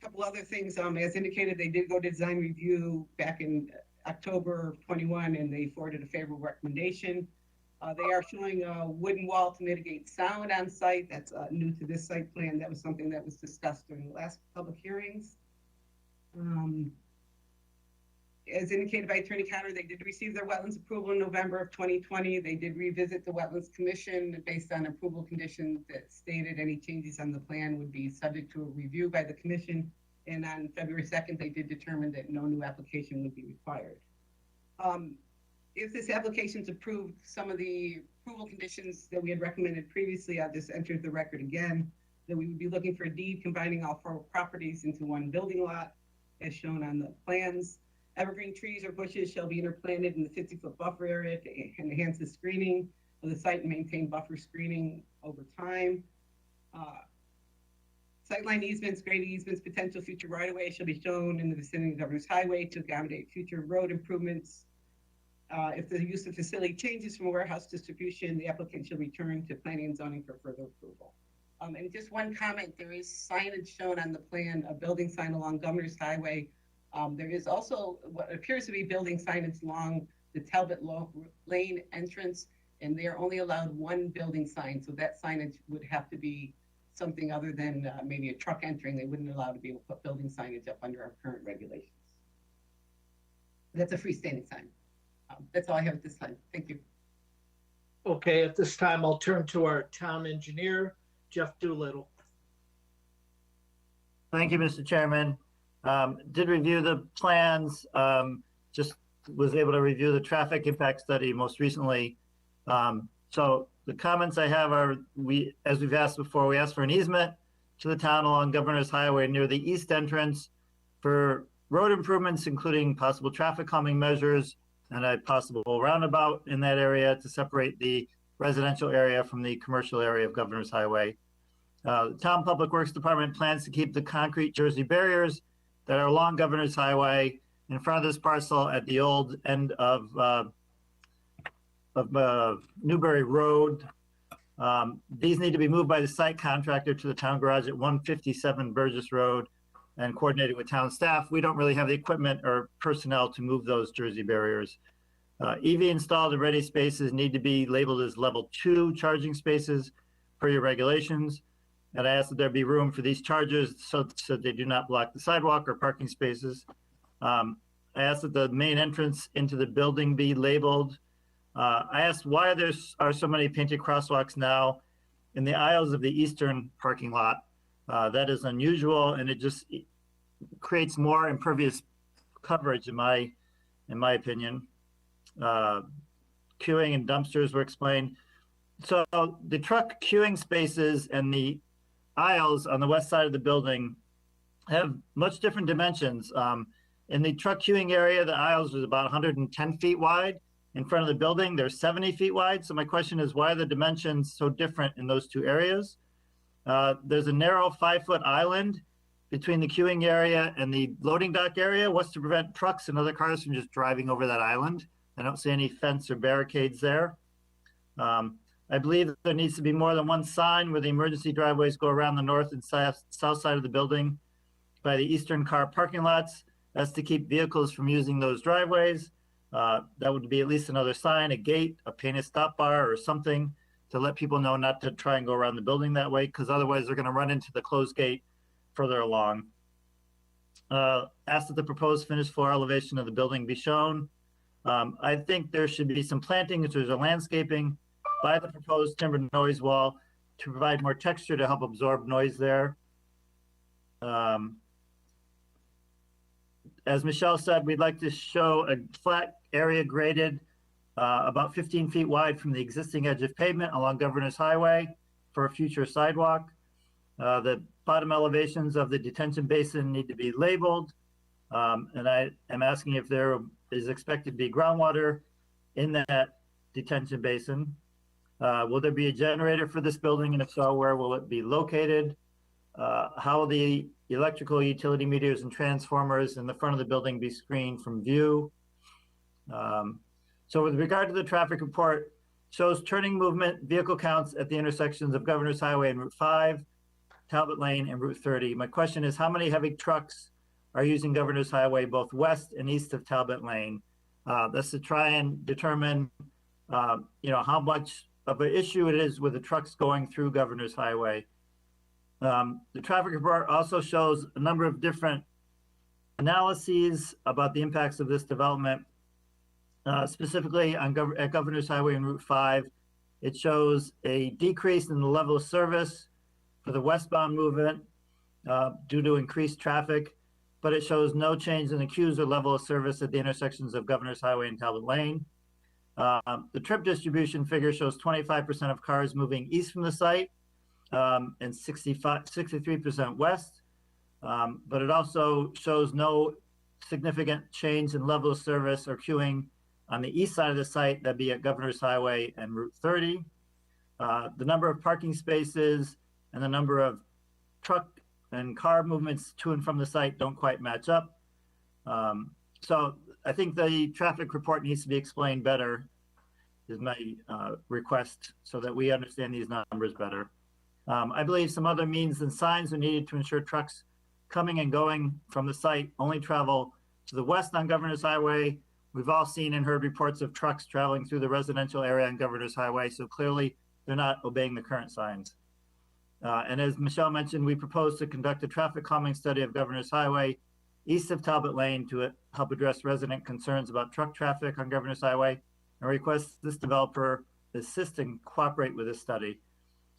A couple other things, as indicated, they did go to design review back in October of 21, and they forwarded a favorable recommendation. They are showing a wooden wall to mitigate sound on site. That's new to this site plan. That was something that was discussed during the last public hearings. As indicated by Attorney Connor, they did receive their wetlands approval in November of 2020. They did revisit the Wetlands Commission based on approval conditions that stated any changes on the plan would be subject to a review by the commission. And on February 2nd, they did determine that no new application would be required. If this application is approved, some of the approval conditions that we had recommended previously, I'll just enter the record again, that we would be looking for a deed combining all 4 properties into one building lot, as shown on the plans. Evergreen trees or bushes shall be interplanted in the 50-foot buffer area to enhance the screening of the site and maintain buffer screening over time. Sightline easements, grade easements, potential future right-of-way shall be shown in the vicinity of Governor's Highway to accommodate future road improvements. If the use of facility changes from warehouse distribution, the applicant shall return to planning and zoning for further approval. And just one comment, there is signage shown on the plan, a building sign along Governor's Highway. There is also what appears to be building signage along the Talbot Lane entrance, and they are only allowed 1 building sign. So that signage would have to be something other than maybe a truck entering. They wouldn't allow to be able to put building signage up under our current regulations. That's a freestanding sign. That's all I have at this time. Thank you. Okay, at this time, I'll turn to our town engineer, Jeff Doolittle. Thank you, Mr. Chairman. Did review the plans, just was able to review the traffic impact study most recently. So the comments I have are, as we've asked before, we asked for an easement to the town along Governor's Highway near the east entrance for road improvements, including possible traffic calming measures and a possible roundabout in that area to separate the residential area from the commercial area of Governor's Highway. The Town Public Works Department plans to keep the concrete Jersey barriers that are along Governor's Highway in front of this parcel at the old end of Newbury Road. These need to be moved by the site contractor to the town garage at 157 Burgess Road and coordinated with town staff. We don't really have the equipment or personnel to move those Jersey barriers. EV installed and ready spaces need to be labeled as level 2 charging spaces per your regulations. And I asked that there be room for these chargers so they do not block the sidewalk or parking spaces. I asked that the main entrance into the building be labeled. I asked why there are so many painted crosswalks now in the aisles of the eastern parking lot. That is unusual, and it just creates more impervious coverage, in my opinion. Queuing and dumpsters were explained. So the truck queuing spaces and the aisles on the west side of the building have much different dimensions. In the truck queuing area, the aisles is about 110 feet wide. In front of the building, they're 70 feet wide. So my question is, why are the dimensions so different in those two areas? There's a narrow 5-foot island between the queuing area and the loading dock area. What's to prevent trucks and other cars from just driving over that island? I don't see any fence or barricades there. I believe that there needs to be more than one sign where the emergency driveways go around the north and south side of the building by the eastern car parking lots. That's to keep vehicles from using those driveways. That would be at least another sign, a gate, a painted stop bar, or something to let people know not to try and go around the building that way, because otherwise they're going to run into the closed gate further along. Ask that the proposed finished floor elevation of the building be shown. I think there should be some planting, there's a landscaping by the proposed timber noise wall to provide more texture to help absorb noise there. As Michelle said, we'd like to show a flat area graded about 15 feet wide from the existing edge of pavement along Governor's Highway for a future sidewalk. The bottom elevations of the detention basin need to be labeled. And I am asking if there is expected to be groundwater in that detention basin. Will there be a generator for this building? And if so, where will it be located? How will the electrical utility meters and transformers in the front of the building be screened from view? So with regard to the traffic report, shows turning movement, vehicle counts at the intersections of Governor's Highway and Route 5, Talbot Lane and Route 30. My question is, how many heavy trucks are using Governor's Highway both west and east of Talbot Lane? That's to try and determine, how much of an issue it is with the trucks going through Governor's Highway. The traffic report also shows a number of different analyses about the impacts of this development. Specifically at Governor's Highway and Route 5, it shows a decrease in the level of service for the westbound movement due to increased traffic, but it shows no change in the queues or level of service at the intersections of Governor's Highway and Talbot Lane. The trip distribution figure shows 25% of cars moving east from the site and 63% west, but it also shows no significant change in level of service or queuing on the east side of the site, that'd be at Governor's Highway and Route 30. The number of parking spaces and the number of truck and car movements to and from the site don't quite match up. So I think the traffic report needs to be explained better, is my request, so that we understand these numbers better. I believe some other means and signs are needed to ensure trucks coming and going from the site only travel to the west on Governor's Highway. We've all seen and heard reports of trucks traveling through the residential area on Governor's Highway, so clearly they're not obeying the current signs. And as Michelle mentioned, we propose to conduct a traffic calming study of Governor's Highway east of Talbot Lane to help address resident concerns about truck traffic on Governor's Highway, and request this developer assist and cooperate with this study.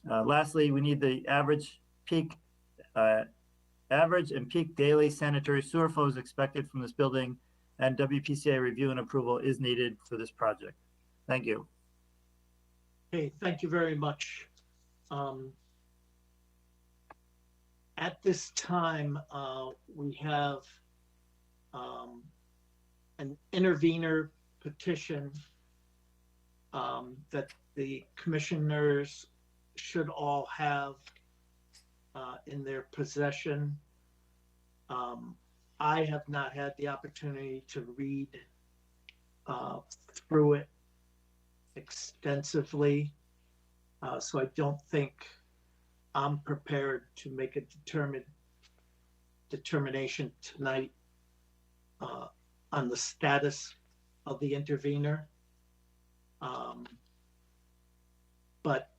Lastly, we need the average and peak daily sanitary sewer flows expected from this building, and WPCA review and approval is needed for this project. Thank you. Okay, thank you very much. At this time, we have an intervener petition that the commissioners should all have in their possession. I have not had the opportunity to read through it extensively, so I don't think I'm prepared to make a determination tonight on the status of the intervener. But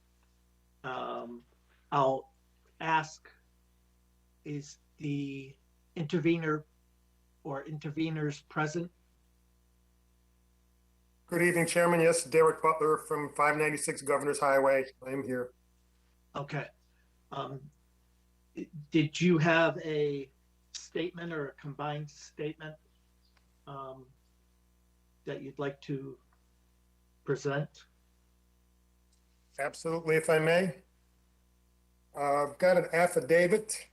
I'll ask, is the intervener or interveners present? Good evening, Chairman. Yes, Derek Butler from 596 Governor's Highway. I am here. Okay. Did you have a statement or a combined statement that you'd like to present? Absolutely, if I may. I've got an affidavit,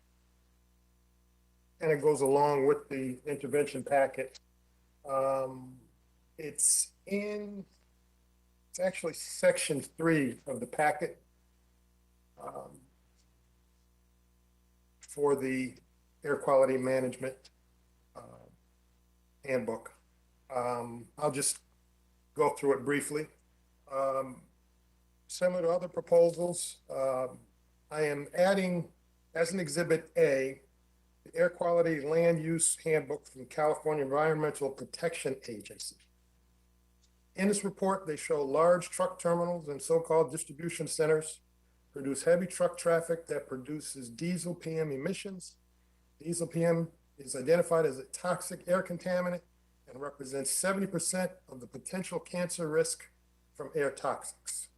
and it goes along with the intervention packet. It's actually section 3 of the packet for the air quality management handbook. I'll just go through it briefly. Similar to other proposals, I am adding as an exhibit A, the Air Quality Land Use Handbook from California Environmental Protection Agency. In this report, they show large truck terminals and so-called distribution centers produce heavy truck traffic that produces diesel PM emissions. Diesel PM is identified as a toxic air contaminant and represents 70% of the potential cancer risk from air toxics.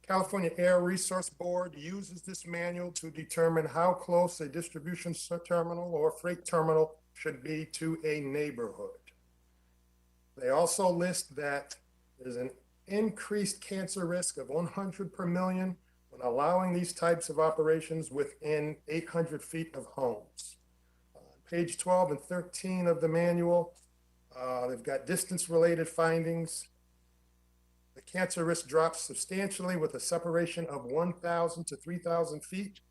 California Air Resource Board uses this manual to determine how close a distribution terminal or freight terminal should be to a neighborhood. They also list that there's an increased cancer risk of 100 per million when allowing these types of operations within 800 feet of homes. Page 12 and 13 of the manual, they've got distance-related findings. The cancer risk drops substantially with a separation of 1,000 to 3,000 feet.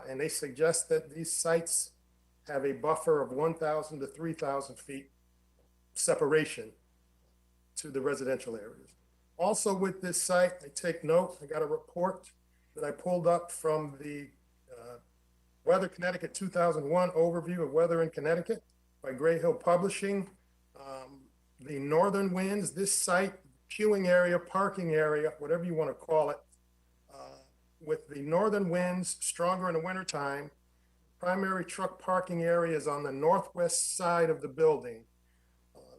And they suggest that these sites have a buffer of 1,000 to 3,000 feet separation to the residential areas. Also with this site, I take note, I got a report that I pulled up from the Weather Connecticut 2001 overview of weather in Connecticut by Gray Hill Publishing. The northern winds, this site, queuing area, parking area, whatever you want to call it, with the northern winds stronger in the wintertime, primary truck parking area is on the northwest side of the building.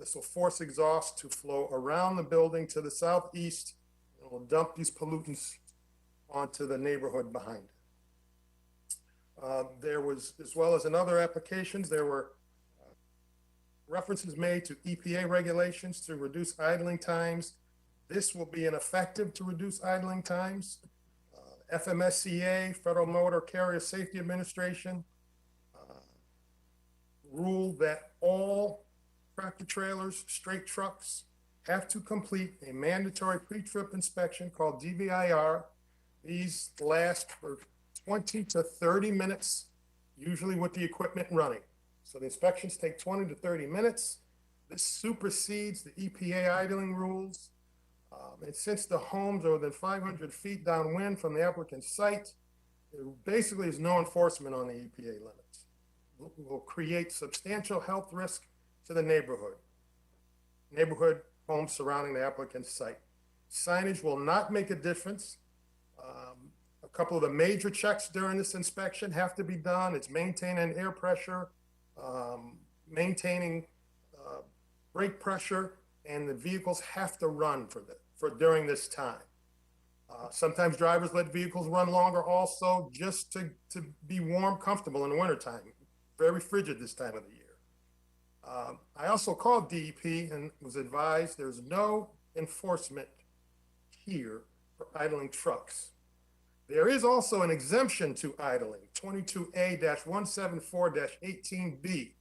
This will force exhaust to flow around the building to the southeast and will dump these pollutants onto the neighborhood behind it. There was, as well as in other applications, there were references made to EPA regulations to reduce idling times. This will be ineffective to reduce idling times. FMSCA, Federal Motor Carrier Safety Administration, ruled that all tractor trailers, straight trucks have to complete a mandatory pre-trip inspection called DVIR. These last for 20 to 30 minutes, usually with the equipment running. So the inspections take 20 to 30 minutes. This supersedes the EPA idling rules. And since the homes are within 500 feet downwind from the applicant's site, there basically is no enforcement on the EPA limits. It will create substantial health risk to the neighborhood homes surrounding the applicant's site. Signage will not make a difference. A couple of the major checks during this inspection have to be done. It's maintaining air pressure, maintaining brake pressure, and the vehicles have to run for during this time. Sometimes drivers let vehicles run longer also just to be warm, comfortable in the wintertime. Very frigid this time of the year. I also called DEP and was advised there's no enforcement here for idling trucks. There is also an exemption to idling, 22A-174-18B.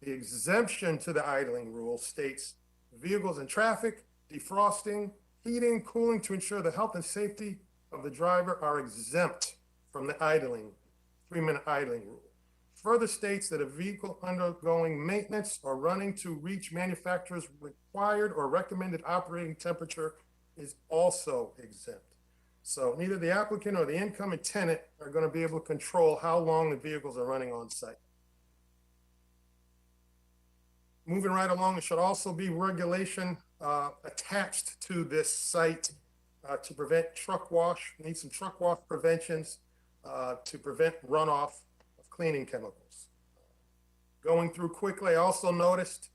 The exemption to the idling rule states vehicles in traffic, defrosting, heating, cooling to ensure the health and safety of the driver are exempt from the idling, 3-minute idling rule. Further states that a vehicle undergoing maintenance or running to reach manufacturer's required or recommended operating temperature is also exempt. So neither the applicant or the incoming tenant are going to be able to control how long the vehicles are running on site. Moving right along, there should also be regulation attached to this site to prevent truck wash. Need some truck wash preventions to prevent runoff of cleaning chemicals. Going through quickly, I also noticed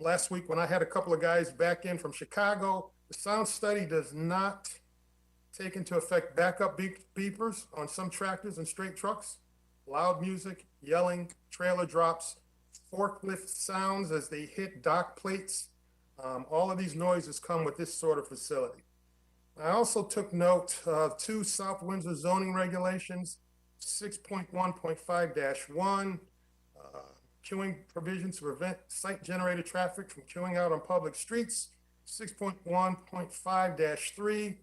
last week when I had a couple of guys back in from Chicago, the sound study does not take into effect backup beepers on some tractors and straight trucks, loud music, yelling, trailer drops, forklift sounds as they hit dock plates. All of these noises come with this sort of facility. I also took note of two South Windsor zoning regulations, 6.1.5-1, queuing provisions to prevent site-generated traffic from queuing out on public streets. 6.1.5-3,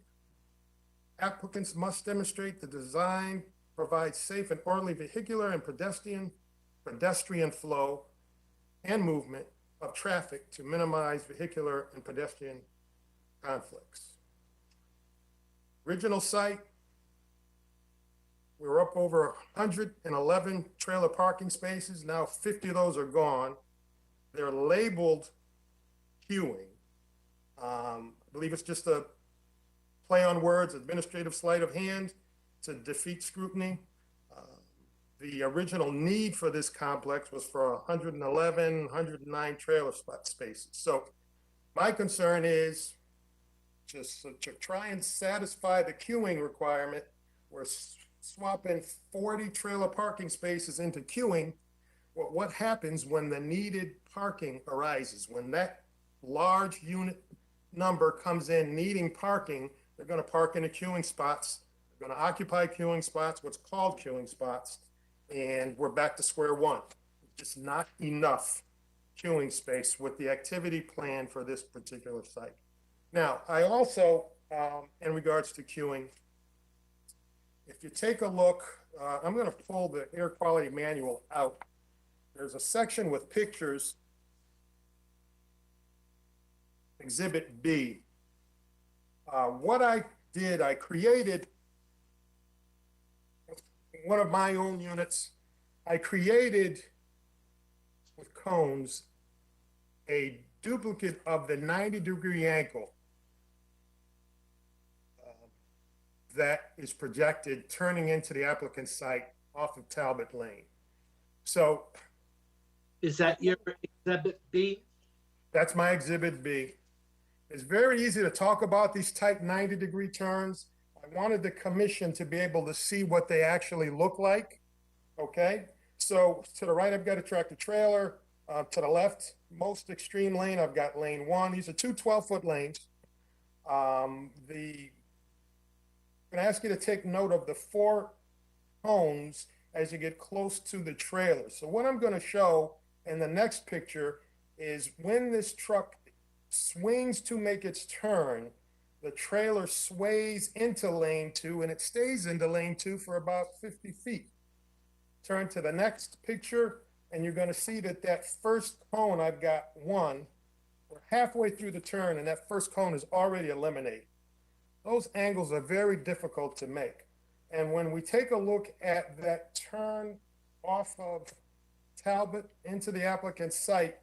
applicants must demonstrate the design provides safe and orderly vehicular and pedestrian flow and movement of traffic to minimize vehicular and pedestrian conflicts. Original site, we were up over 111 trailer parking spaces. Now 50 of those are gone. They're labeled queuing. I believe it's just a play on words, administrative sleight of hand to defeat scrutiny. The original need for this complex was for 111, 109 trailer spot spaces. So my concern is just to try and satisfy the queuing requirement, we're swapping 40 trailer parking spaces into queuing. Well, what happens when the needed parking arises? When that large unit number comes in needing parking, they're going to park in the queuing spots. They're going to occupy queuing spots, what's called queuing spots, and we're back to square one. Just not enough queuing space with the activity plan for this particular site. Now, I also, in regards to queuing, if you take a look, I'm going to pull the air quality manual out. There's a section with pictures, Exhibit B. What I did, I created one of my own units. I created with cones a duplicate of the 90-degree angle that is projected turning into the applicant's site off of Talbot Lane. So is that your Exhibit B? That's my Exhibit B. It's very easy to talk about these tight 90-degree turns. I wanted the commission to be able to see what they actually look like, okay? So to the right, I've got a tractor trailer. To the left, most extreme lane, I've got lane 1. These are two 12-foot lanes. I'm going to ask you to take note of the 4 cones as you get close to the trailer. So what I'm going to show in the next picture is when this truck swings to make its turn, the trailer sways into lane 2 and it stays into lane 2 for about 50 feet. Turn to the next picture and you're going to see that that first cone, I've got 1. We're halfway through the turn and that first cone is already eliminated. Those angles are very difficult to make. And when we take a look at that turn off of Talbot into the applicant's site,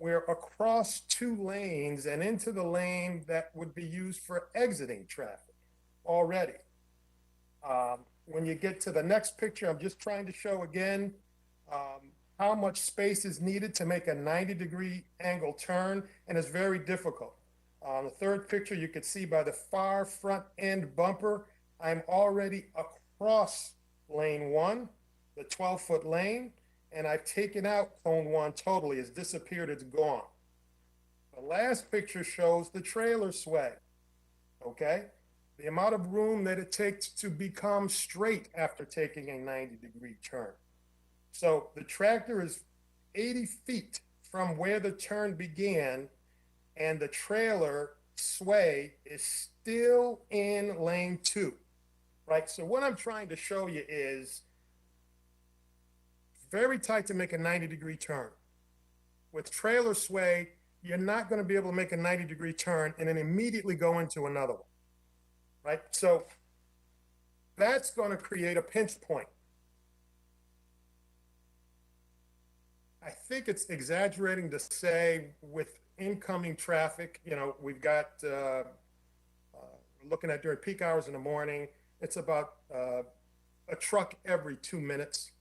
we're across 2 lanes and into the lane that would be used for exiting traffic already. When you get to the next picture, I'm just trying to show again how much space is needed to make a 90-degree angle turn, and it's very difficult. On the third picture, you can see by the far front end bumper, I'm already across lane 1, the 12-foot lane, and I've taken out cone 1 totally. It's disappeared, it's gone. The last picture shows the trailer sway, okay? The amount of room that it takes to become straight after taking a 90-degree turn. So the tractor is 80 feet from where the turn began, and the trailer sway is still in lane 2, right? So what I'm trying to show you is very tight to make a 90-degree turn. With trailer sway, you're not going to be able to make a 90-degree turn and then immediately go into another one, right? So that's going to create a pinch point. I think it's exaggerating to say with incoming traffic, you know, we've got, looking at during peak hours in the morning, it's about a truck every 2 minutes.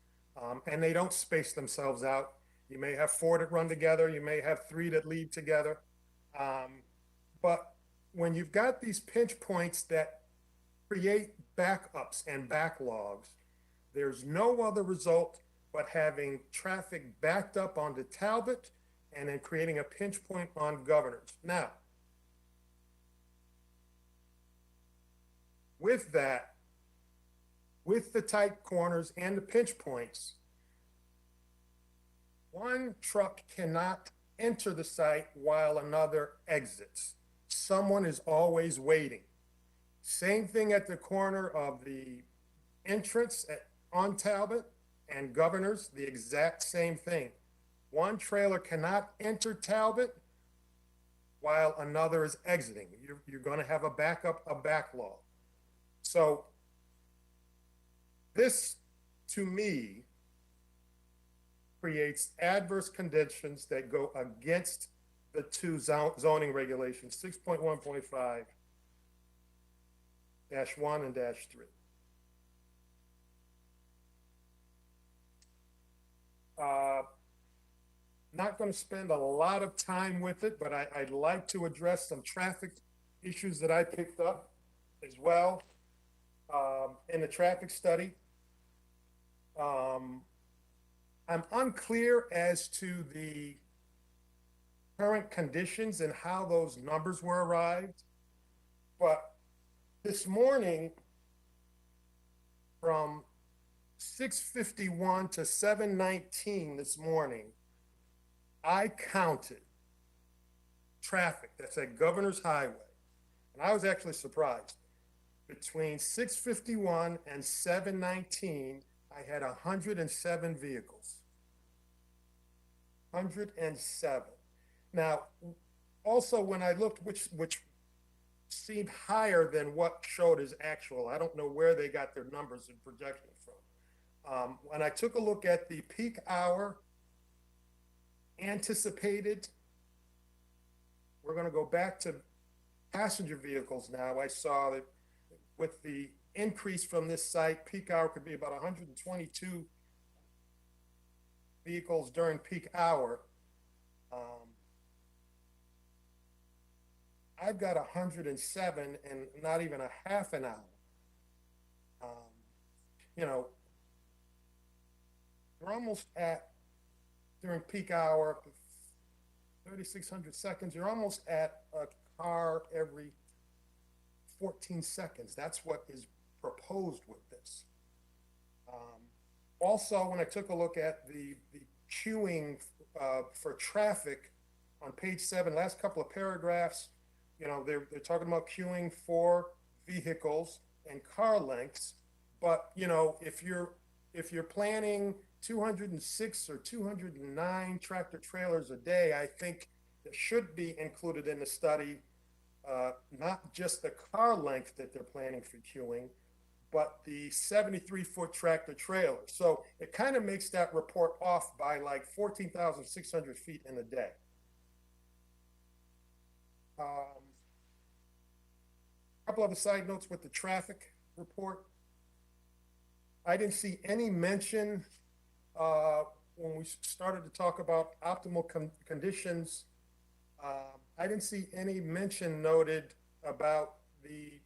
And they don't space themselves out. You may have 4 that run together. You may have 3 that leave together. But when you've got these pinch points that create backups and backlogs, there's no other result but having traffic backed up onto Talbot and then creating a pinch point on Governors. Now, With that, with the tight corners and the pinch points, one truck cannot enter the site while another exits. Someone is always waiting. Same thing at the corner of the entrance on Talbot and Governor's, the exact same thing. One trailer cannot enter Talbot while another is exiting. You're going to have a backlog. So this, to me, creates adverse conditions that go against the two zoning regulations, 6.1.5-1 and -3. Not going to spend a lot of time with it, but I'd like to address some traffic issues that I picked up as well in the traffic study. I'm unclear as to the current conditions and how those numbers were arrived, but this morning from 6:51 to 7:19 this morning, I counted traffic that's at Governor's Highway, and I was actually surprised. Between 6:51 and 7:19, I had 107 vehicles. 107. Now, also when I looked, which seemed higher than what showed as actual, I don't know where they got their numbers and projections from. When I took a look at the peak hour anticipated, we're going to go back to passenger vehicles now. I saw that with the increase from this site, peak hour could be about 122 vehicles during peak hour. I've got 107 and not even a half an hour. You know, we're almost at, during peak hour, 3,600 seconds, you're almost at a car every 14 seconds. That's what is proposed with this. Also, when I took a look at the queuing for traffic on page 7, last couple of paragraphs, you know, they're talking about queuing for vehicles and car lengths, but you know, if you're planning 206 or 209 tractor trailers a day, I think that should be included in the study, not just the car length that they're planning for queuing, but the 73-foot tractor trailer. So it kind of makes that report off by like 14,600 feet in a day. A couple other side notes with the traffic report. I didn't see any mention when we started to talk about optimal conditions. I didn't see any mention noted about the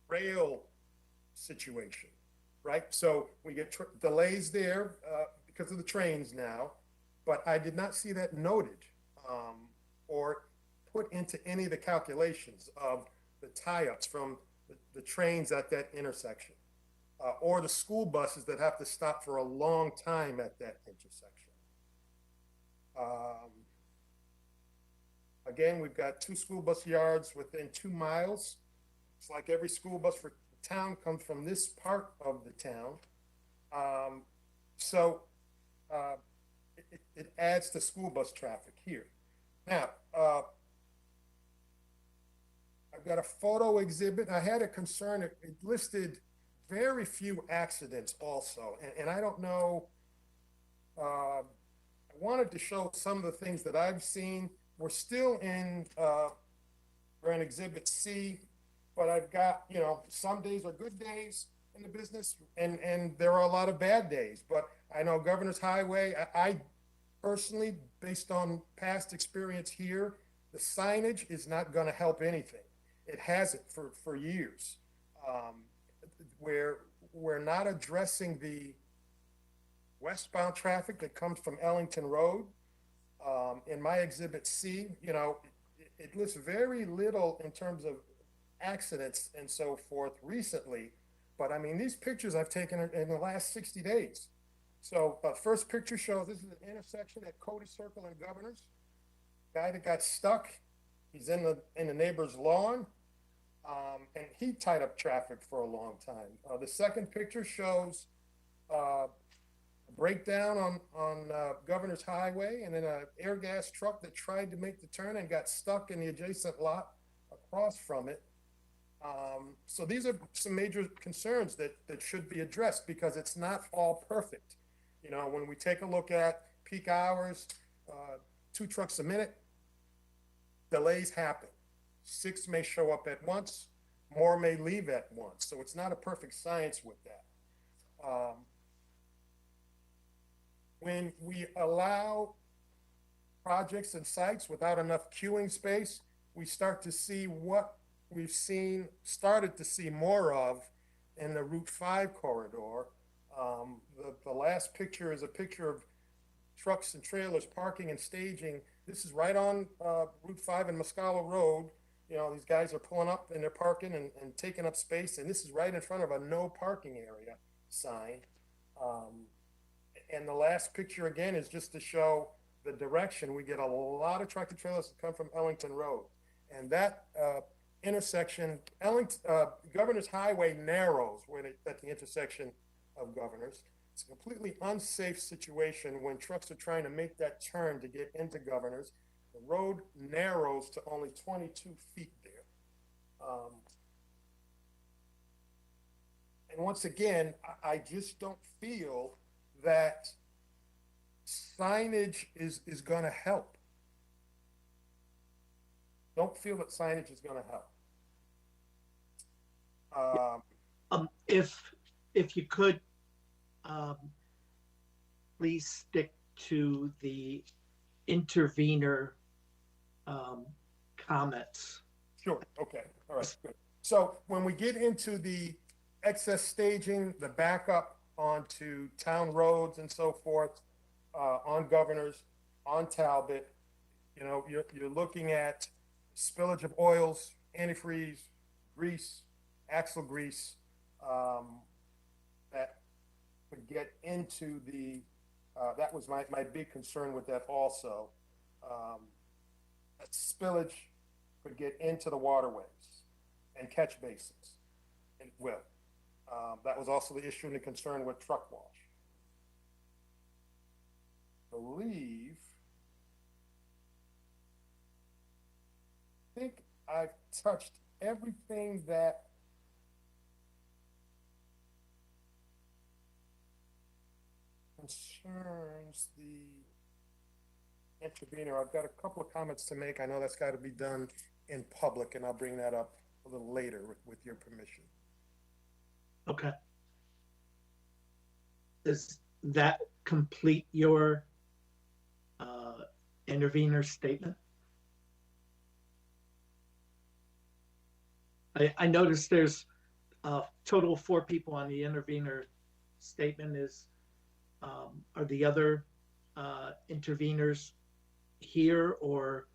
rail situation, right? So we get delays there because of the trains now, but I did not see that noted or put into any of the calculations of the tie-ups from the trains at that intersection. Or the school buses that have to stop for a long time at that intersection. Again, we've got 2 school bus yards within 2 miles. It's like every school bus for the town comes from this part of the town. So it adds to school bus traffic here. Now, I've got a photo exhibit. I had a concern, it listed very few accidents also. And I don't know, I wanted to show some of the things that I've seen. We're still we're in Exhibit C, but I've got, you know, some days are good days in the business and there are a lot of bad days. But I know Governor's Highway, I personally, based on past experience here, the signage is not going to help anything. It hasn't for years. Where we're not addressing the westbound traffic that comes from Ellington Road. In my Exhibit C, you know, it lists very little in terms of accidents and so forth recently, but I mean, these pictures I've taken in the last 60 days. So first picture shows this is an intersection at Cody Circle and Governors. Guy that got stuck, he's in the neighbor's lawn, and he tied up traffic for a long time. The second picture shows a breakdown on Governor's Highway, and then an air gas truck that tried to make the turn and got stuck in the adjacent lot across from it. So these are some major concerns that should be addressed, because it's not all perfect. You know, when we take a look at peak hours, 2 trucks a minute, delays happen. 6 may show up at once, more may leave at once. So it's not a perfect science with that. When we allow projects and sites without enough queuing space, we start to see what we've started to see more of in the Route 5 corridor. The last picture is a picture of trucks and trailers parking and staging. This is right on Route 5 and Muscala Road. You know, these guys are pulling up and they're parking and taking up space, and this is right in front of a no parking area sign. And the last picture again is just to show the direction. We get a lot of tractor trailers that come from Ellington Road, and that intersection, Governor's Highway narrows at the intersection of Governors. It's a completely unsafe situation when trucks are trying to make that turn to get into Governors. The road narrows to only 22 feet there. And once again, I just don't feel that signage is going to help. Don't feel that signage is going to help. If you could, please stick to the intervener comments. Sure. Okay. All right. Good. So when we get into the excess staging, the backup onto town roads and so forth, on Governors, on Talbot, you know, you're looking at spillage of oils, antifreeze, grease, axle grease, that would get into the, that was my big concern with that also. That spillage could get into the waterways and catch basins. It will. That was also the issue and the concern with truck wash. I think I've touched everything that concerns the intervener. I've got a couple of comments to make. I know that's got to be done in public, and I'll bring that up a little later with your permission. Okay. Does that complete your intervener statement? I noticed there's a total of 4 people on the intervener statement. Are the other interveners here, or?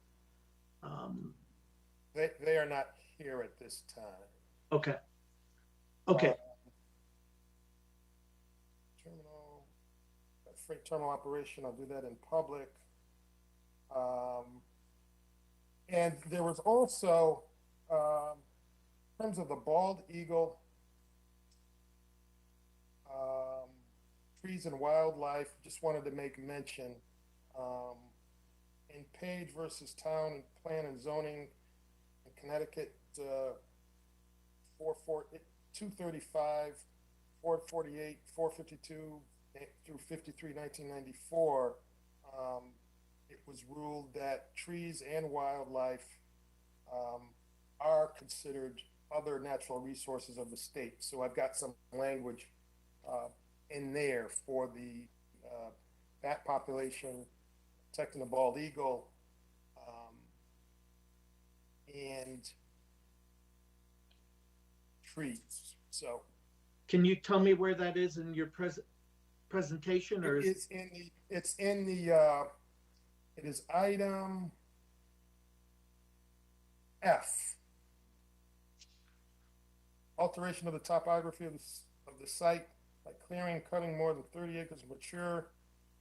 They are not here at this time. Okay. Okay. Freight terminal operation, I'll do that in public. And there was also, in terms of the bald eagle, trees and wildlife, just wanted to make mention, in Page versus Town and Plan and Zoning in Connecticut, 235, 448, 452, through 53, 1994, it was ruled that trees and wildlife are considered other natural resources of the state. So I've got some language in there for the bat population, protecting the bald eagle, and trees. So, can you tell me where that is in your presentation, or it is item F. alteration of the topography of the site by clearing and cutting more than 30 acres of mature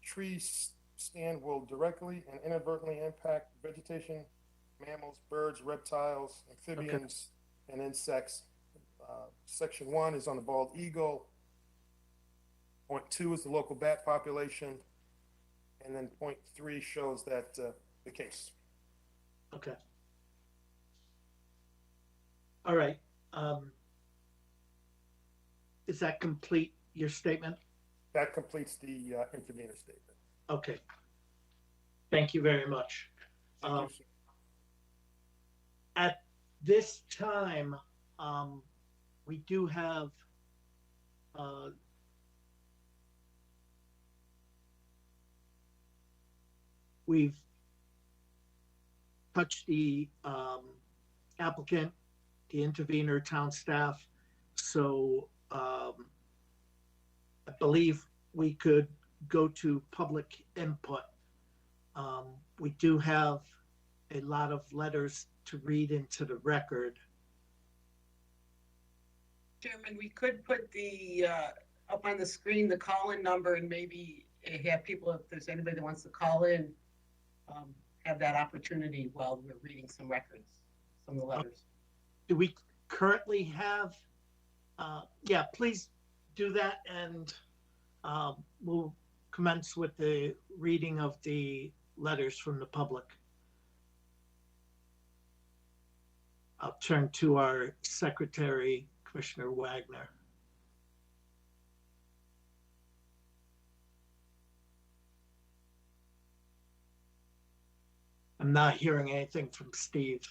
trees stand will directly and inadvertently impact vegetation, mammals, birds, reptiles, amphibians, and insects. Section 1 is on the bald eagle. Point 2 is the local bat population. And then point 3 shows that the case. Okay. All right. Is that complete, your statement? That completes the intervener statement. Okay. Thank you very much. At this time, we do have we've touched the applicant, the intervener, town staff. So I believe we could go to public input. We do have a lot of letters to read into the record. Chairman, we could put the up on the screen the call-in number and maybe have people, if there's anybody that wants to call in, have that opportunity while we're reading some records, some of the letters. Do we currently have? Yeah, please do that, and we'll commence with the reading of the letters from the public. I'll turn to our secretary, Commissioner Wagner. I'm not hearing anything from Steve.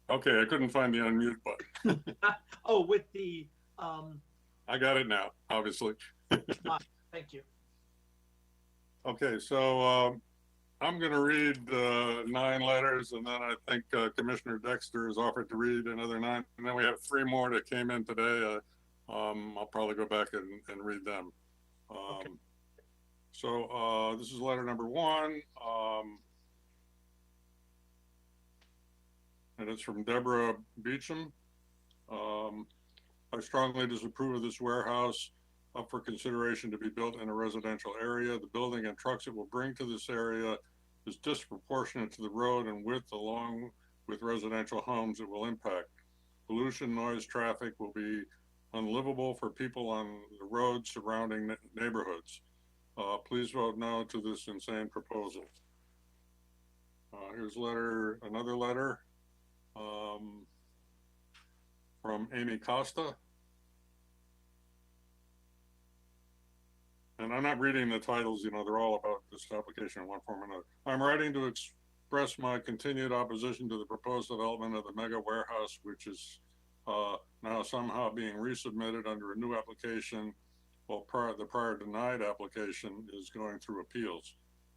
Okay, I couldn't find the unmute button. Oh, with the I got it now, obviously. thank you. Okay, so I'm going to read 9 letters, and then I think Commissioner Dexter has offered to read another 9, and then we have 3 more that came in today. I'll probably go back and read them. Okay. So this is letter number 1, and it's from Deborah Beecham. I strongly disapprove of this warehouse up for consideration to be built in a residential area. The building and trucks it will bring to this area is disproportionate to the road and width along with residential homes it will impact. Pollution, noise, traffic will be unlivable for people on the roads surrounding neighborhoods. Please vote no to this insane proposal. Here's another letter from Amy Costa. And I'm not reading the titles, you know, they're all about this application in one form or another. I'm writing to express my continued opposition to the proposed development of the mega warehouse, which is now somehow being resubmitted under a new application, while the prior denied application is going through appeals.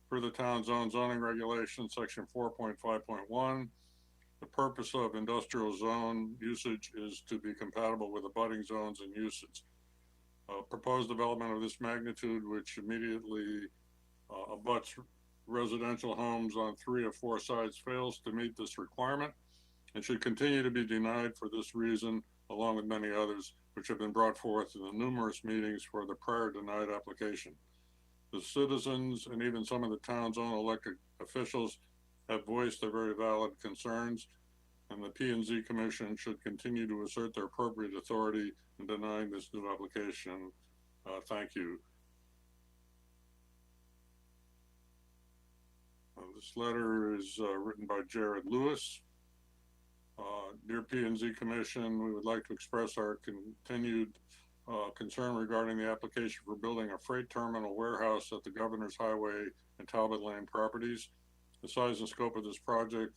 Per the town zone zoning regulation, section 4.5.1, the purpose of industrial zone usage is to be compatible with abutting zones and usage. Proposed development of this magnitude, which immediately abuts residential homes on 3 of 4 sides, fails to meet this requirement and should continue to be denied for this reason, along with many others, which have been brought forth in the numerous meetings for the prior denied application. The citizens and even some of the town's own elected officials have voiced their very valid concerns, and the P&Z Commission should continue to assert their appropriate authority in denying this new application. Thank you. This letter is written by Jared Lewis. Dear P&Z Commission, we would like to express our continued concern regarding the application for building a freight terminal warehouse at the Governor's Highway and Talbot Lane properties. The size and scope of this project,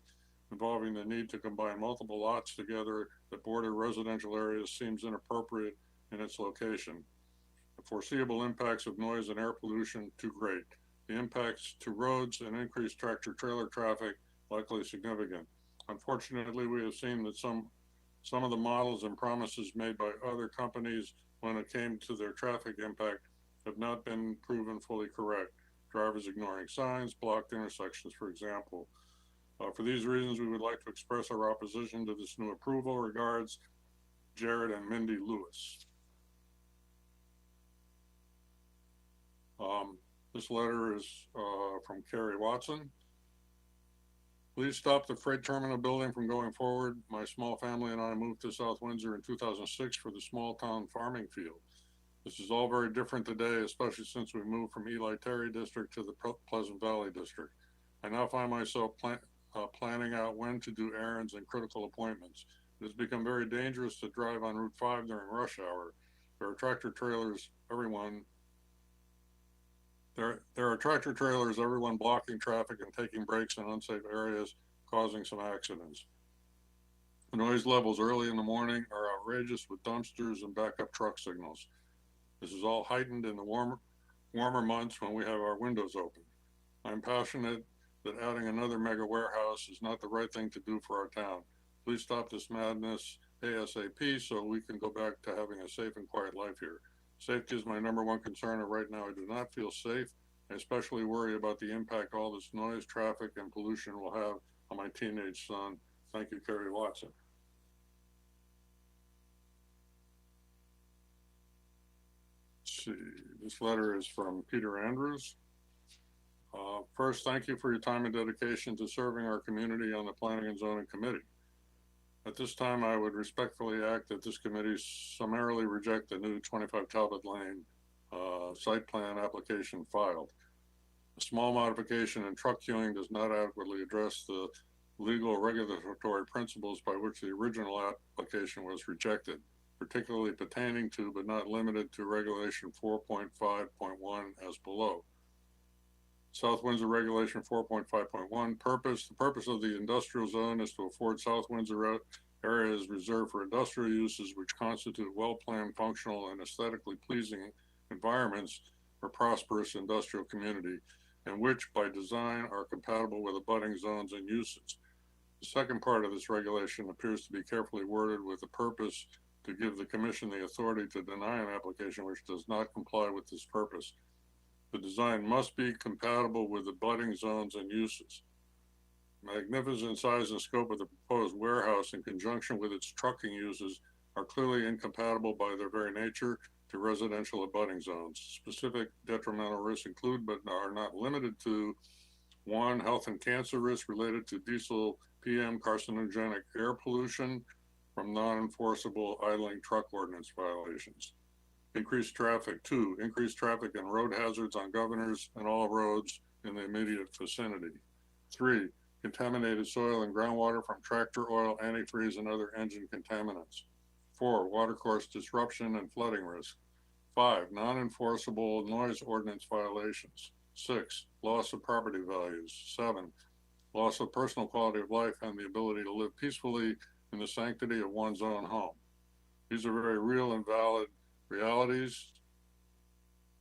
involving the need to combine multiple lots together that border residential areas, seems inappropriate in its location. The foreseeable impacts of noise and air pollution too great. The impacts to roads and increased tractor-trailer traffic likely significant. Unfortunately, we have seen that some of the models and promises made by other companies when it came to their traffic impact have not been proven fully correct. drivers ignoring signs, blocked intersections, for example. For these reasons, we would like to express our opposition to this new approval. Regards, Jared and Mindy Lewis. This letter is from Carrie Watson. Please stop the freight terminal building from going forward. My small family and I moved to South Windsor in 2006 for the small town farming field. This is all very different today, especially since we moved from Eli Terry District to the Pleasant Valley District. I now find myself planning out when to do errands and critical appointments. It has become very dangerous to drive on Route 5 during rush hour. There are tractor trailers, everyone blocking traffic and taking breaks in unsafe areas, causing some accidents. The noise levels early in the morning are outrageous with dumpsters and backup truck signals. This is all heightened in the warmer months when we have our windows open. I'm passionate that adding another mega warehouse is not the right thing to do for our town. Please stop this madness ASAP so we can go back to having a safe and quiet life here. Safety is my #1 concern, and right now I do not feel safe. I especially worry about the impact all this noise, traffic, and pollution will have on my teenage son. Thank you, Carrie Watson. Let's see, this letter is from Peter Andrews. First, thank you for your time and dedication to serving our community on the Planning and Zoning Committee. At this time, I would respectfully act that this committee summarily reject the new 25 Talbot Lane site plan application filed. A small modification in truck queuing does not adequately address the legal regulatory principles by which the original application was rejected, particularly pertaining to but not limited to Regulation 4.5.1 as below. South Windsor Regulation 4.5.1 purpose. The purpose of the industrial zone is to afford South Windsor areas reserved for industrial uses which constitute well-planned, functional, and aesthetically pleasing environments for prosperous industrial community, and which by design are compatible with abutting zones and uses. The second part of this regulation appears to be carefully worded with the purpose to give the Commission the authority to deny an application which does not comply with this purpose. The design must be compatible with abutting zones and uses. Magnificent size and scope of the proposed warehouse in conjunction with its trucking uses are clearly incompatible by their very nature to residential abutting zones. Specific detrimental risks include, but are not limited to, 1, health and cancer risks related to diesel PM carcinogenic air pollution from non-enforceable idling truck ordinance violations. Increased traffic. 2, increased traffic and road hazards on governors and all roads in the immediate vicinity. 3, contaminated soil and groundwater from tractor oil, antifreeze, and other engine contaminants. 4, watercourse disruption and flooding risk. 5, non-enforceable noise ordinance violations. 6, loss of property values. 7, loss of personal quality of life and the ability to live peacefully in the sanctity of one's own home. These are very real and valid realities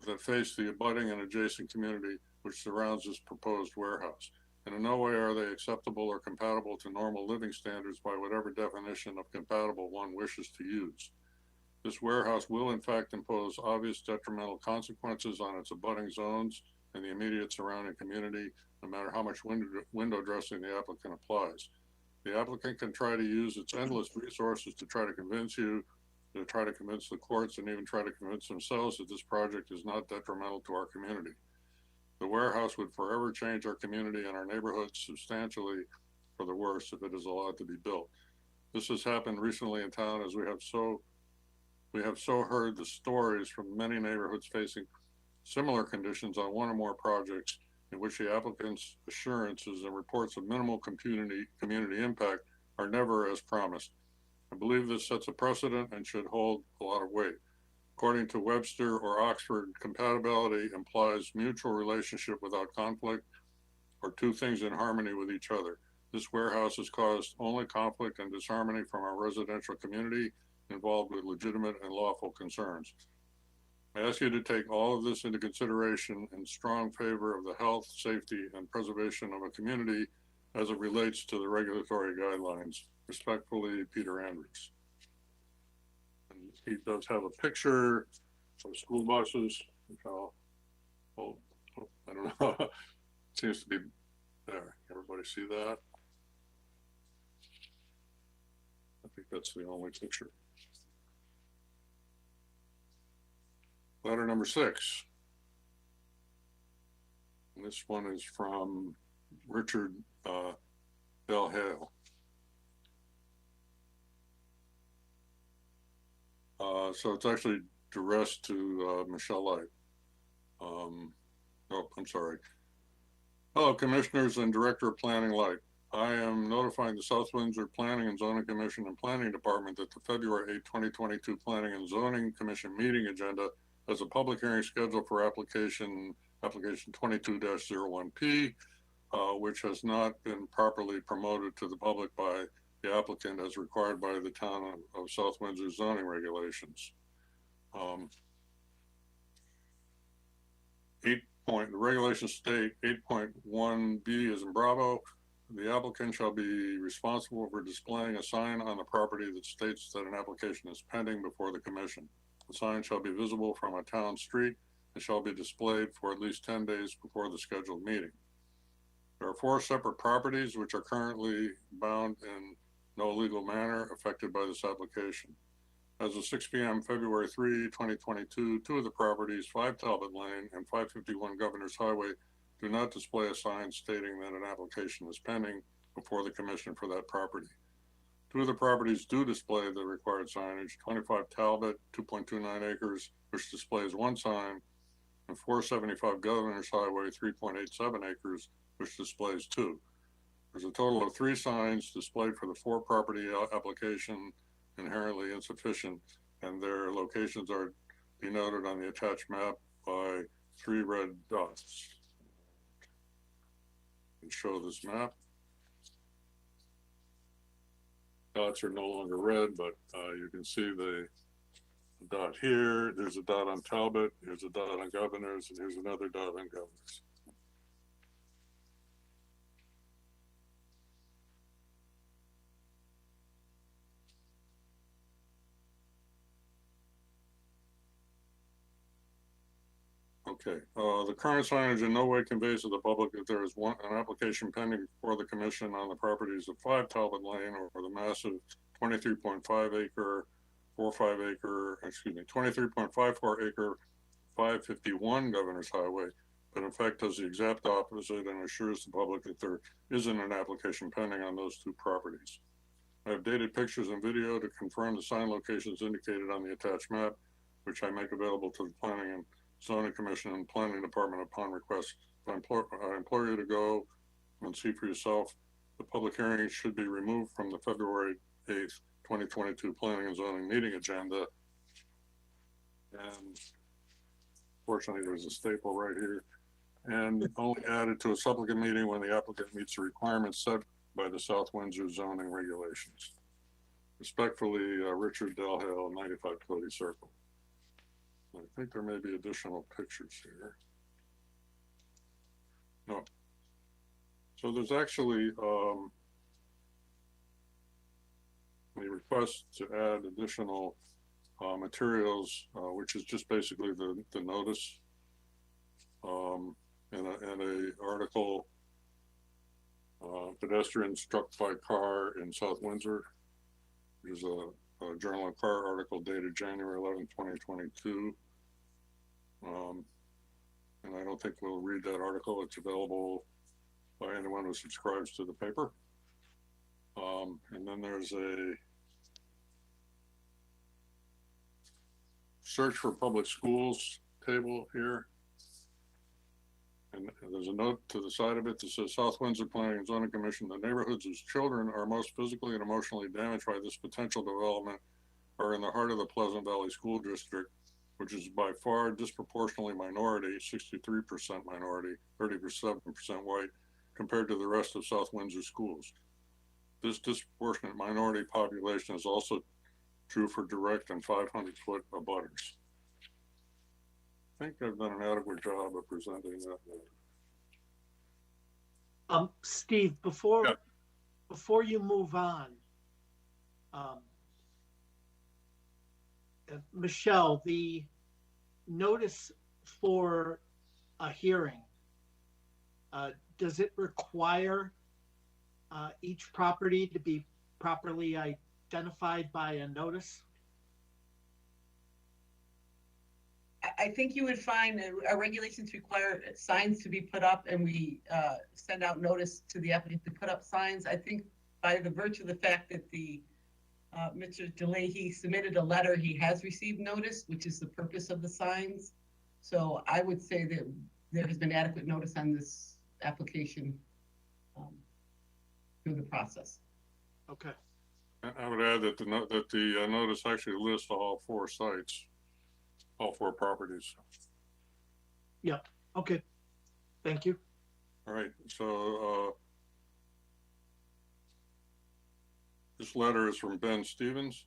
that face the abutting and adjacent community which surrounds this proposed warehouse. And in no way are they acceptable or compatible to normal living standards by whatever definition of compatible one wishes to use. This warehouse will in fact impose obvious detrimental consequences on its abutting zones and the immediate surrounding community, no matter how much window dressing the applicant applies. The applicant can try to use its endless resources to try to convince you, to try to convince the courts, and even try to convince themselves that this project is not detrimental to our community. The warehouse would forever change our community and our neighborhoods substantially for the worse if it is allowed to be built. This has happened recently in town, as we have so heard the stories from many neighborhoods facing similar conditions on one or more projects in which the applicant's assurances and reports of minimal community impact are never as promised. I believe this sets a precedent and should hold a lot of weight. According to Webster or Oxford, compatibility implies mutual relationship without conflict or two things in harmony with each other. This warehouse has caused only conflict and disharmony from our residential community involved with legitimate and lawful concerns. I ask you to take all of this into consideration in strong favor of the health, safety, and preservation of a community as it relates to the regulatory guidelines. Respectfully, Peter Andrews. And he does have a picture of school buses, which I don't know seems to be there. Everybody see that? I think that's the only picture. Letter number 6. And this one is from Richard Del Hale. So it's actually addressed to Michelle Light. Oh, I'm sorry. Hello, Commissioners and Director of Planning Light. I am notifying the South Windsor Planning and Zoning Commission and Planning Department that the February 8, 2022 Planning and Zoning Commission meeting agenda has a public hearing scheduled for application 22-01P, which has not been properly promoted to the public by the applicant as required by the town of South Windsor zoning regulations. The regulations state 8.1B is in Bravo. The applicant shall be responsible for displaying a sign on the property that states that an application is pending before the commission. The sign shall be visible from a town street and shall be displayed for at least 10 days before the scheduled meeting. There are 4 separate properties which are currently bound in no legal manner affected by this application. As of 6 p.m. February 3, 2022, 2 of the properties, 5 Talbot Lane and 551 Governor's Highway, do not display a sign stating that an application is pending before the commission for that property. 2 of the properties do display the required signage, 25 Talbot, 2.29 acres, which displays 1 sign, and 475 Governor's Highway, 3.87 acres, which displays 2. There's a total of 3 signs displayed for the 4 property application, inherently insufficient, and their locations are denoted on the attached map by 3 red dots. And show this map. Dots are no longer red, but you can see the dot here. There's a dot on Talbot. There's a dot on Governors, and here's another dot on Governors. Okay, the current signage in no way conveys to the public that there is an application pending before the commission on the properties of 5 Talbot Lane or the massive 23.5 acre, 23.54 acre, 551 Governor's Highway, but in fact does the exact opposite and assures the public that there isn't an application pending on those 2 properties. I have dated pictures and video to confirm the sign locations indicated on the attached map, which I make available to the Planning and Zoning Commission and Planning Department upon request. I implore you to go and see for yourself. The public hearing should be removed from the February 8th, 2022 Planning and Zoning meeting agenda. And fortunately, there's a staple right here. And only added to a supplicant meeting when the applicant meets the requirements set by the South Windsor zoning regulations. Respectfully, Richard Del Hale, 95 Cody Circle. I think there may be additional pictures here. No. So there's actually a request to add additional materials, which is just basically the notice and a article, pedestrian struck by car in South Windsor. There's a Journal of Car article dated January 11, 2022. And I don't think we'll read that article. It's available by anyone who subscribes to the paper. And then there's a search for public schools table here. And there's a note to the side of it that says South Windsor Planning and Zoning Commission, the neighborhoods whose children are most physically and emotionally damaged by this potential development are in the heart of the Pleasant Valley School District, which is by far disproportionately minority, 63% minority, 37% white, compared to the rest of South Windsor schools. This disproportionate minority population is also true for direct and 500-foot abutters. I think I've done an adequate job of presenting that. Steve, before you move on, Michelle, the notice for a hearing, does it require each property to be properly identified by a notice? I think you would find our regulations require signs to be put up, and we send out notice to the applicant to put up signs. I think by the virtue of the fact that the Mr. DeLay, submitted a letter, he has received notice, which is the purpose of the signs. So I would say that there has been adequate notice on this application through the process. Okay. I would add that the notice actually lists all 4 sites, all 4 properties. Yeah. Okay. Thank you. All right. So this letter is from Ben Stevens.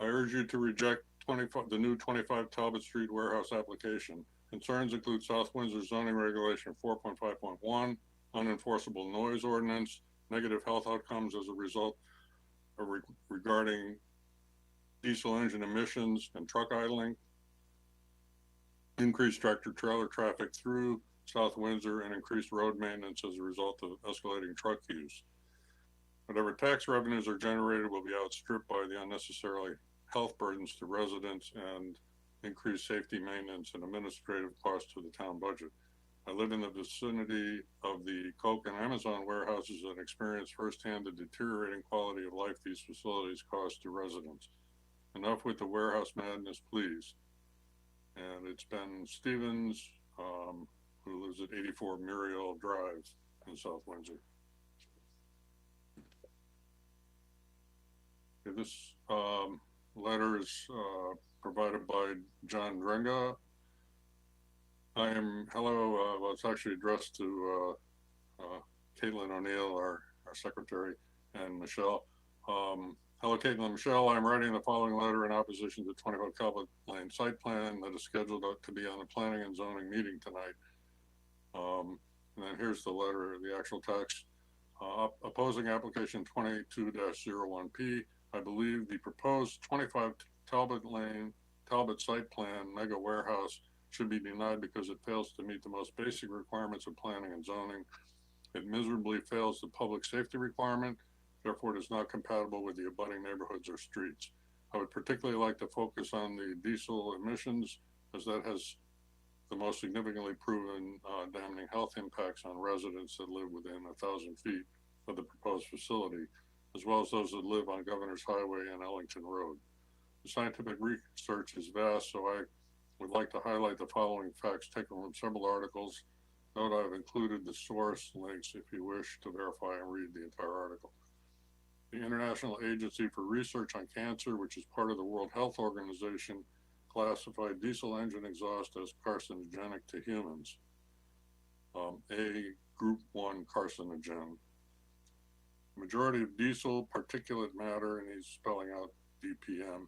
I urge you to reject the new 25 Talbot Street warehouse application. Concerns include South Windsor zoning regulation 4.5.1, unenforceable noise ordinance, negative health outcomes as a result of regarding diesel engine emissions and truck idling, increased tractor trailer traffic through South Windsor, and increased road maintenance as a result of escalating truck use. Whatever tax revenues are generated will be outstripped by the unnecessarily health burdens to residents and increased safety maintenance and administrative costs to the town budget. I live in the vicinity of the Coke and Amazon warehouses and experience firsthand the deteriorating quality of life these facilities cause to residents. Enough with the warehouse madness, please. And it's Ben Stevens, who lives at 84 Muriel Drive in South Windsor. Okay, this letter is provided by John Drenga. Well, it's actually addressed to Caitlin O'Neill, our secretary, and Michelle. Hello, Caitlin and Michelle. I'm writing the following letter in opposition to 25 Calvert Lane site plan that is scheduled to be on the planning and zoning meeting tonight. And then here's the letter, the actual text. Opposing application 22-01P. I believe the proposed 25 Talbot site plan mega warehouse should be denied because it fails to meet the most basic requirements of planning and zoning. It miserably fails the public safety requirement, therefore it is not compatible with the abutting neighborhoods or streets. I would particularly like to focus on the diesel emissions, as that has the most significantly proven damning health impacts on residents that live within 1,000 feet of the proposed facility, as well as those that live on Governor's Highway and Ellington Road. The scientific research is vast, so I would like to highlight the following facts taken from several articles. Note I've included the source links if you wish to verify and read the entire article. The International Agency for Research on Cancer, which is part of the World Health Organization, classified diesel engine exhaust as carcinogenic to humans, a group 1 carcinogen. The majority of diesel particulate matter, and he's spelling out DPM,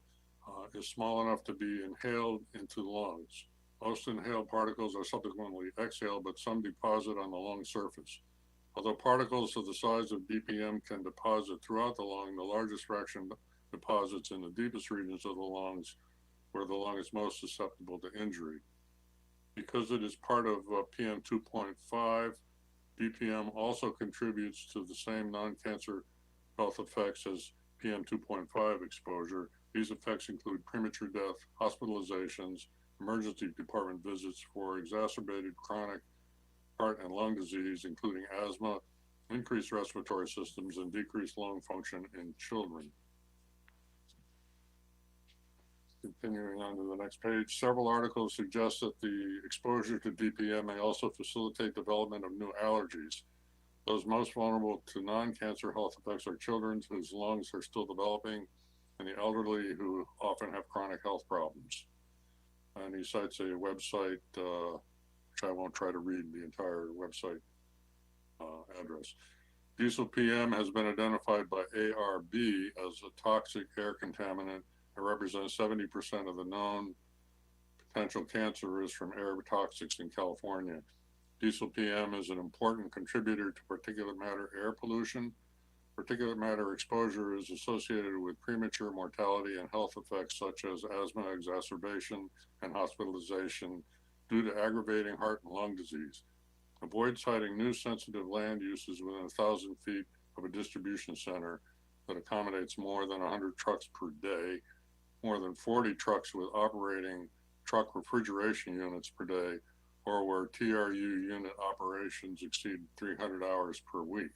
is small enough to be inhaled into the lungs. Most inhaled particles are subsequently exhaled, but some deposit on the lung surface. Although particles of the size of DPM can deposit throughout the lung, the largest fraction deposits in the deepest regions of the lungs, where the lung is most susceptible to injury. Because it is part of PM 2.5, DPM also contributes to the same non-cancer health effects as PM 2.5 exposure. These effects include premature death, hospitalizations, emergency department visits for exacerbated chronic heart and lung disease, including asthma, increased respiratory systems, and decreased lung function in children. Continuing on to the next page, several articles suggest that the exposure to DPM may also facilitate development of new allergies. Those most vulnerable to non-cancer health effects are children whose lungs are still developing, and the elderly who often have chronic health problems. And he cites a website, which I won't try to read the entire website address. Diesel PM has been identified by ARB as a toxic air contaminant. It represents 70% of the known potential cancer risk from air toxics in California. Diesel PM is an important contributor to particulate matter air pollution. Particulate matter exposure is associated with premature mortality and health effects such as asthma exacerbation and hospitalization due to aggravating heart and lung disease. Avoid citing new sensitive land uses within 1,000 feet of a distribution center that accommodates more than 100 trucks per day, more than 40 trucks with operating truck refrigeration units per day, or where TRU unit operations exceed 300 hours per week.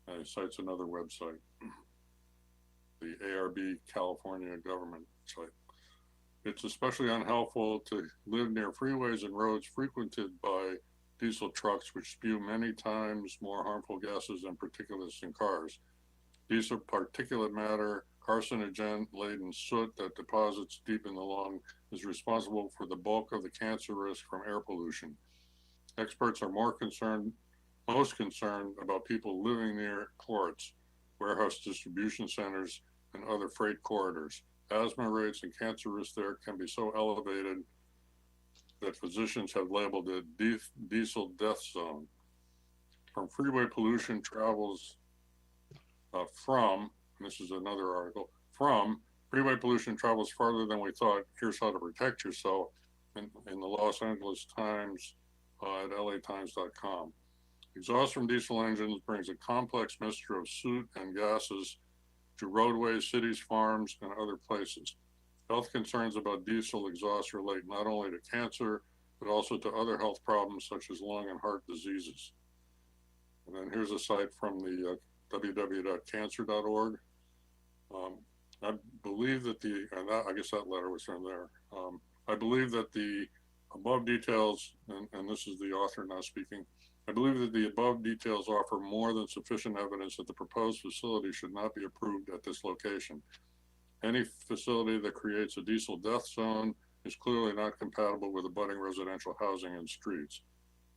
It cites another website, the ARB California government site. It's especially unhelpful to live near freeways and roads frequented by diesel trucks, which spew many times more harmful gases and particulates in cars. Diesel particulate matter, carcinogen-laden soot that deposits deep in the lung, is responsible for the bulk of the cancer risk from air pollution. Experts are most concerned about people living near ports, warehouse distribution centers, and other freight corridors. Asthma rates and cancer risk there can be so elevated that physicians have labeled it diesel death zone. From freeway pollution travels from, and this is another article, from freeway pollution travels farther than we thought. Here's how to protect yourself in the Los Angeles Times at latimes.com. Exhaust from diesel engines brings a complex mixture of soot and gases to roadways, cities, farms, and other places. Health concerns about diesel exhaust relate not only to cancer, but also to other health problems such as lung and heart diseases. And then here's a site from the www.cancer.org. I believe that I guess that letter was from there. I believe that the above details, and this is the author now speaking, I believe that the above details offer more than sufficient evidence that the proposed facility should not be approved at this location. Any facility that creates a diesel death zone is clearly not compatible with abutting residential housing and streets.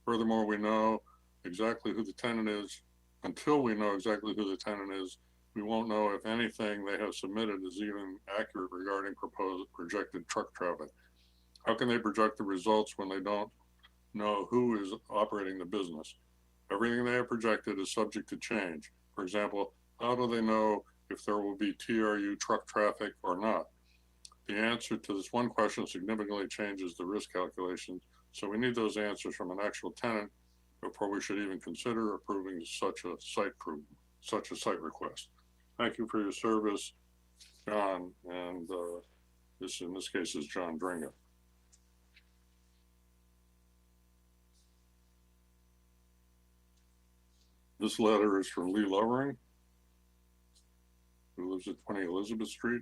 Furthermore, we know exactly who the tenant is. Until we know exactly who the tenant is, we won't know if anything they have submitted is even accurate regarding projected truck traffic. How can they project the results when they don't know who is operating the business? Everything they have projected is subject to change. For example, how do they know if there will be TRU truck traffic or not? The answer to this one question significantly changes the risk calculations, so we need those answers from an actual tenant before we should even consider approving such a site request. Thank you for your service, John, and this in this case is John Dringa. This letter is from Lee Lovering, who lives at 20 Elizabeth Street.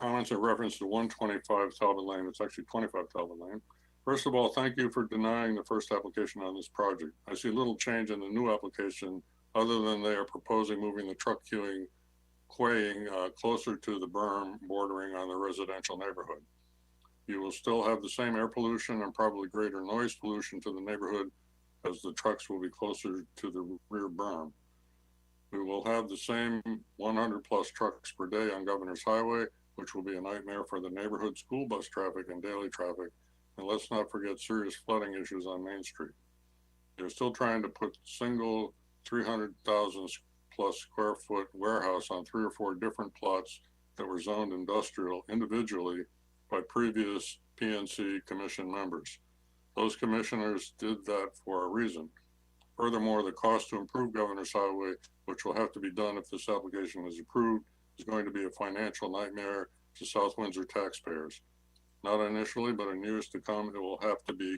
Comments in reference to 125 Talbot Lane. It's actually 25 Talbot Lane. First of all, thank you for denying the first application on this project. I see little change in the new application other than they are proposing moving the truck queuing closer to the berm bordering on the residential neighborhood. You will still have the same air pollution and probably greater noise pollution to the neighborhood as the trucks will be closer to the rear berm. We will have the same 100 plus trucks per day on Governor's Highway, which will be a nightmare for the neighborhood school bus traffic and daily traffic. And let's not forget serious flooding issues on Main Street. They're still trying to put single 300,000 plus square foot warehouse on 3 or 4 different plots that were zoned industrial individually by previous PNC commission members. Those commissioners did that for a reason. Furthermore, the cost to improve Governor's Highway, which will have to be done if this application is approved, is going to be a financial nightmare to South Windsor taxpayers. Not initially, but in years to come, it will have to be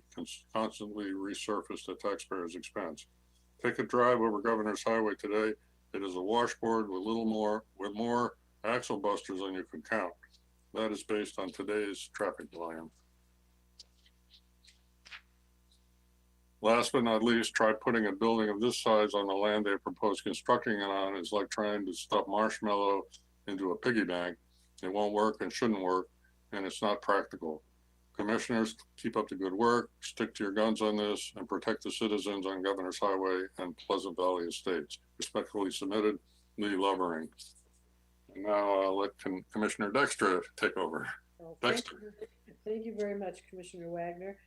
constantly resurfaced at taxpayers' expense. Take a drive over Governor's Highway today. It is a washboard with more axle busters than you can count. That is based on today's traffic volume. Last but not least, try putting a building of this size on the land they propose constructing it on. Is like trying to stuff marshmallow into a piggy bank. It won't work and shouldn't work, and it's not practical. Commissioners, keep up the good work, stick to your guns on this, and protect the citizens on Governor's Highway and Pleasant Valley Estates. Respectfully submitted, Lee Lovering. And now I'll let Commissioner Dexter take over. Well, Dexter. Thank you very much, Commissioner Wagner.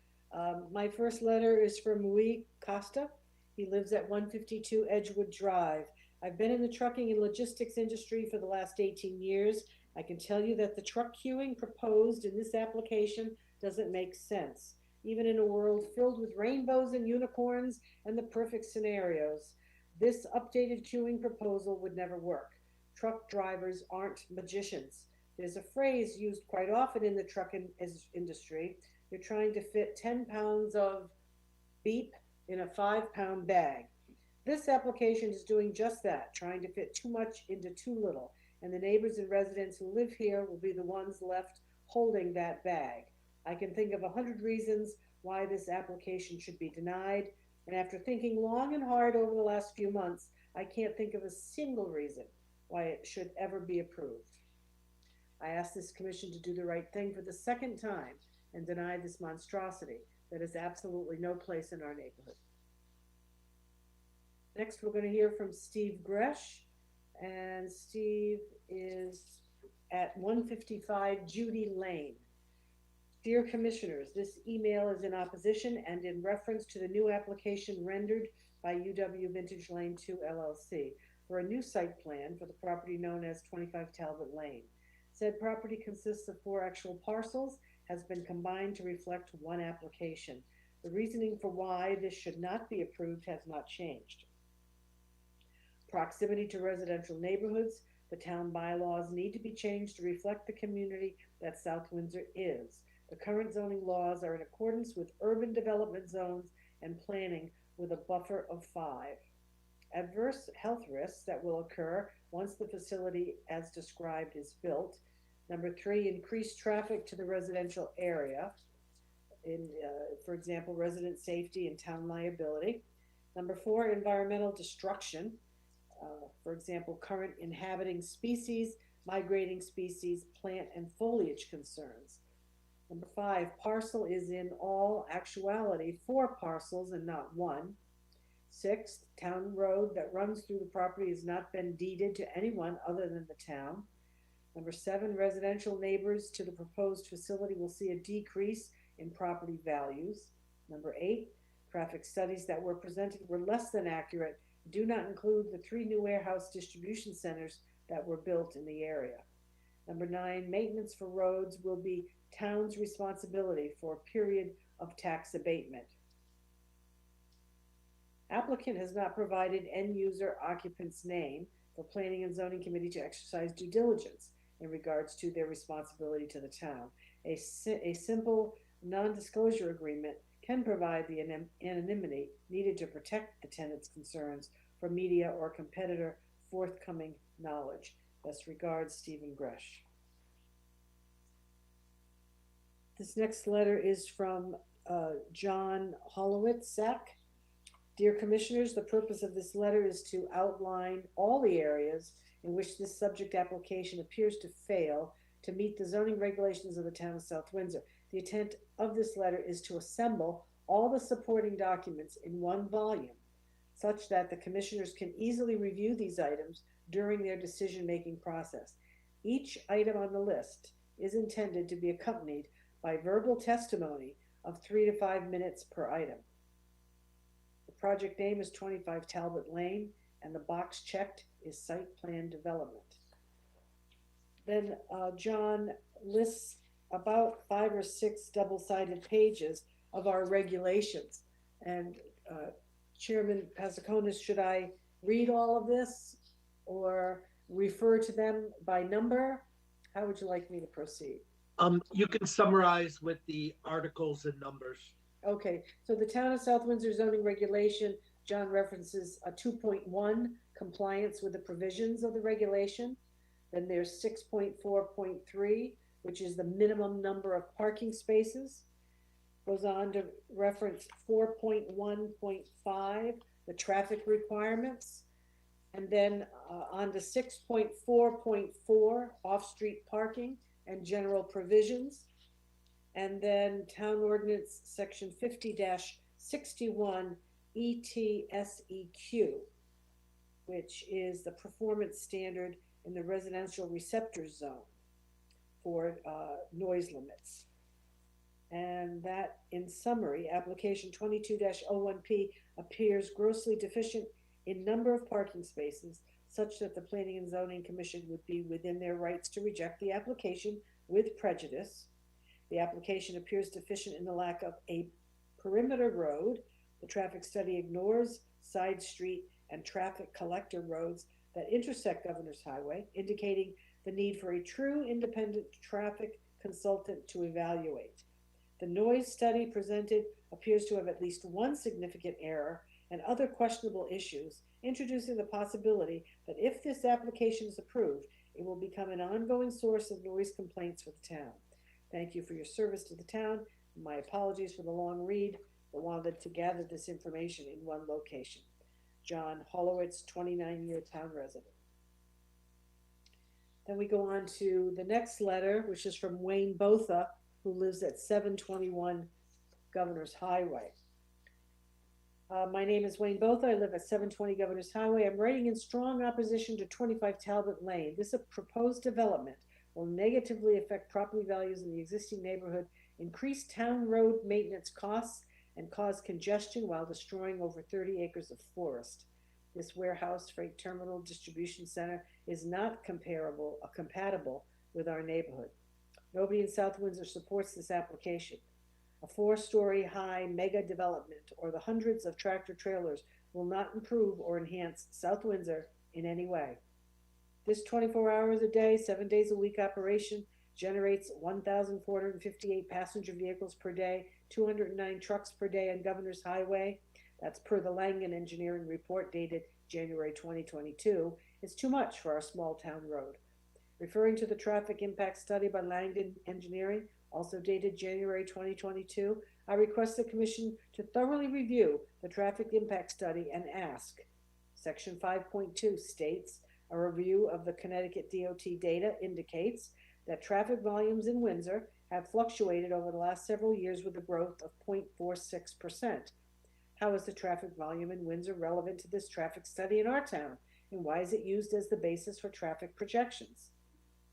My first letter is from Louis Costa. He lives at 152 Edgewood Drive. I've been in the trucking and logistics industry for the last 18 years I can tell you that the truck queuing proposed in this application doesn't make sense, even in a world filled with rainbows and unicorns and the perfect scenarios. This updated queuing proposal would never work. Truck drivers aren't magicians. There's a phrase used quite often in the truck industry. You're trying to fit 10 pounds of beep in a 5-pound bag. This application is doing just that, trying to fit too much into too little, and the neighbors and residents who live here will be the ones left holding that bag. I can think of 100 reasons why this application should be denied, and after thinking long and hard over the last few months, I can't think of a single reason why it should ever be approved. I ask this commission to do the right thing for the second time and deny this monstrosity that has absolutely no place in our neighborhood. Next, we're going to hear from Steve Gresh, and Steve is at 155 Judy Lane. Dear Commissioners, this email is in opposition and in reference to the new application rendered by UW Vintage Lane 2 LLC for a new site plan for the property known as 25 Talbot Lane. Said property consists of 4 actual parcels, has been combined to reflect one application. The reasoning for why this should not be approved has not changed. Proximity to residential neighborhoods, the town bylaws need to be changed to reflect the community that South Windsor is. The current zoning laws are in accordance with urban development zones and planning with a buffer of 5. Adverse health risks that will occur once the facility as described is built. Number 3, increased traffic to the residential area, for example, resident safety and town liability. Number 4, environmental destruction, for example, current inhabiting species, migrating species, plant and foliage concerns. Number 5, parcel is in all actuality 4 parcels and not 1. 6, town road that runs through the property has not been deeded to anyone other than the town. Number 7, residential neighbors to the proposed facility will see a decrease in property values. Number 8, traffic studies that were presented were less than accurate, do not include the 3 new warehouse distribution centers that were built in the area. Number 9, maintenance for roads will be town's responsibility for a period of tax abatement. Applicant has not provided end user occupant's name for Planning and Zoning Committee to exercise due diligence in regards to their responsibility to the town. A simple non-disclosure agreement can provide the anonymity needed to protect the tenant's concerns from media or competitor forthcoming knowledge. Best regards, Stephen Gresh. This next letter is from John Holowitz, SAC. Dear Commissioners, the purpose of this letter is to outline all the areas in which this subject application appears to fail to meet the zoning regulations of the town of South Windsor. The intent of this letter is to assemble all the supporting documents in one volume, such that the Commissioners can easily review these items during their decision-making process. Each item on the list is intended to be accompanied by verbal testimony of 3 to 5 minutes per item. The project name is 25 Talbot Lane, and the box checked is site plan development. Then John lists about 5 or 6 double-sided pages of our regulations. And Chairman Pasakonis, should I read all of this or refer to them by number? How would you like me to proceed? You can summarize with the articles and numbers. Okay, so the Town of South Windsor zoning regulation, John references a 2.1, compliance with the provisions of the regulation. Then there's 6.4.3, which is the minimum number of parking spaces. Goes on to reference 4.1.5, the traffic requirements. And then on to 6.4.4, off-street parking and general provisions. And then Town Ordinance Section 50-61 ETSEQ, which is the performance standard in the residential receptor zone for noise limits. And that, in summary, application 22-01P appears grossly deficient in number of parking spaces, such that the Planning and Zoning Commission would be within their rights to reject the application with prejudice. The application appears deficient in the lack of a perimeter road. The traffic study ignores side street and traffic collector roads that intersect Governor's Highway, indicating the need for a true independent traffic consultant to evaluate. The noise study presented appears to have at least one significant error and other questionable issues, introducing the possibility that if this application is approved, it will become an ongoing source of noise complaints for the town. Thank you for your service to the town. My apologies for the long read, but wanted to gather this information in one location. John Holowitz, 29-year town resident. Then we go on to the next letter, which is from Wayne Botha, who lives at 721 Governor's Highway. My name is Wayne Botha. I live at 720 Governor's Highway. I'm writing in strong opposition to 25 Talbot Lane. This proposed development will negatively affect property values in the existing neighborhood, increase town road maintenance costs, and cause congestion while destroying over 30 acres of forest. This warehouse, freight terminal, distribution center is not compatible with our neighborhood. Nobody in South Windsor supports this application. A 4-story high mega development or the hundreds of tractor trailers will not improve or enhance South Windsor in any way. This 24 hours a day, 7 days a week operation generates 1,458 passenger vehicles per day, 209 trucks per day on Governor's Highway. That's per the Langen Engineering report dated January 2022. It's too much for our small town road. Referring to the traffic impact study by Langdon Engineering, also dated January 2022, I request the Commission to thoroughly review the traffic impact study and ask. Section 5.2 states, a review of the Connecticut DOT data indicates that traffic volumes in Windsor have fluctuated over the last several years with a growth of 0.46%. How is the traffic volume in Windsor relevant to this traffic study in our town? And why is it used as the basis for traffic projections?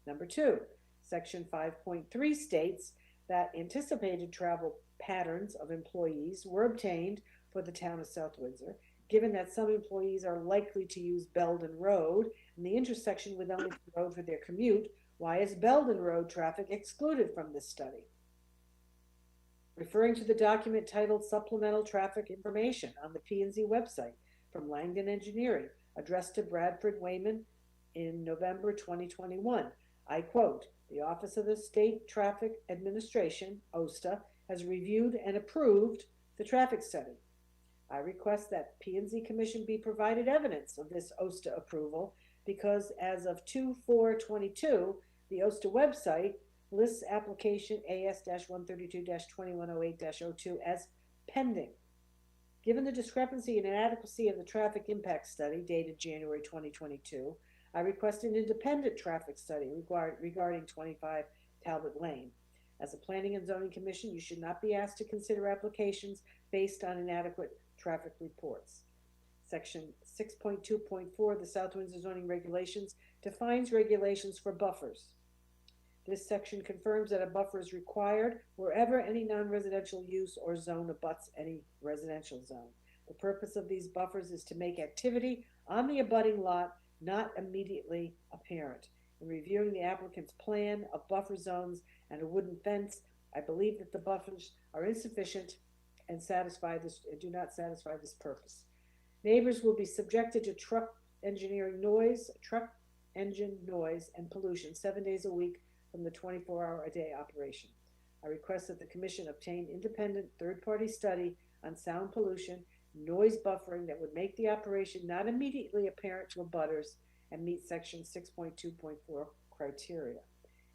Number 2, Section 5.3 states that anticipated travel patterns of employees were obtained for the town of South Windsor, given that some employees are likely to use Belden Road and the intersection with Ellington Road for their commute. Why is Belden Road traffic excluded from this study? Referring to the document titled Supplemental Traffic Information on the P&Z website from Langdon Engineering, addressed to Bradford Wayman in November 2021, I quote, "The Office of the State Traffic Administration, OSTA, has reviewed and approved the traffic study. I request that P&Z Commission be provided evidence of this OSTA approval because as of 2/4/22, the OSTA website lists application AS-132-2108-02 as pending. Given the discrepancy and inadequacy of the traffic impact study dated January 2022, I request an independent traffic study regarding 25 Talbot Lane. As a Planning and Zoning Commission, you should not be asked to consider applications based on inadequate traffic reports. Section 6.2.4 of the South Windsor zoning regulations defines regulations for buffers. This section confirms that a buffer is required wherever any non-residential use or zone abuts any residential zone. The purpose of these buffers is to make activity on the abutting lot not immediately apparent. In reviewing the applicant's plan of buffer zones and a wooden fence, I believe that the buffers are insufficient and do not satisfy this purpose. Neighbors will be subjected to truck engine noise, and pollution 7 days a week from the 24-hour-a-day operation. I request that the Commission obtain independent third-party study on sound pollution, noise buffering that would make the operation not immediately apparent to abutters and meet Section 6.2.4 criteria.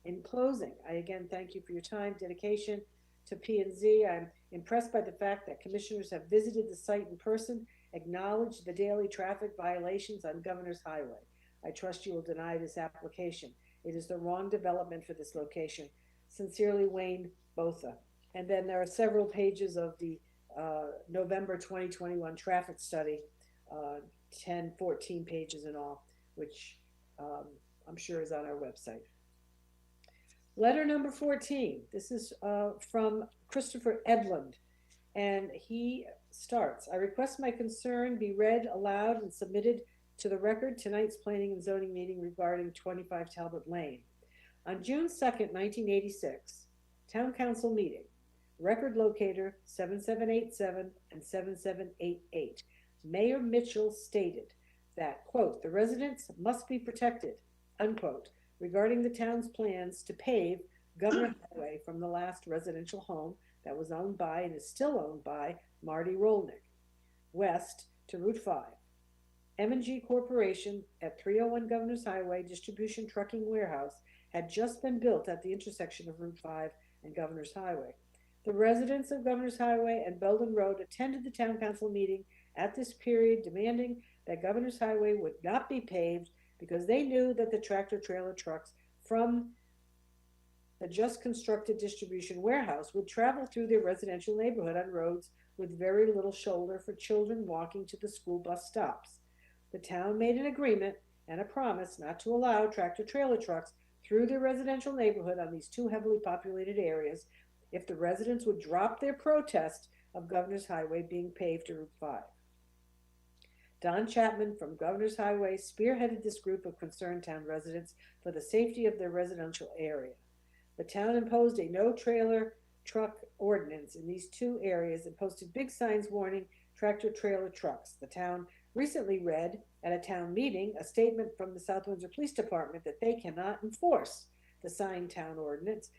In closing, I again thank you for your time, dedication to P&Z. I'm impressed by the fact that commissioners have visited the site in person, acknowledged the daily traffic violations on Governor's Highway. I trust you will deny this application. It is the wrong development for this location. Sincerely, Wayne Botha. And then there are several pages of the November 2021 traffic study, 14 pages in all, which I'm sure is on our website. Letter number 14. This is from Christopher Edlund, and he starts, I request my concern be read aloud and submitted To the record, tonight's planning and zoning meeting regarding 25 Talbot Lane. On June 2nd, 1986, Town Council meeting, record locator 7787 and 7788. Mayor Mitchell stated that, quote, the residents must be protected, unquote, regarding the town's plans to pave Governor Highway from the last residential home that was owned by and is still owned by Marty Rolnick, west to Route 5. M&G Corporation at 301 Governor's Highway Distribution Trucking Warehouse had just been built at the intersection of Route 5 and Governor's Highway. The residents of Governor's Highway and Belden Road attended the town council meeting at this period, demanding that Governor's Highway would not be paved because they knew that the tractor-trailer trucks from the just constructed distribution warehouse would travel through their residential neighborhood on roads with very little shoulder for children walking to the school bus stops. The town made an agreement and a promise not to allow tractor-trailer trucks through their residential neighborhood on these two heavily populated areas if the residents would drop their protest of Governor's Highway being paved to Route 5. Don Chapman from Governor's Highway spearheaded this group of concerned town residents for the safety of their residential area. The town imposed a no trailer truck ordinance in these two areas and posted big signs warning tractor-trailer trucks. The town recently read at a town meeting a statement from the South Windsor Police Department that they cannot enforce the signed town ordinance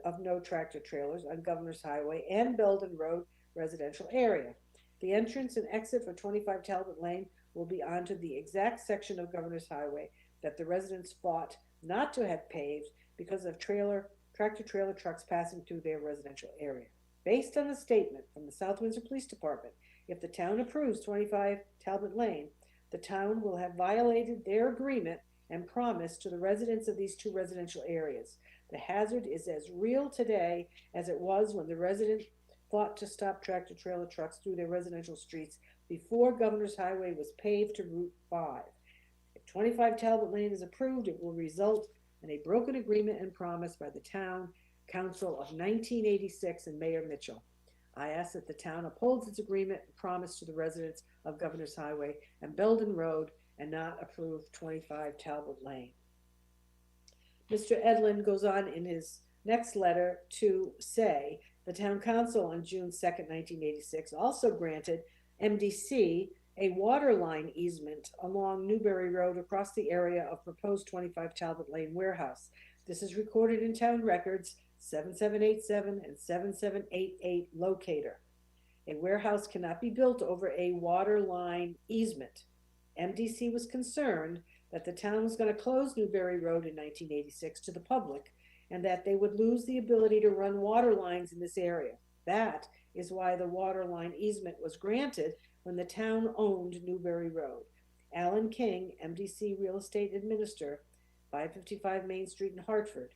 of no tractor trailers on Governor's Highway and Belden Road residential area. The entrance and exit for 25 Talbot Lane will be onto the exact section of Governor's Highway that the residents fought not to have paved because of tractor-trailer trucks passing through their residential area. Based on a statement from the South Windsor Police Department, if the town approves 25 Talbot Lane, the town will have violated their agreement and promise to the residents of these two residential areas. The hazard is as real today as it was when the residents fought to stop tractor-trailer trucks through their residential streets before Governor's Highway was paved to Route 5. If 25 Talbot Lane is approved, it will result in a broken agreement and promise by the town council of 1986 and Mayor Mitchell. I ask that the town upholds its agreement and promise to the residents of Governor's Highway and Belden Road and not approve 25 Talbot Lane. Mr. Edlin goes on in his next letter to say the town council on June 2nd, 1986 also granted MDC a water line easement along Newberry Road across the area of proposed 25 Talbot Lane warehouse. This is recorded in town records 7787 and 7788 locator. A warehouse cannot be built over a water line easement. MDC was concerned that the town was going to close Newberry Road in 1986 to the public and that they would lose the ability to run water lines in this area. That is why the water line easement was granted when the town owned Newberry Road. Alan King, MDC Real Estate Administrator, 555 Main Street in Hartford,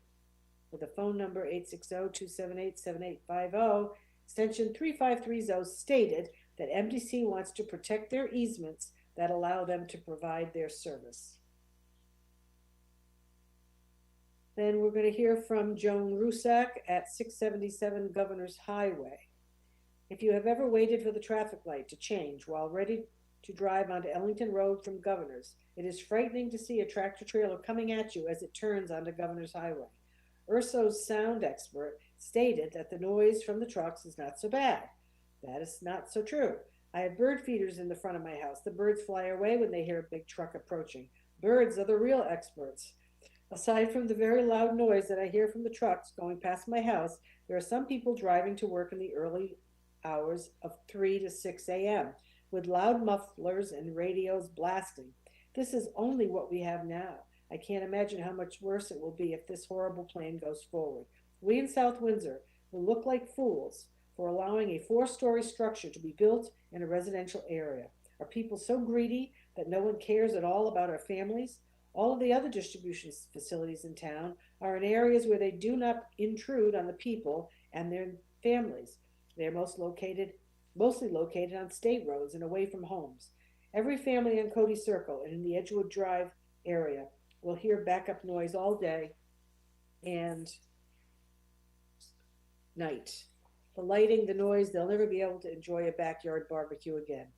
with a phone number 860-278-7850, extension 3530, stated that MDC wants to protect their easements that allow them to provide their service. Then we're going to hear from Joan Rusak at 677 Governor's Highway. If you have ever waited for the traffic light to change while ready to drive onto Ellington Road from Governor's, it is frightening to see a tractor trailer coming at you as it turns onto Governor's Highway. Urso's sound expert stated that the noise from the trucks is not so bad. That is not so true. I have bird feeders in the front of my house. The birds fly away when they hear a big truck approaching. Birds are the real experts. Aside from the very loud noise that I hear from the trucks going past my house, there are some people driving to work in the early hours of 3 to 6 a.m. with loud mufflers and radios blasting. This is only what we have now. I can't imagine how much worse it will be if this horrible plan goes forward. We in South Windsor will look like fools for allowing a 4-story structure to be built in a residential area. Are people so greedy that no one cares at all about our families? All of the other distribution facilities in town are in areas where they do not intrude on the people and their families. They are mostly located on state roads and away from homes. Every family on Cody Circle and in the Edgewood Drive area will hear backup noise all day and night. The lighting, the noise, they'll never be able to enjoy a backyard barbecue again.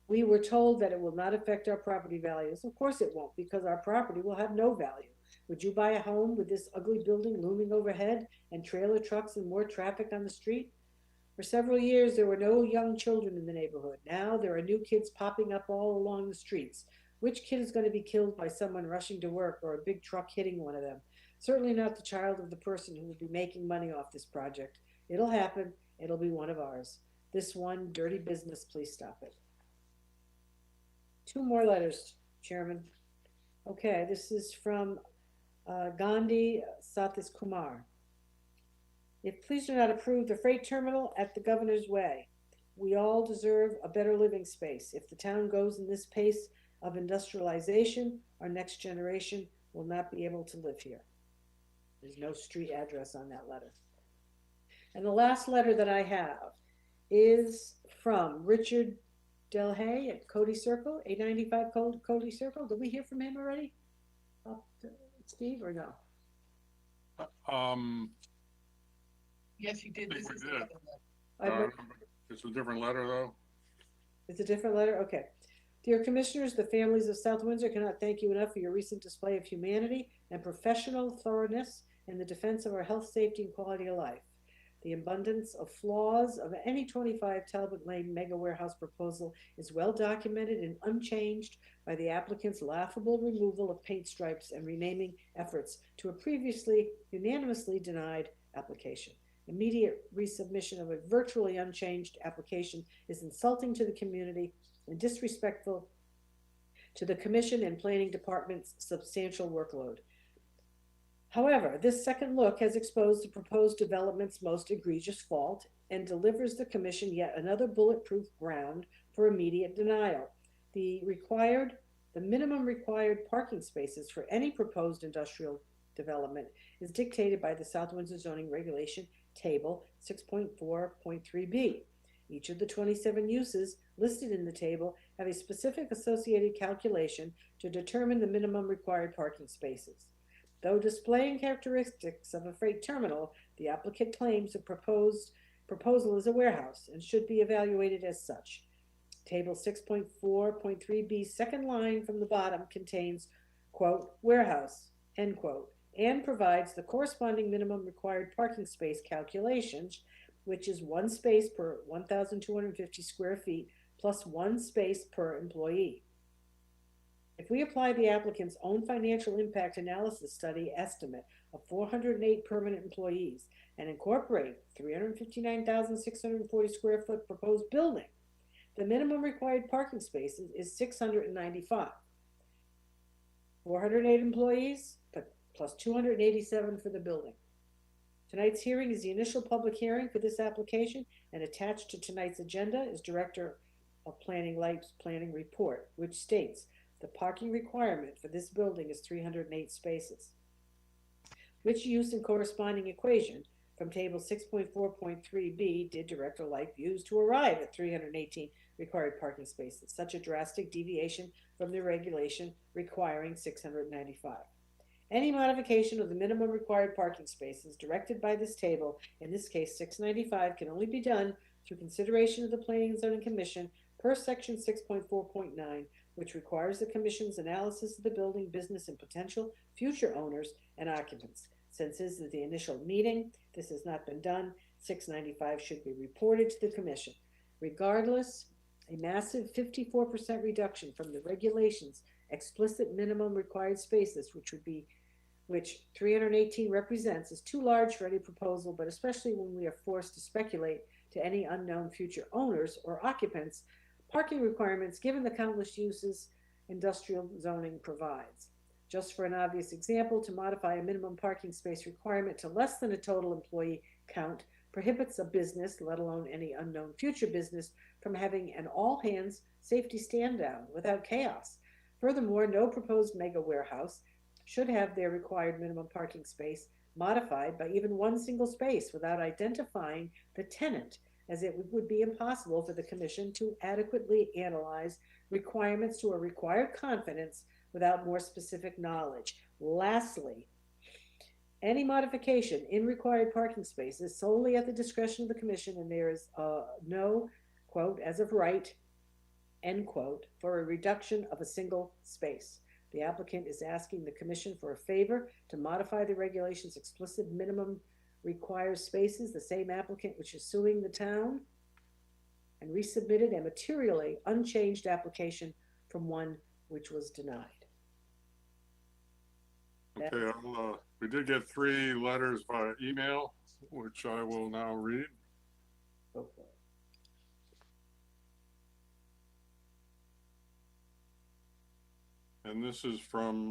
We were told that it will not affect our property values. Of course it won't, because our property will have no value. Would you buy a home with this ugly building looming overhead and trailer trucks and more traffic on the street? For several years, there were no young children in the neighborhood. Now there are new kids popping up all along the streets. Which kid is going to be killed by someone rushing to work or a big truck hitting one of them? Certainly not the child of the person who will be making money off this project. It'll happen. It'll be one of ours. This one dirty business, please stop it. 2 more letters, Chairman. Okay, this is from Gandhi Satis Kumar. If please do not approve the freight terminal at the Governor's Way. We all deserve a better living space. If the town goes in this pace of industrialization, our next generation will not be able to live here. There's no street address on that letter. And the last letter that I have is from Richard Delhay at Cody Circle, 895 Cody Circle. Did we hear from him already? Steve, or no? Yes, you did. I think This we is did. another letter. It's a different letter, though. It's a different letter? Okay. Dear Commissioners, the families of South Windsor cannot thank you enough for your recent display of humanity and professional thoroughness in the defense of our health, safety, and quality of life. The abundance of flaws of any 25 Talbot Lane mega warehouse proposal is well documented and unchanged by the applicant's laughable removal of paint stripes and renaming efforts to a previously unanimously denied application. Immediate resubmission of a virtually unchanged application is insulting to the community and disrespectful to the Commission and Planning Department's substantial workload. However, this second look has exposed the proposed development's most egregious fault and delivers the Commission yet another bulletproof ground for immediate denial. The minimum required parking spaces for any proposed industrial development is dictated by the South Windsor Zoning Regulation Table 6.4.3b. Each of the 27 uses listed in the table have a specific associated calculation to determine the minimum required parking spaces. Though displaying characteristics of a freight terminal, the applicant claims the proposal is a warehouse and should be evaluated as such. Table 6.4.3b, second line from the bottom, contains, quote, warehouse, end quote, and provides the corresponding minimum required parking space calculations, which is 1 space per 1,250 square feet plus 1 space per employee. If we apply the applicant's own financial impact analysis study estimate of 408 permanent employees and incorporate 359,640 square foot proposed building, the minimum required parking spaces is 695. 408 employees plus 287 for the building. Tonight's hearing is the initial public hearing for this application, and attached to tonight's agenda is Director of Planning Light's planning report, which states the parking requirement for this building is 308 spaces. Which use and corresponding equation from table 6.4.3b did Director Light use to arrive at 318 required parking spaces, such a drastic deviation from the regulation requiring 695? Any modification of the minimum required parking spaces directed by this table, in this case 695, can only be done through consideration of the Planning and Zoning Commission per section 6.4.9, which requires the Commission's analysis of the building, business, and potential future owners and occupants. Since this is the initial meeting, this has not been done. 695 should be reported to the Commission. Regardless, a massive 54% reduction from the regulations explicit minimum required spaces, which 318 represents, is too large for any proposal, but especially when we are forced to speculate to any unknown future owners or occupants parking requirements given the countless uses industrial zoning provides. Just for an obvious example, to modify a minimum parking space requirement to less than a total employee count prohibits a business, let alone any unknown future business, from having an all-hands safety stand-down without chaos. Furthermore, no proposed mega warehouse should have their required minimum parking space modified by even one single space without identifying the tenant, as it would be impossible for the Commission to adequately analyze requirements to a required confidence without more specific knowledge. Lastly, any modification in required parking spaces solely at the discretion of the Commission, and there is no, quote, as of right, end quote, for a reduction of a single space. The applicant is asking the commission for a favor to modify the regulations explicit minimum requires spaces. The same applicant which is suing the town and resubmitted a materially unchanged application from one which was denied. Okay, we did get 3 letters via email, which I will now read. Go for it. And this is from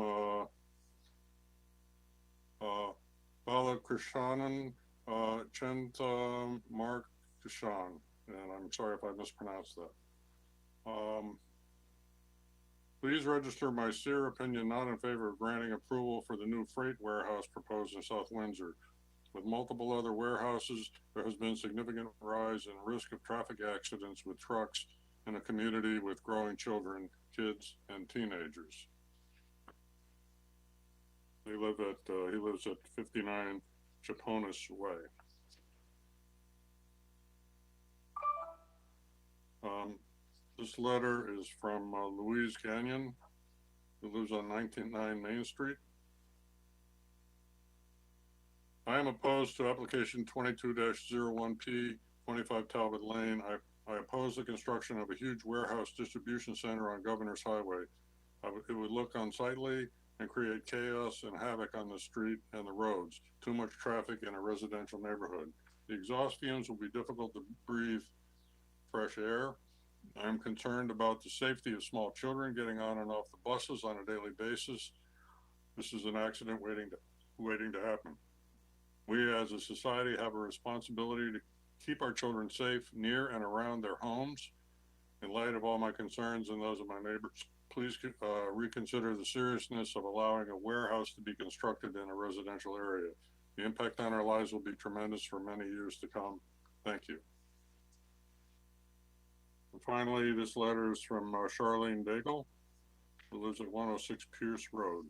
Balakrishnan Chenta Mark Kishan, and I'm sorry if I mispronounced that. Please register my sincere opinion not in favor of granting approval for the new freight warehouse proposed in South Windsor. With multiple other warehouses, there has been significant rise in risk of traffic accidents with trucks in a community with growing children, kids, and teenagers. He lives at 59 Chaponis Way. This letter is from Louise Canyon, who lives on 199 Main Street. I am opposed to application 22-01P, 25 Talbot Lane. I oppose the construction of a huge warehouse distribution center on Governor's Highway. It would look unsightly and create chaos and havoc on the street and the roads. Too much traffic in a residential neighborhood. The exhaust fumes will be difficult to breathe fresh air. I am concerned about the safety of small children getting on and off the buses on a daily basis. This is an accident waiting to happen. We as a society have a responsibility to keep our children safe near and around their homes. In light of all my concerns and those of my neighbors, please reconsider the seriousness of allowing a warehouse to be constructed in a residential area. The impact on our lives will be tremendous for many years to come. Thank you. And finally, this letter is from Charlene Daigle, who lives at 106 Pierce Road.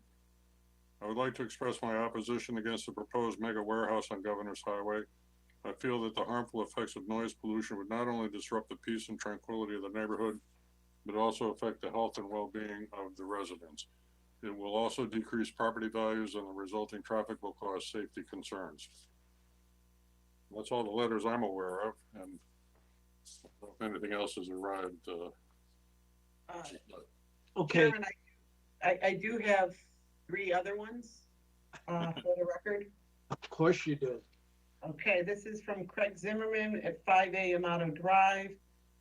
I would like to express my opposition against the proposed mega warehouse on Governor's Highway. I feel that the harmful effects of noise pollution would not only disrupt the peace and tranquility of the neighborhood, but also affect the health and well-being of the residents. It will also decrease property values, and the resulting traffic will cause safety concerns. That's all the letters I'm aware of, and if anything else has arrived. Okay. Chairman, I do have 3 other ones for the record. Of course you do. Okay, this is from Craig Zimmerman at 5A Amato Drive.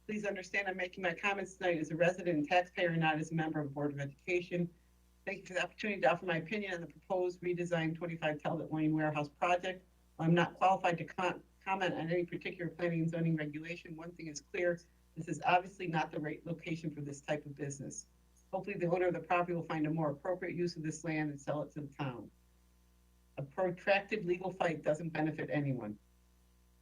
Please understand I'm making my comments tonight as a resident and taxpayer, not as a member of the Board of Education. Thank you for the opportunity to offer my opinion on the proposed redesigned 25 Talbot Lane warehouse project. I'm not qualified to comment on any particular planning and zoning regulation. One thing is clear, this is obviously not the right location for this type of business. Hopefully the owner of the property will find a more appropriate use of this land and sell it to the town. A protracted legal fight doesn't benefit anyone.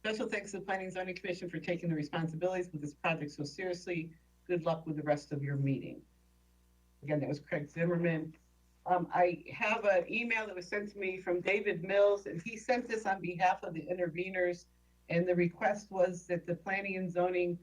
Special thanks to the Planning and Zoning Commission for taking the responsibilities with this project so seriously. Good luck with the rest of your meeting. Again, that was Craig Zimmerman. I have an email that was sent to me from David Mills, and he sent this on behalf of the interveners. And the request was that the Planning and Zoning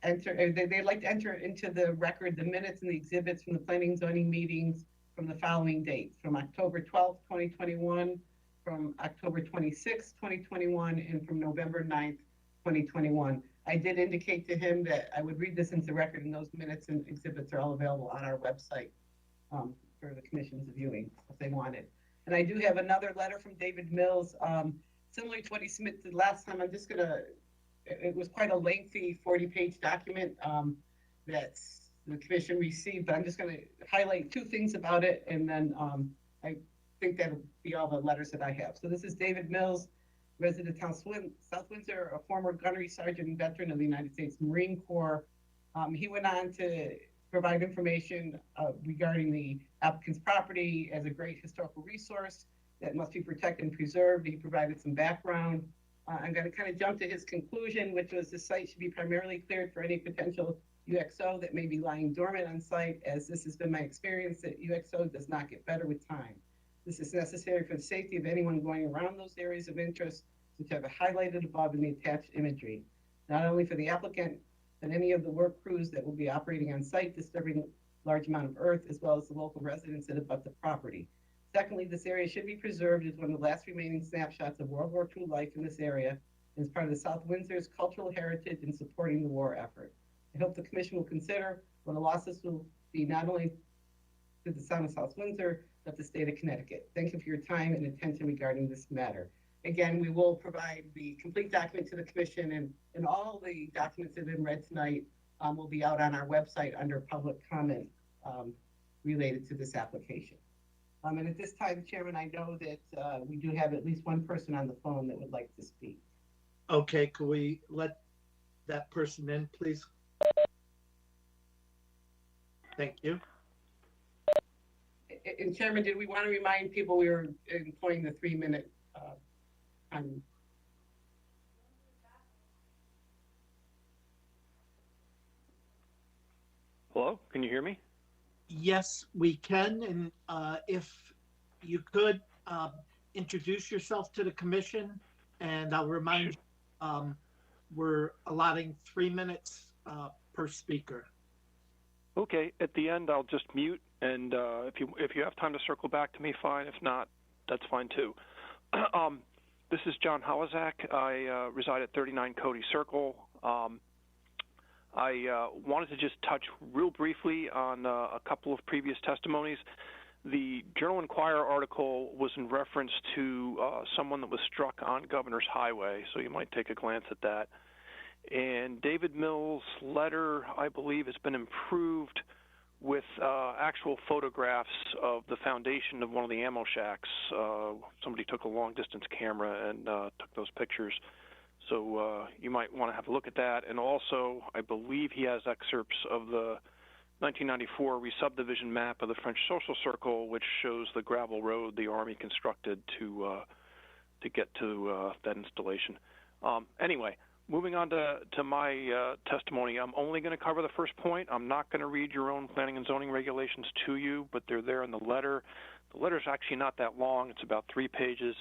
they'd like to enter into the record the minutes and the exhibits from the Planning and Zoning meetings from the following dates, from October 12th, 2021, from October 26th, 2021, and from November 9th, 2021. I did indicate to him that I would read this into record, and those minutes and exhibits are all available on our website for the commission's viewing if they want it. And I do have another letter from David Mills, similar to what he submitted last time. I'm just gonna, it was quite a lengthy 40-page document that the commission received, but I'm just gonna highlight 2 things about it, and then I think that'll be all the letters that I have. So this is David Mills, resident of South Windsor, a former gunnery sergeant and veteran of the United States Marine Corps. He went on to provide information regarding the applicant's property as a great historical resource that must be protected and preserved. He provided some background. I'm going to kind of jump to his conclusion, which was the site should be primarily cleared for any potential UXO that may be lying dormant on site, as this has been my experience that UXO does not get better with time. This is necessary for the safety of anyone going around those areas of interest, which have highlighted above in the attached imagery. Not only for the applicant, than any of the work crews that will be operating on site, disturbing large amount of earth, as well as the local residents that abut the property. Secondly, this area should be preserved as one of the last remaining snapshots of World War II life in this area, and as part of the South Windsor's cultural heritage in supporting the war effort. I hope the commission will consider what a loss this will be not only to the town of South Windsor, but the state of Connecticut. Thank you for your time and attention regarding this matter. Again, we will provide the complete document to the commission, and all the documents that have been read tonight will be out on our website under public comment related to this application. And at this time, Chairman, I know that we do have at least one person on the phone that would like to speak. Okay, could we let that person in, please? Thank you. And Chairman, did we want to remind people we were employing the 3-minute time? Hello, can you hear me? Yes, we can. And if you could introduce yourself to the commission, and I'll remind you, we're allotting 3 minutes per speaker. Okay, at the end, I'll just mute, and if you have time to circle back to me, fine. If not, that's fine too. This is John Holozak. I reside at 39 Cody Circle. I wanted to just touch real briefly on a couple of previous testimonies. The Journal Enquirer article was in reference to someone that was struck on Governor's Highway, so you might take a glance at that. And David Mills' letter, I believe, has been improved with actual photographs of the foundation of one of the ammo shacks. Somebody took a long-distance camera and took those pictures. So you might want to have a look at that. And also, I believe he has excerpts of the 1994 re-subdivision map of the French Social Circle, which shows the gravel road the Army constructed to get to that installation. Anyway, moving on to my testimony, I'm only going to cover the first point. I'm not going to read your own planning and zoning regulations to you, but they're there in the letter. The letter's actually not that long. It's about 3 pages.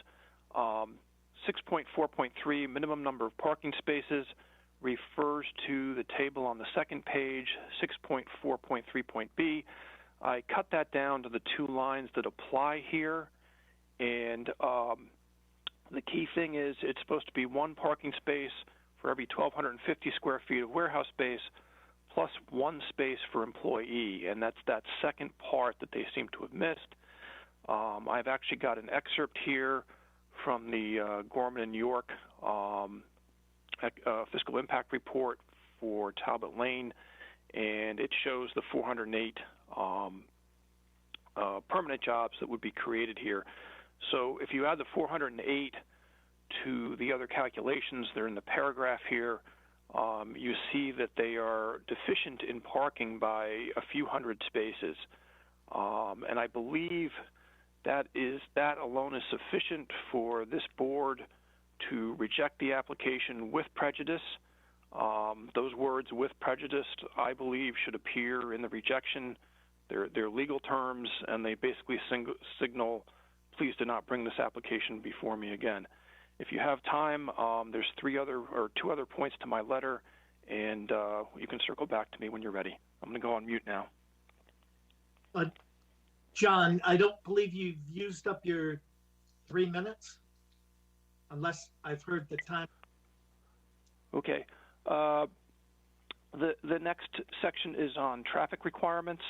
6.4.3, minimum number of parking spaces, refers to the table on the second page, 6.4.3.b. I cut that down to the 2 lines that apply here, and the key thing is it's supposed to be 1 parking space for every 1,250 square feet of warehouse space, plus 1 space for employee, and that's that second part that they seem to have missed. I've actually got an excerpt here from the Gorman and York fiscal impact report for Talbot Lane, and it shows the 408 permanent jobs that would be created here. So if you add the 408 to the other calculations, they're in the paragraph here, you see that they are deficient in parking by a few hundred spaces. And I believe that alone is sufficient for this board to reject the application with prejudice. Those words, with prejudice, I believe should appear in the rejection. They're legal terms, and they basically signal, please do not bring this application before me again. If you have time, there's 2 other points to my letter, and you can circle back to me when you're ready. I'm going to go on mute now. John, I don't believe you've used up your 3 minutes, unless I've heard the time. Okay. The next section is on traffic requirements.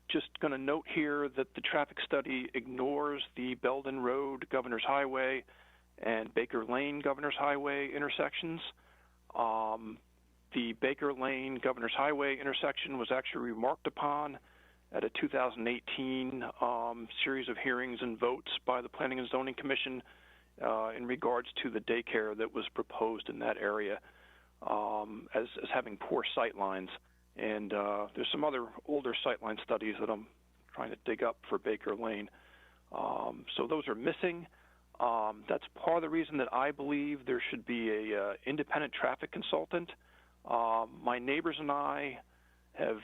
Just going to note here that the traffic study ignores the Belden Road Governor's Highway and Baker Lane Governor's Highway intersections. The Baker Lane Governor's Highway intersection was actually remarked upon at a 2018 series of hearings and votes by the Planning and Zoning Commission in regards to the daycare that was proposed in that area as having poor sight lines. And there's some other older sightline studies that I'm trying to dig up for Baker Lane. So those are missing. That's part of the reason that I believe there should be a independent traffic consultant. My neighbors and I have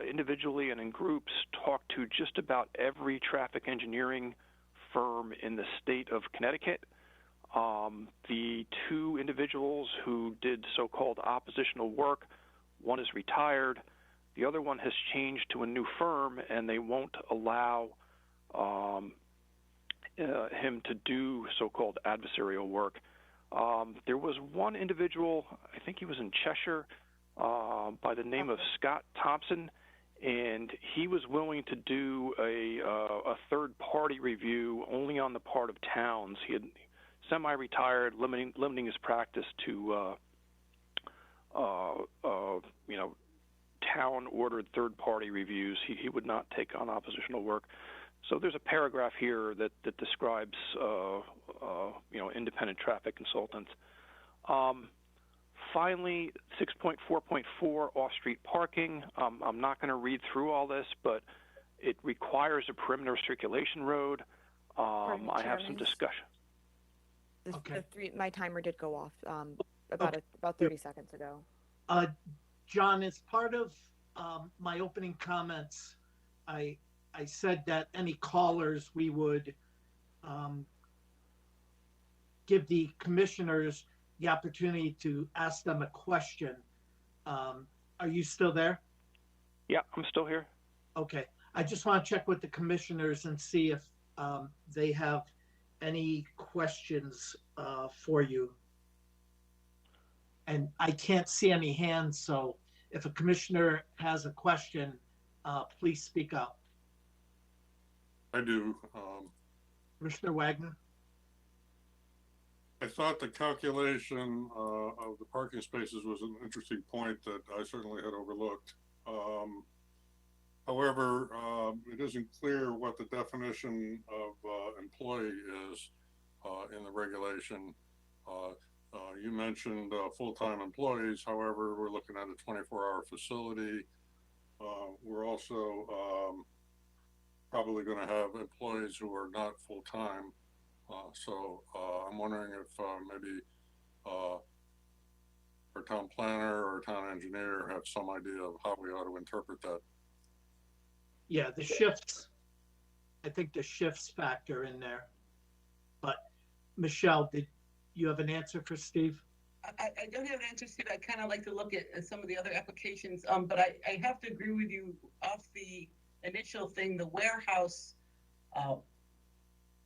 individually and in groups talked to just about every traffic engineering firm in the state of Connecticut. The two individuals who did so-called oppositional work, one is retired, the other one has changed to a new firm, and they won't allow him to do so-called adversarial work. There was one individual, I think he was in Cheshire, by the name of Scott Thompson, and he was willing to do a third-party review only on the part of towns. He had semi-retired, limiting his practice to town-ordered third-party reviews. He would not take on oppositional work. So there's a paragraph here that describes independent traffic consultants. Finally, 6.4.4 off-street parking. I'm not going to read through all this, but it requires a perimeter circulation road. I have some discussion. My timer did go off about 30 seconds ago. John, as part of my opening comments, I said that any callers, we would give the commissioners the opportunity to ask them a question. Are you still there? Yeah, I'm still here. Okay. I just want to check with the commissioners and see if they have any questions for you. And I can't see any hands, so if a commissioner has a question, please speak up. I do. Commissioner Wagner? I thought the calculation of the parking spaces was an interesting point that I certainly had overlooked. However, it isn't clear what the definition of employee is in the regulation. You mentioned full-time employees. However, we're looking at a 24-hour facility. We're also probably going to have employees who are not full-time. So I'm wondering if maybe our town planner or town engineer have some idea of how we ought to interpret that. Yeah, the shifts. I think the shifts factor in there. But Michelle, did you have an answer for Steve? I don't have an answer, Steve. I kind of like to look at some of the other applications, but I have to agree with you off the initial thing, the warehouse,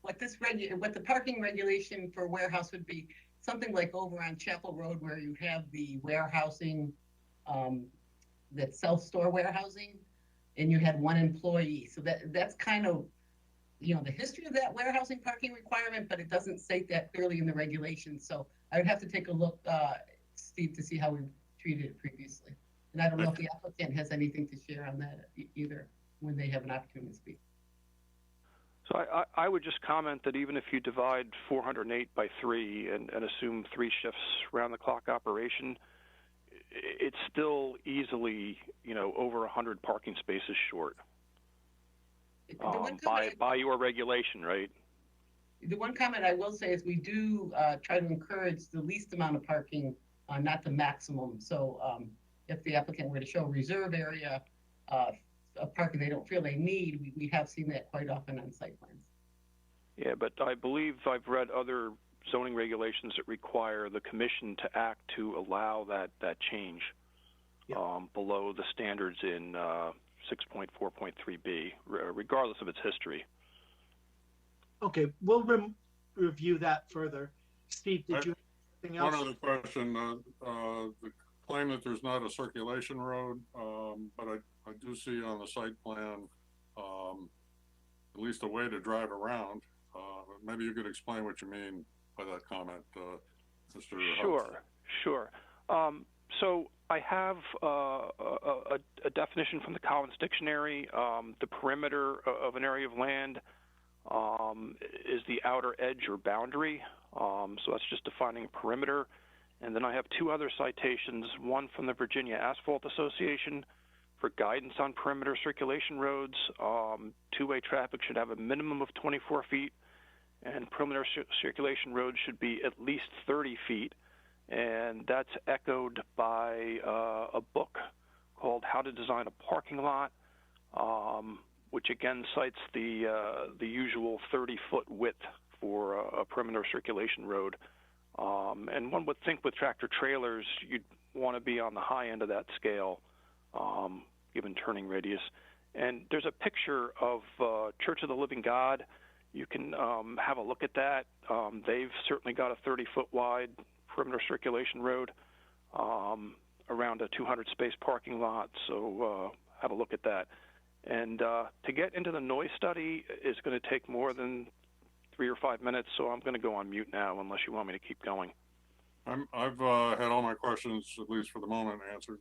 what the parking regulation for warehouse would be something like over on Chapel Road where you have the warehousing, that self-store warehousing, and you had one employee. So that's kind of, the history of that warehousing parking requirement, but it doesn't state that clearly in the regulations. So I would have to take a look, Steve, to see how we treated it previously. And I don't know if the applicant has anything to share on that either when they have an opportunity to speak. So I would just comment that even if you divide 408 by 3 and assume 3 shifts round-the-clock operation, it's still easily, over 100 parking spaces short by your regulation, right? The one comment I will say is we do try to encourage the least amount of parking, not the maximum. So if the applicant were to show a reserve area of parking they don't feel they need, we have seen that quite often on site plans. Yeah, but I believe I've read other zoning regulations that require the commission to act to allow that change below the standards in 6.4.3b, regardless of its history. Okay, we'll review that further. Steve, did you have anything else? One other question. The claim that there's not a circulation road, but I do see on the site plan at least a way to drive around. Maybe you could explain what you mean by that comment, Mr. Sure. So I have a definition from the Collins Dictionary. The perimeter of an area of land is the outer edge or boundary. So that's just defining a perimeter. And then I have 2 other citations, one from the Virginia Asphalt Association for guidance on perimeter circulation roads. Two-way traffic should have a minimum of 24 feet, and perimeter circulation roads should be at least 30 feet. And that's echoed by a book called How to Design a Parking Lot, which again cites the usual 30-foot width for a perimeter circulation road. And one would think with tractor trailers, you'd want to be on the high end of that scale, given turning radius. And there's a picture of Church of the Living God. You can have a look at that. They've certainly got a 30-foot wide perimeter circulation road around a 200-space parking lot, so have a look at that. And to get into the noise study is going to take more than 3 or 5 minutes, so I'm going to go on mute now unless you want me to keep going. I've had all my questions, at least for the moment, answered.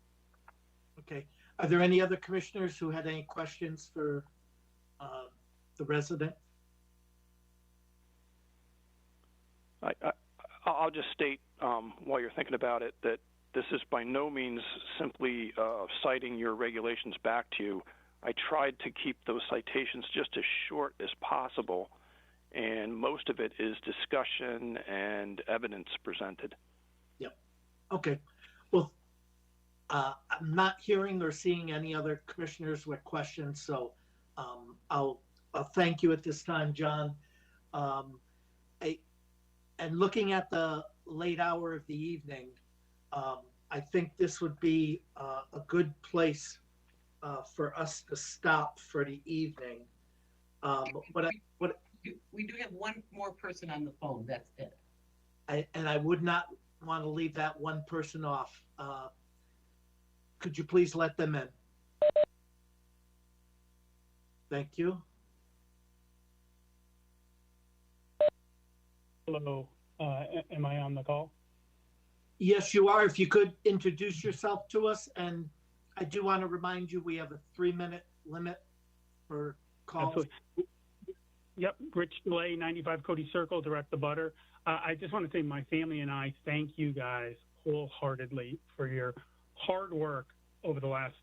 Okay. Are there any other commissioners who had any questions for the resident? I'll just state while you're thinking about it that this is by no means simply citing your regulations back to you. I tried to keep those citations just as short as possible, and most of it is discussion and evidence presented. Yep. Okay. Well, I'm not hearing or seeing any other commissioners with questions, so I'll thank you at this time, John. And looking at the late hour of the evening, I think this would be a good place for us to stop for the evening. We do have one more person on the phone. That's it. I would not want to leave that one person off. Could you please let them in? Thank you. Hello, am I on the call? Yes, you are. If you could introduce yourself to us, and I do want to remind you we have a 3-minute limit for calls. Yep, Rich DeLay, 95 Cody Circle, direct the butter. I just want to say my family and I thank you guys wholeheartedly for your hard work over the last,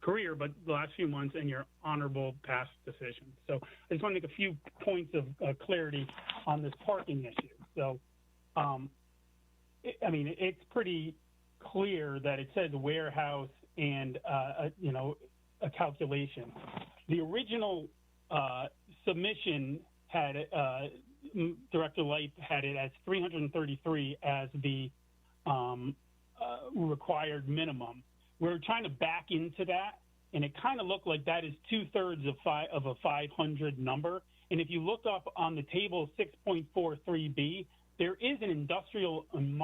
career, but the last few months, and your honorable past decisions. So I just want to make a few points of clarity on this parking issue. So, it's pretty clear that it says warehouse and, a calculation. The original submission had Director Light had it as 333 as the required minimum. We're trying to back into that, and it kind of looked like that is 2/3 of a 500 number. And if you look up on the table 6.43B, there is an industrial and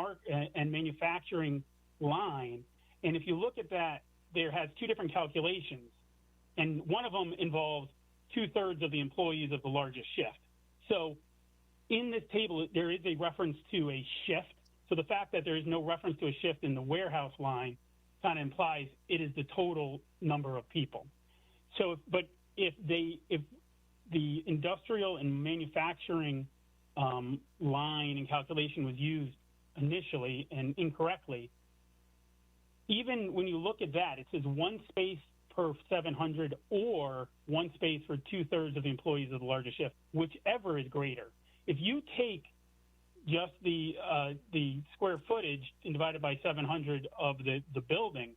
manufacturing line. And if you look at that, there has two different calculations. And one of them involves 2/3 of the employees of the largest shift. So in this table, there is a reference to a shift. So the fact that there is no reference to a shift in the warehouse line kind of implies it is the total number of people. So, but if the industrial and manufacturing line and calculation was used initially and incorrectly, even when you look at that, it says 1 space per 700 or 1 space for 2/3 of the employees of the largest shift, whichever is greater. If you take just the square footage and divided by 700 of the building,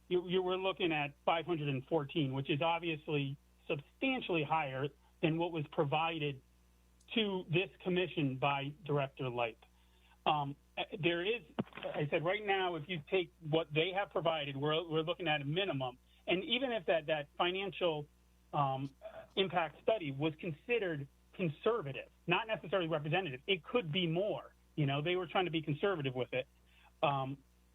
you were looking at 514, which is obviously substantially higher than what was provided to this commission by Director Light. There is, I said, right now, if you take what they have provided, we're looking at a minimum. And even if that financial impact study was considered conservative, not necessarily representative, it could be more. They were trying to be conservative with it.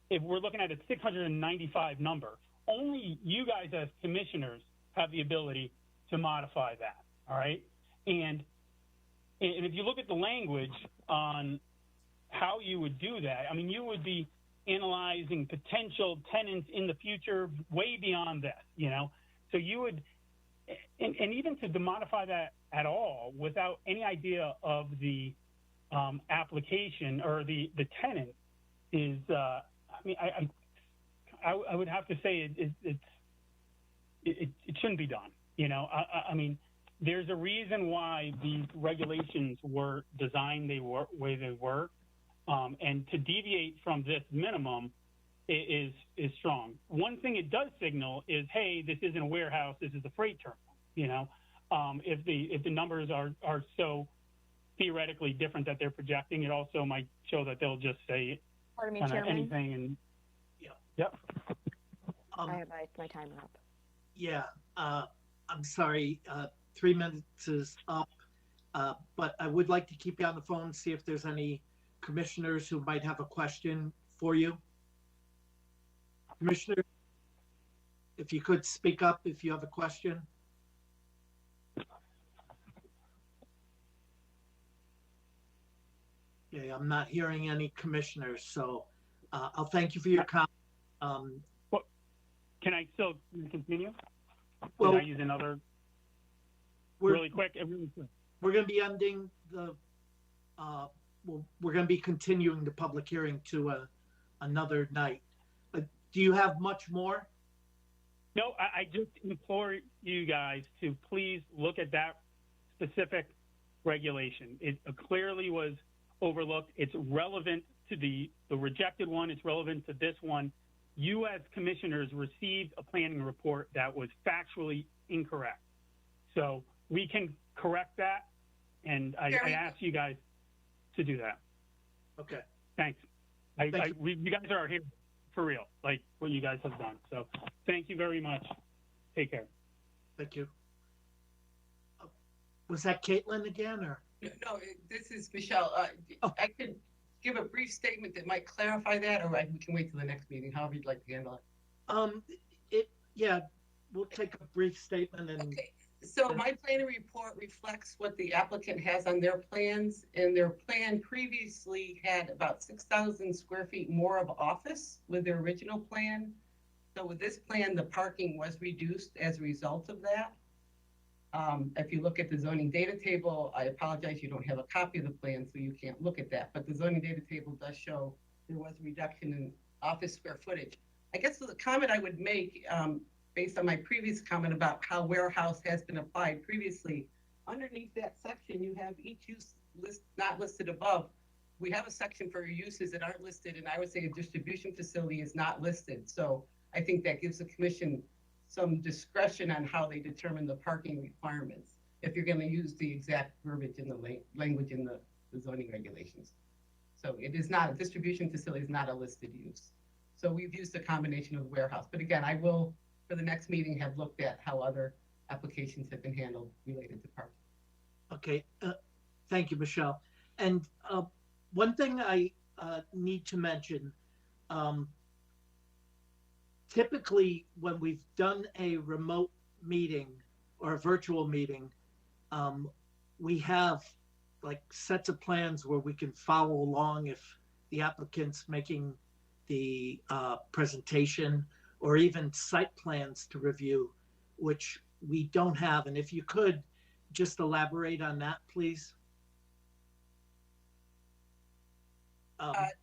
If we're looking at a 695 number, only you guys as commissioners have the ability to modify that, all right? And if you look at the language on how you would do that, you would be analyzing potential tenants in the future way beyond this, So you would, and even to modify that at all without any idea of the application or the tenant is, I would have to say it shouldn't be done. There's a reason why these regulations were designed the way they were, and to deviate from this minimum is strong. One thing it does signal is, hey, this isn't a warehouse, this is a freight terminal. If the numbers are so theoretically different that they're projecting, it also might show that they'll just say Pardon me, kind of Chairman. anything and. Yeah. Yep. I have my timer up. Yeah, I'm sorry, 3 minutes is up. But I would like to keep you on the phone and see if there's any commissioners who might have a question for you. Commissioner, if you could speak up if you have a question. Okay, I'm not hearing any commissioners, so I'll thank you for your comment. Can I still continue? Well, Can I use another really quick? We're going to be ending the, we're going to be continuing the public hearing to another night. Do you have much more? No, I just implore you guys to please look at that specific regulation. It clearly was overlooked. It's relevant to the rejected one. It's relevant to this one. You as commissioners received a planning report that was factually incorrect. So we can correct that, and I ask you guys to do that. Okay. Thanks. You guys are here for real, like what you guys have done. So thank you very much. Take care. Thank you. Was that Caitlin again, or? No, this is Michelle. I could give a brief statement that might clarify that, or we can wait till the next meeting, however you'd like to handle it. Yeah, we'll take a brief statement and. Okay. So my planning report reflects what the applicant has on their plans, and their plan previously had about 6,000 square feet more of office with their original plan. So with this plan, the parking was reduced as a result of that. If you look at the zoning data table, I apologize, you don't have a copy of the plan, so you can't look at that. But the zoning data table does show there was a reduction in office square footage. I guess the comment I would make, based on my previous comment about how warehouse has been applied previously, underneath that section, you have each use list not listed above. We have a section for uses that aren't listed, and I would say a distribution facility is not listed. So I think that gives the commission some discretion on how they determine the parking requirements, if you're going to use the exact verbiage in the language in the zoning regulations. So it is not, a distribution facility is not a listed use. So we've used a combination of warehouse. But again, I will, for the next meeting, have looked at how other applications have been handled related to parking. Okay, thank you, Michelle. And one thing I need to mention, typically when we've done a remote meeting or a virtual meeting, we have like sets of plans where we can follow along if the applicant's making the presentation, or even site plans to review, which we don't have. And if you could just elaborate on that, please.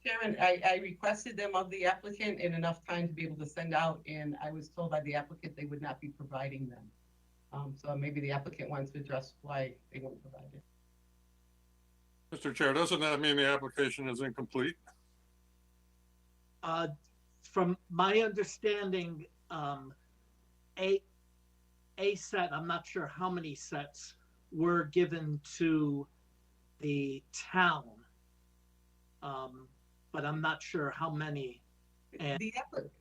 Chairman, I requested them of the applicant in enough time to be able to send out, and I was told by the applicant they would not be providing them. So maybe the applicant wants to address why they won't provide it. Mr. Chair, doesn't that mean the application is incomplete? From my understanding, a set, I'm not sure how many sets were given to the town, but I'm not sure how many. And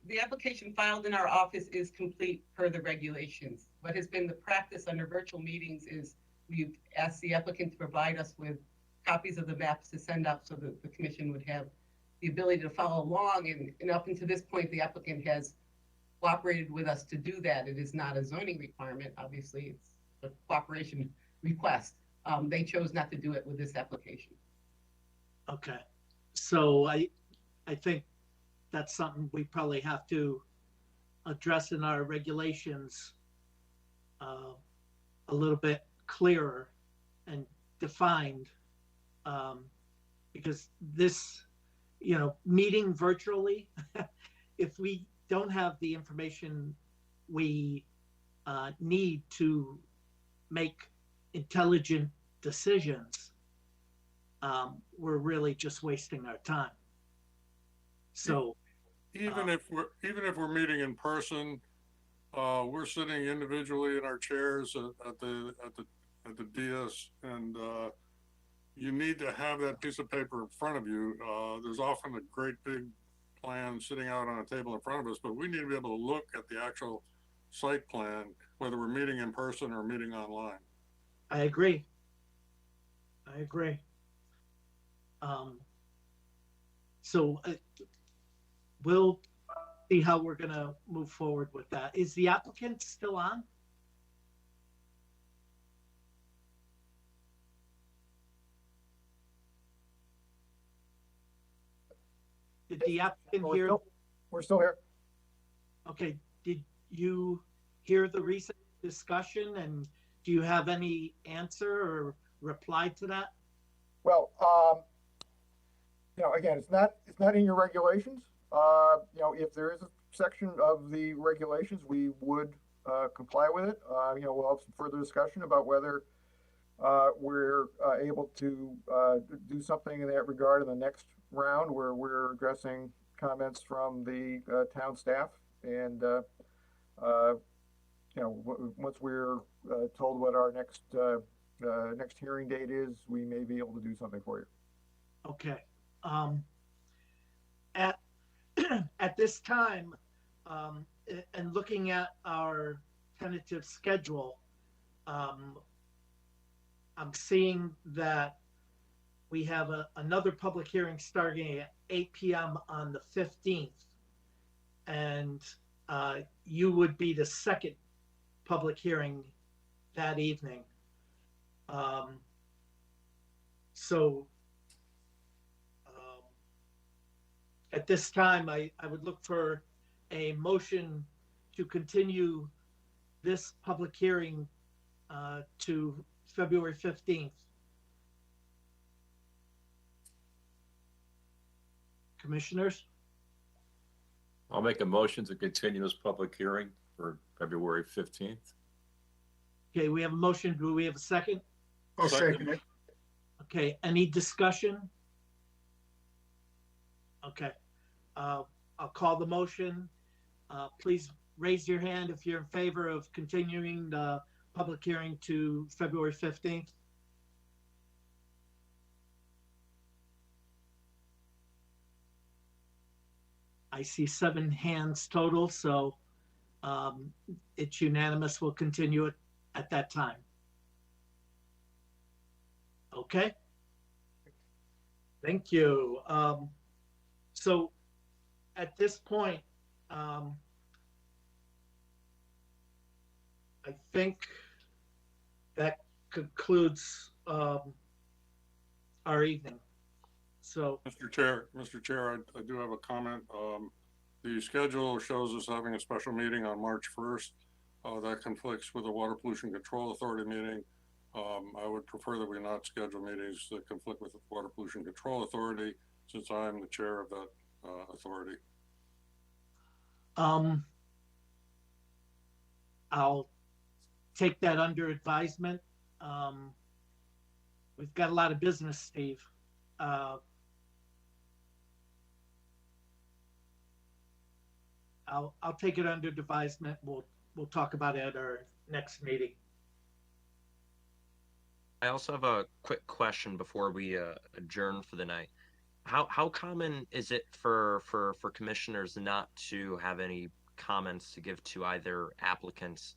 the application filed in our office is complete per the regulations. What has been the practice under virtual meetings is we've asked the applicant to provide us with copies of the maps to send out so that the commission would have the ability to follow along. And up until this point, the applicant has cooperated with us to do that. It is not a zoning requirement. Obviously, it's a cooperation request. They chose not to do it with this application. Okay. So I think that's something we probably have to address in our regulations a little bit clearer and defined, because this, meeting virtually, if we don't have the information we need to make intelligent decisions, we're really just wasting our time. So even if we're meeting in person, we're sitting individually in our chairs at the dais, and you need to have that piece of paper in front of you. There's often a great big plan sitting out on a table in front of us, but we need to be able to look at the actual site plan, whether we're meeting in person or meeting online. I agree. So we'll see how we're gonna move forward with that. Is the applicant still on? Did the applicant hear? We're still here. Okay, did you hear the recent discussion, and do you have any answer or reply to that? Well, again, it's not in your regulations. If there is a section of the regulations, we would comply with it. We'll have some further discussion about whether we're able to do something in that regard in the next round, where we're addressing comments from the town staff. And once we're told what our next hearing date is, we may be able to do something for you. Okay. At this time, and looking at our tentative schedule, I'm seeing that we have another public hearing starting at 8 p.m. on the 15th. And you would be the second public hearing that evening. At this time, I would look for a motion to continue this public hearing to February 15th. Commissioners? I'll make a motion to continue this public hearing for February 15th. Okay, we have a motion. Do we have a second? I'll second it. Okay, any discussion? Okay, I'll call the motion. Please raise your hand if you're in favor of continuing the public hearing to February 15th. I see 7 hands total, so it's unanimous. We'll continue it at that time. Okay. Thank you. So at this point, I think that concludes our evening. So, Mr. Chair, I do have a comment. The schedule shows us having a special meeting on March 1st. That conflicts with the Water Pollution Control Authority meeting. I would prefer that we not schedule meetings that conflict with the Water Pollution Control Authority, since I'm the chair of that authority. I'll take that under advisement. We've got a lot of business, Steve. I'll take it under advisement. We'll talk about it at our next meeting. I also have a quick question before we adjourn for the night. How common is it for commissioners not to have any comments to give to either applicants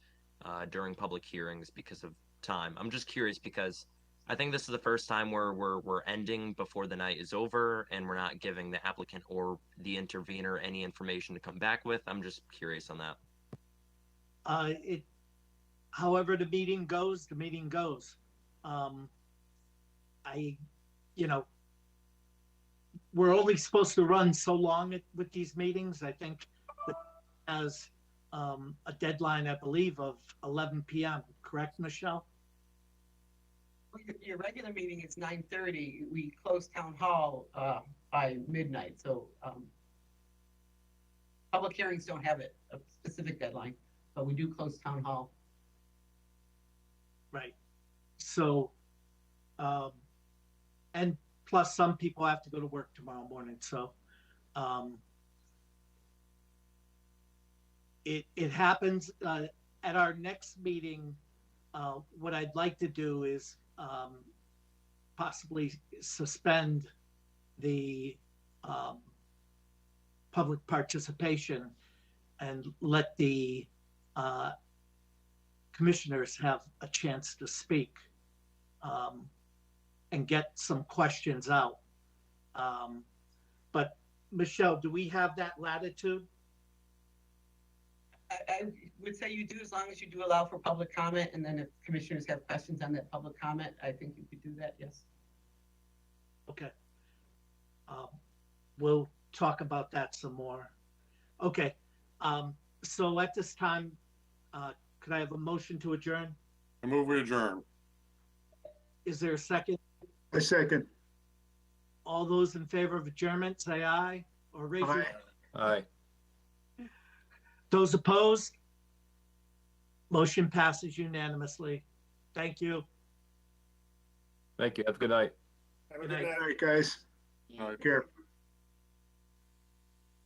during public hearings because of time? I'm just curious because I think this is the first time where we're ending before the night is over and we're not giving the applicant or the intervener any information to come back with. I'm just curious on that. However the meeting goes, the meeting goes. We're only supposed to run so long with these meetings. I think that has a deadline, I believe, of 11 p.m. Correct, Michelle? Your regular meeting is 9:30. We close town hall by midnight. So public hearings don't have a specific deadline, but we do close town hall. Right. So, and plus some people have to go to work tomorrow morning. So it happens at our next meeting. What I'd like to do is possibly suspend the public participation and let the commissioners have a chance to speak and get some questions out. But Michelle, do we have that latitude? I would say you do, as long as you do allow for public comment, and then if commissioners have questions on that public comment, I think you could do that, yes. Okay. We'll talk about that some more. Okay, so at this time, could I have a motion to adjourn? I move we adjourn. Is there a second? A second. All those in favor of adjournment, say aye, or raise your. Aye. Those opposed? Motion passes unanimously. Thank you. Thank you. Have a good night. Have a Good good night. night. All right, guys. All right. Take care.